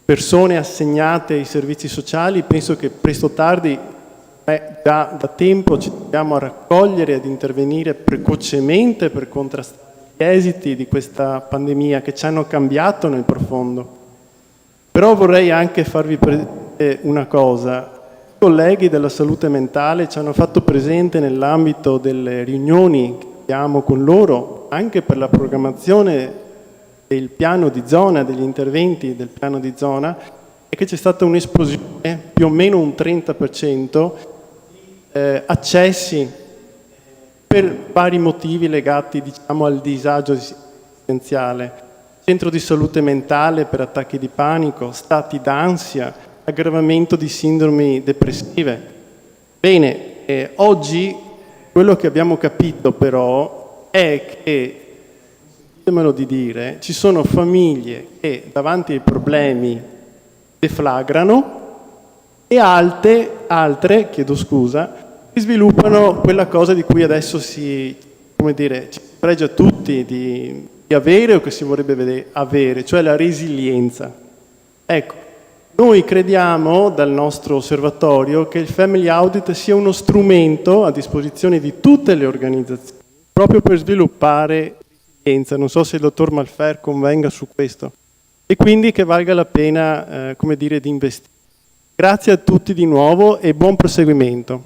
persone assegnate ai servizi sociali, penso che presto o tardi, già da tempo, ci dobbiamo a raccogliere, ad intervenire precocemente per contrastare gli esiti di questa pandemia che ci hanno cambiato nel profondo. Però vorrei anche farvi presente una cosa. I colleghi della salute mentale ci hanno fatto presente nell'ambito delle riunioni che abbiamo con loro, anche per la programmazione del piano di zona, degli interventi del piano di zona, è che c'è stata un'esplosione, più o meno un 30%, di accessi per vari motivi legati, diciamo, al disagio esistenziale. Centro di salute mentale per attacchi di panico, stati d'ansia, aggravamento di sindromi depressive. Bene, oggi quello che abbiamo capito però è che, sentitemelo di dire, ci sono famiglie che davanti ai problemi deflagrano e altre, chiedo scusa, che sviluppano quella cosa di cui adesso ci pregia tutti di avere o che si vorrebbe avere, cioè la resilienza. Ecco, noi crediamo dal nostro osservatorio che il Family Audit sia uno strumento a disposizione di tutte le organizzazioni proprio per sviluppare resilienza. Non so se il dottor Malfer convenga su questo, e quindi che valga la pena, di investire. Grazie a tutti di nuovo e buon proseguimento.